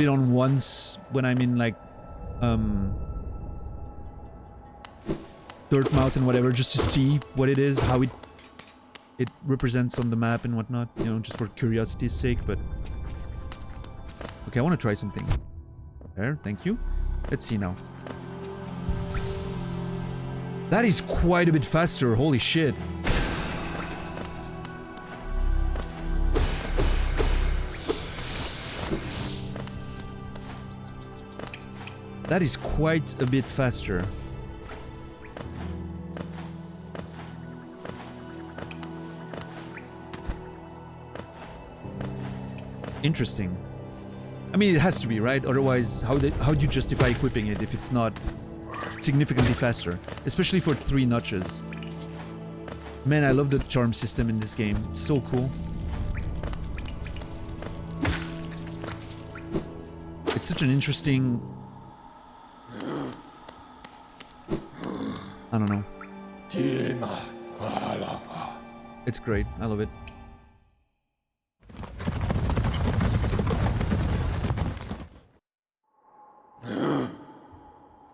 on once when I'm in like Dirtmouth and whatever, just to see what it is, how it represents on the map and whatnot, you know, just for curiosity's sake. But okay, I want to try something. There, thank you. Let's see now. That is quite a bit faster, holy shit. That is quite a bit faster. Interesting. I mean, it has to be, right? Otherwise, how do you justify equipping it if it's not significantly faster? Especially for 3 notches. Man, I love the charm system in this game. It's so cool. It's such an interesting... I don't know. It's great. I love it.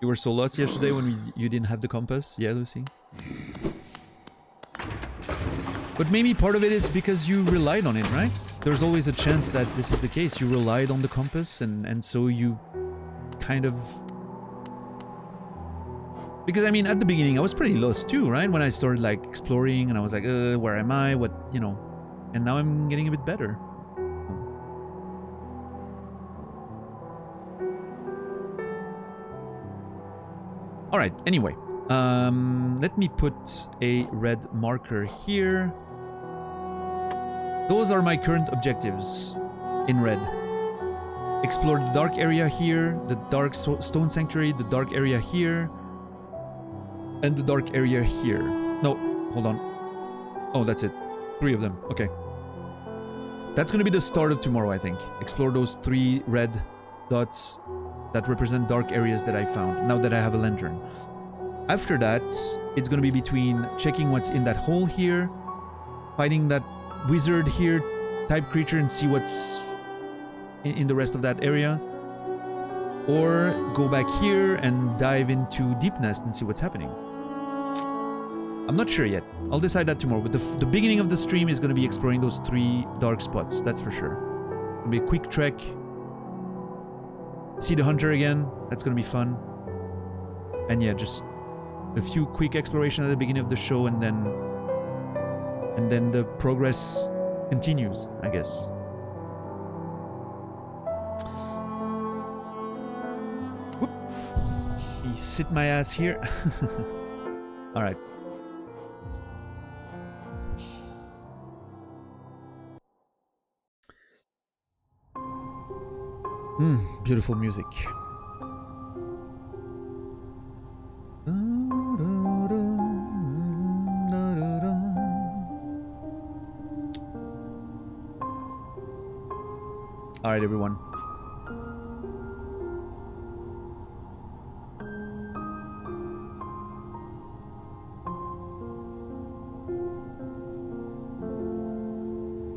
You were so lost yesterday when you didn't have the compass? Yeah, Lucy? But maybe part of it is because you relied on it, right? There's always a chance that this is the case. You relied on the compass, and so you kind of... Because, I mean, at the beginning, I was pretty lost too, right? When I started, like, exploring, and I was like, where am I? What, you know? And now I'm getting a bit better. Alright, anyway. Let me put a red marker here. Those are my current objectives in red. Explore the dark area here, the dark stone sanctuary, the dark area here, and the dark area here. No, hold on. Oh, that's it. 3 of them. Okay. That's gonna be the start of tomorrow, I think. Explore those 3 red dots that represent dark areas that I found, now that I have a lantern. After that, it's gonna be between checking what's in that hole here, fighting that wizard here type creature and see what's in the rest of that area, or go back here and dive into Deep Nest and see what's happening. I'm not sure yet. I'll decide that tomorrow. But the beginning of the stream is going to be exploring those 3 dark spots. That's for sure. It'll be a quick trek. See the hunter again. That's going to be fun. And yeah, just a few quick exploration at the beginning of the show, and then the progress continues, I guess. Whoop. Me sit my ass here. All right. Beautiful music. All right, everyone.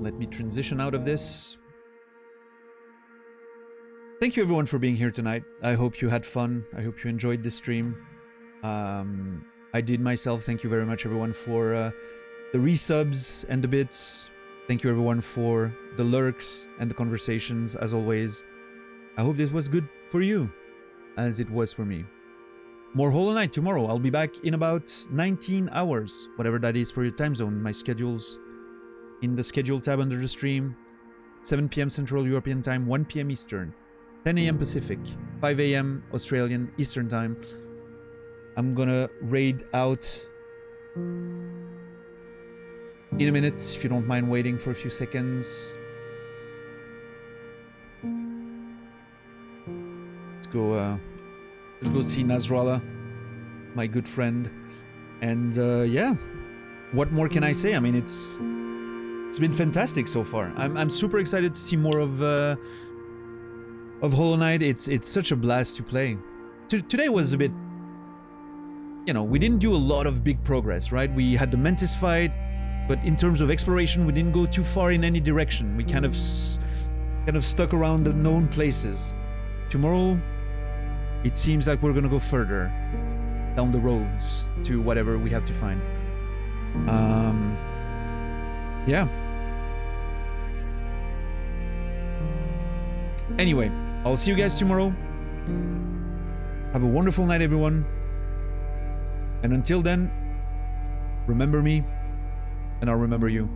Let me transition out of this. Thank you everyone for being here tonight. I hope you had fun. I hope you enjoyed this stream. I did myself. Thank you very much everyone for the resubs and the bits. Thank you everyone for the lurks and the conversations as always. I hope this was good for you as it was for me. More Hollow Knight tomorrow. I'll be back in about 19 hours, whatever that is for your time zone. My schedule's in the schedule tab under the stream. 7 p.m. Central European Time, 1 p.m. Eastern. 10 a.m. Pacific, 5 a.m. Australian Eastern Time. I'm gonna raid out in a minute, if you don't mind waiting for a few seconds. Let's go see Nasrallah, my good friend. And yeah, what more can I say? I mean, it's been fantastic so far. I'm super excited to see more of Hollow Knight. It's such a blast to play. Today was a bit, you know, we didn't do a lot of big progress, right? We had the Mantis fight, but in terms of exploration, we didn't go too far in any direction. We kind of stuck around the known places. Tomorrow, it seems like we're gonna go further down the roads to whatever we have to find. Yeah. Anyway, I'll see you guys tomorrow. Have a wonderful night, everyone. And until then, remember me, and I'll remember you.